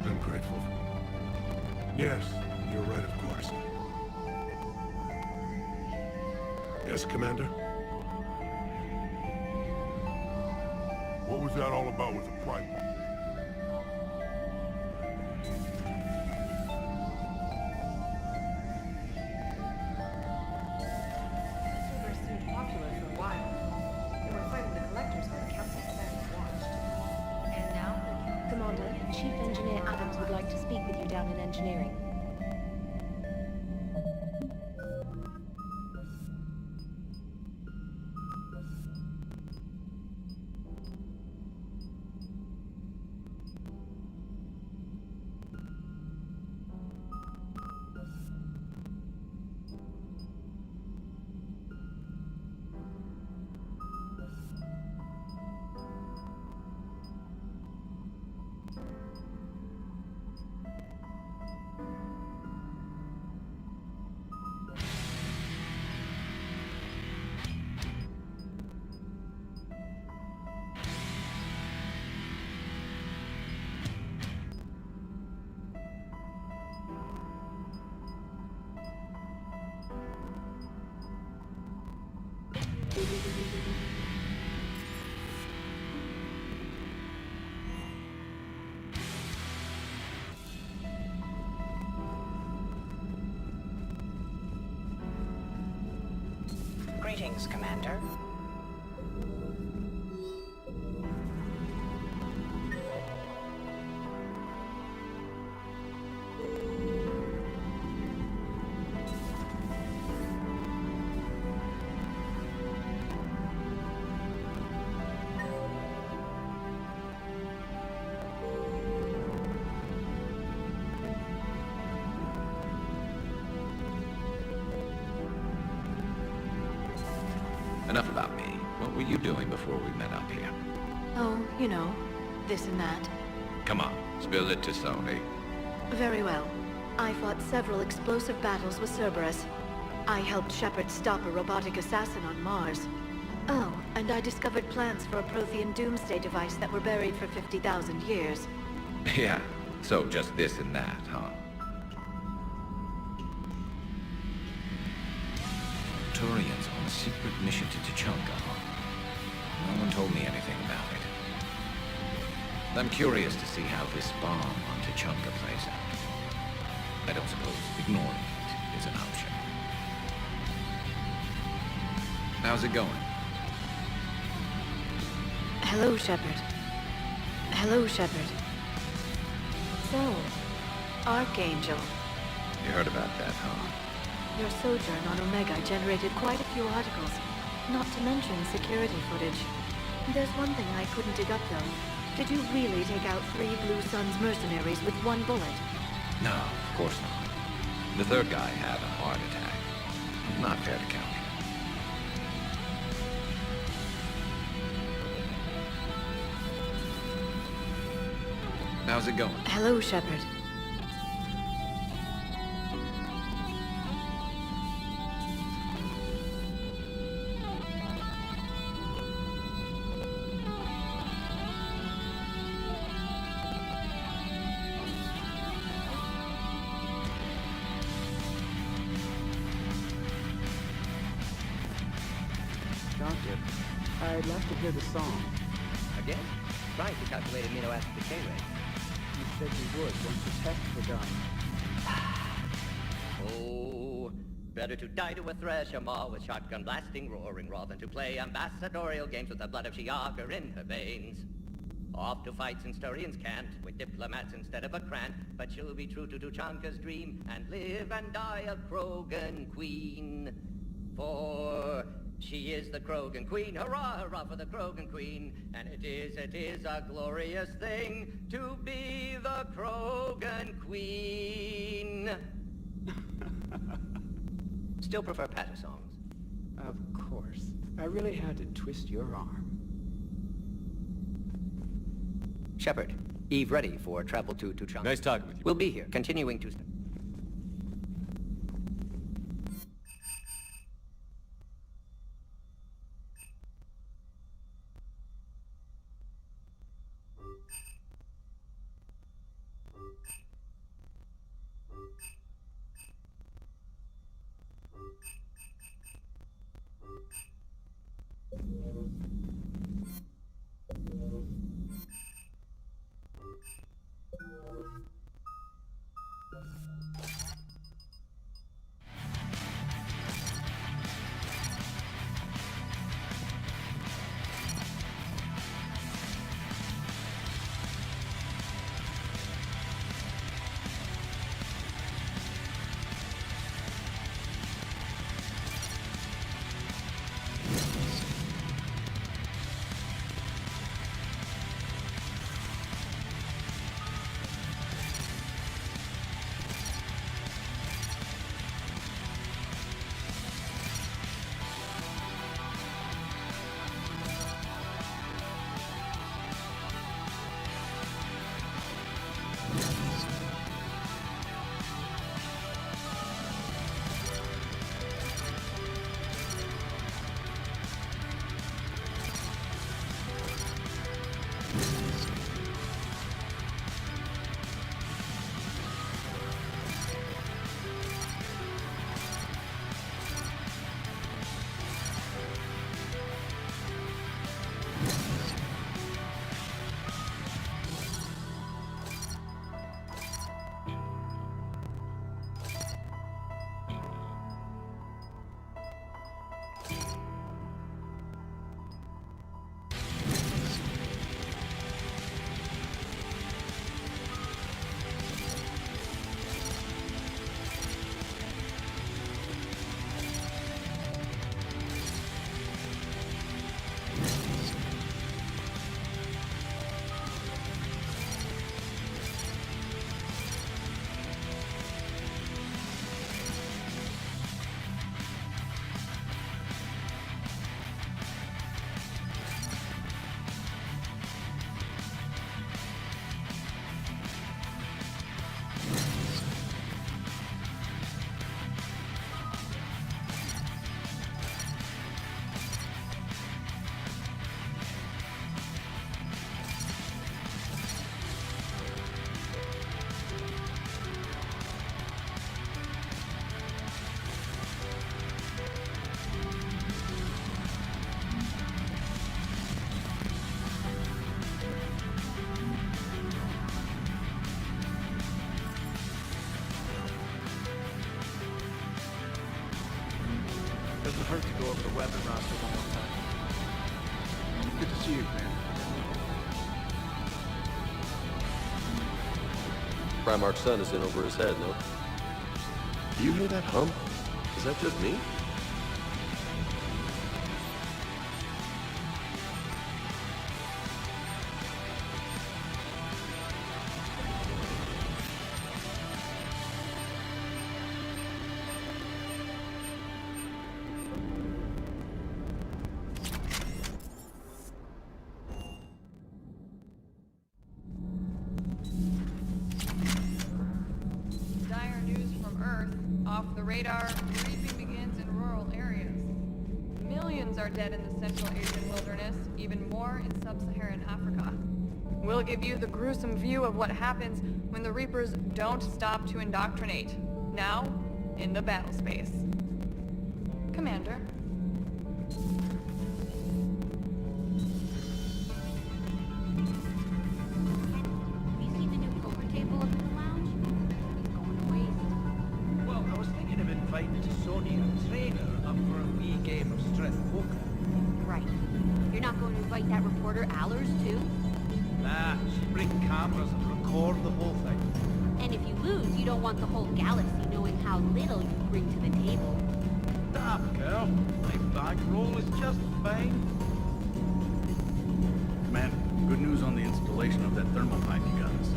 I'm grateful. Yes, you're right, of course. Yes, Commander? What was that all about with the Primal? Servers seemed popular for a while. They were fighting the collectors while the Council stands watched. And now, Commander, Chief Engineer Adams would like to speak with you down in engineering. Greetings, Commander. Enough about me. What were you doing before we met up here? Oh, you know, this and that. Come on, spill it to Sony. Very well. I fought several explosive battles with Cerberus. I helped Shepard stop a robotic assassin on Mars. Oh, and I discovered plans for a Prothean doomsday device that were buried for 50,000 years. Yeah, so just this and that, huh? Turians on a secret mission to Tuchanka, huh? No one told me anything about it. I'm curious to see how this bomb on Tuchanka plays out. I don't suppose ignoring it is an option. How's it going? Hello, Shepard. Hello, Shepard. So, Archangel. You heard about that, huh? Your sojourn on Omega generated quite a few articles, not to mention security footage. There's one thing I couldn't dig up, though. Did you really take out 3 Blue Suns mercenaries with 1 bullet? No, of course not. The third guy had a heart attack. Not fair to count. How's it going? Hello, Shepard. Doctor, I'd like to hear the song. Again? Trying to calculate amino acid decay rate. You said you would once the tests were done. Oh, better to die to a thresher maw with shotgun blasting roaring rather than to play ambassadorial games with the blood of Shiagar in her veins. Off to fight since Turians can't, with diplomats instead of a Krant, but she'll be true to Tuchanka's dream and live and die a Krogan queen. For she is the Krogan queen, hurrah, hurrah for the Krogan queen, and it is a glorious thing to be the Krogan queen. Still prefer patter songs. Of course. I really had to twist your arm. Shepard, Eve ready for travel to Tucson. Nice talking with you. We'll be here, continuing to... Doesn't hurt to go over the weapon roster one more time. Good to see you, man. Primarch's son is in over his head, no? Do you hear that hum? Is that just me? Dire news from Earth. Off the radar, reaping begins in rural areas. Millions are dead in the Central Asian wilderness, even more in sub-Saharan Africa. We'll give you the gruesome view of what happens when the Reapers don't stop to indoctrinate. Now, in the battle space. Commander. Well, I was thinking of inviting Sonia, a trainer, up for a wee game of strength poker. Right. You're not going to invite that reporter Allers, too? Nah, she'll bring cameras and record the whole thing. And if you lose, you don't want the whole galaxy knowing how little you bring to the table. Damn, girl. My bankroll is just fine. Commander, good news on the installation of that thermal pipe you got us.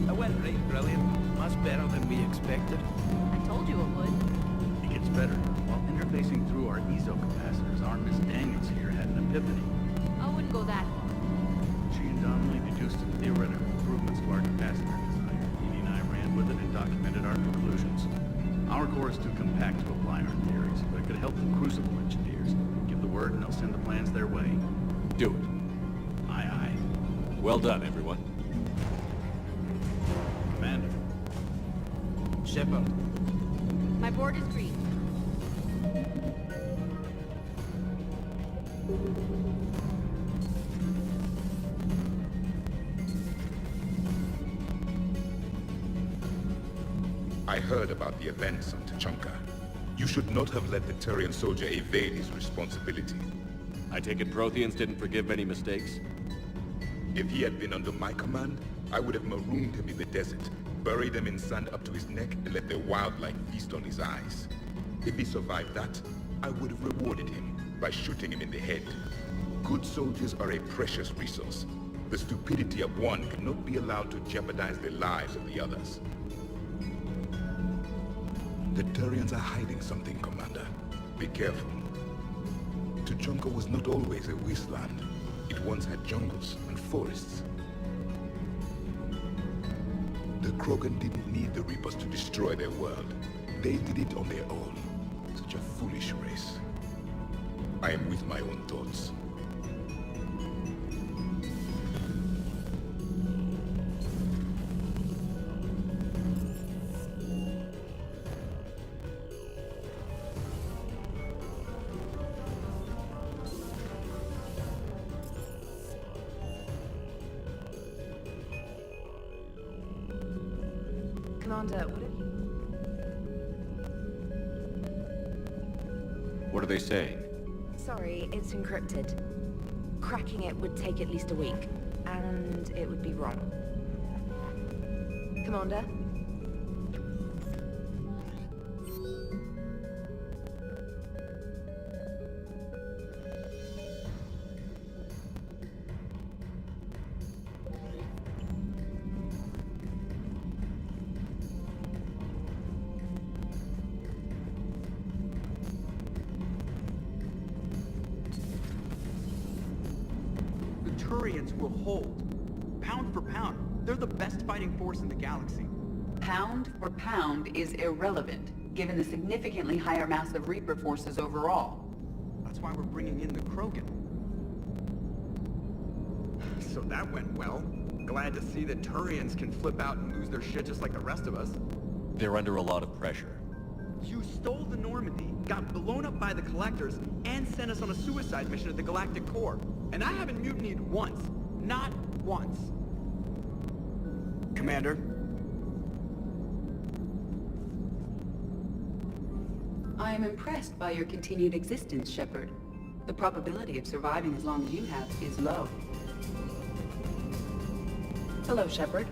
That went right brilliant. Much better than we expected. I told you it would. It gets better. While interfacing through our ESO capacitors, our Miss Daniels here had an epiphany. I wouldn't go that far. She and Donnelly deduced theoretical improvements documented our conclusions. Our core is too compact to apply our theories, but it could help the Crucible engineers. Give the word and they'll send the plans their way. Do it. Aye, aye. Well done, everyone. Commander. Shepard. My board is green. I heard about the events on Tachanka. You should not have let the Turian soldier evade his responsibility. I take it Protheans didn't forgive any mistakes? If he had been under my command, I would have marooned him in the desert, buried him in sand up to his neck, and let the wildlife feast on his eyes. If he survived that, I would have rewarded him by shooting him in the head. Good soldiers are a precious resource. The stupidity of one cannot be allowed to jeopardize the lives of the others. The Turians are hiding something, Commander. Be careful. Tachanka was not always a wasteland. It once had jungles and forests. The Krogan didn't need the Reapers to destroy their world. They did it on their own. Such a foolish race. I am with my own thoughts. Commander, What are they saying? Sorry, it's encrypted. Cracking it would take at least a week, and it would be wrong. Commander? Turians will hold. Pound for pound, they're the best fighting force in the galaxy. Pound for pound is irrelevant, given the significantly higher mass of Reaper forces overall. That's why we're bringing in the Krogan. So that went well. Glad to see that Turians can flip out and lose their shit just like the rest of us. They're under a lot of pressure. You stole the Normandy, got blown up by the Collectors, and sent us on a suicide mission at the Galactic Core. And I haven't mutinied once. Not once. Commander? I am impressed by your continued existence, Shepard. The probability of surviving as long as you have is low. Hello, Shepard.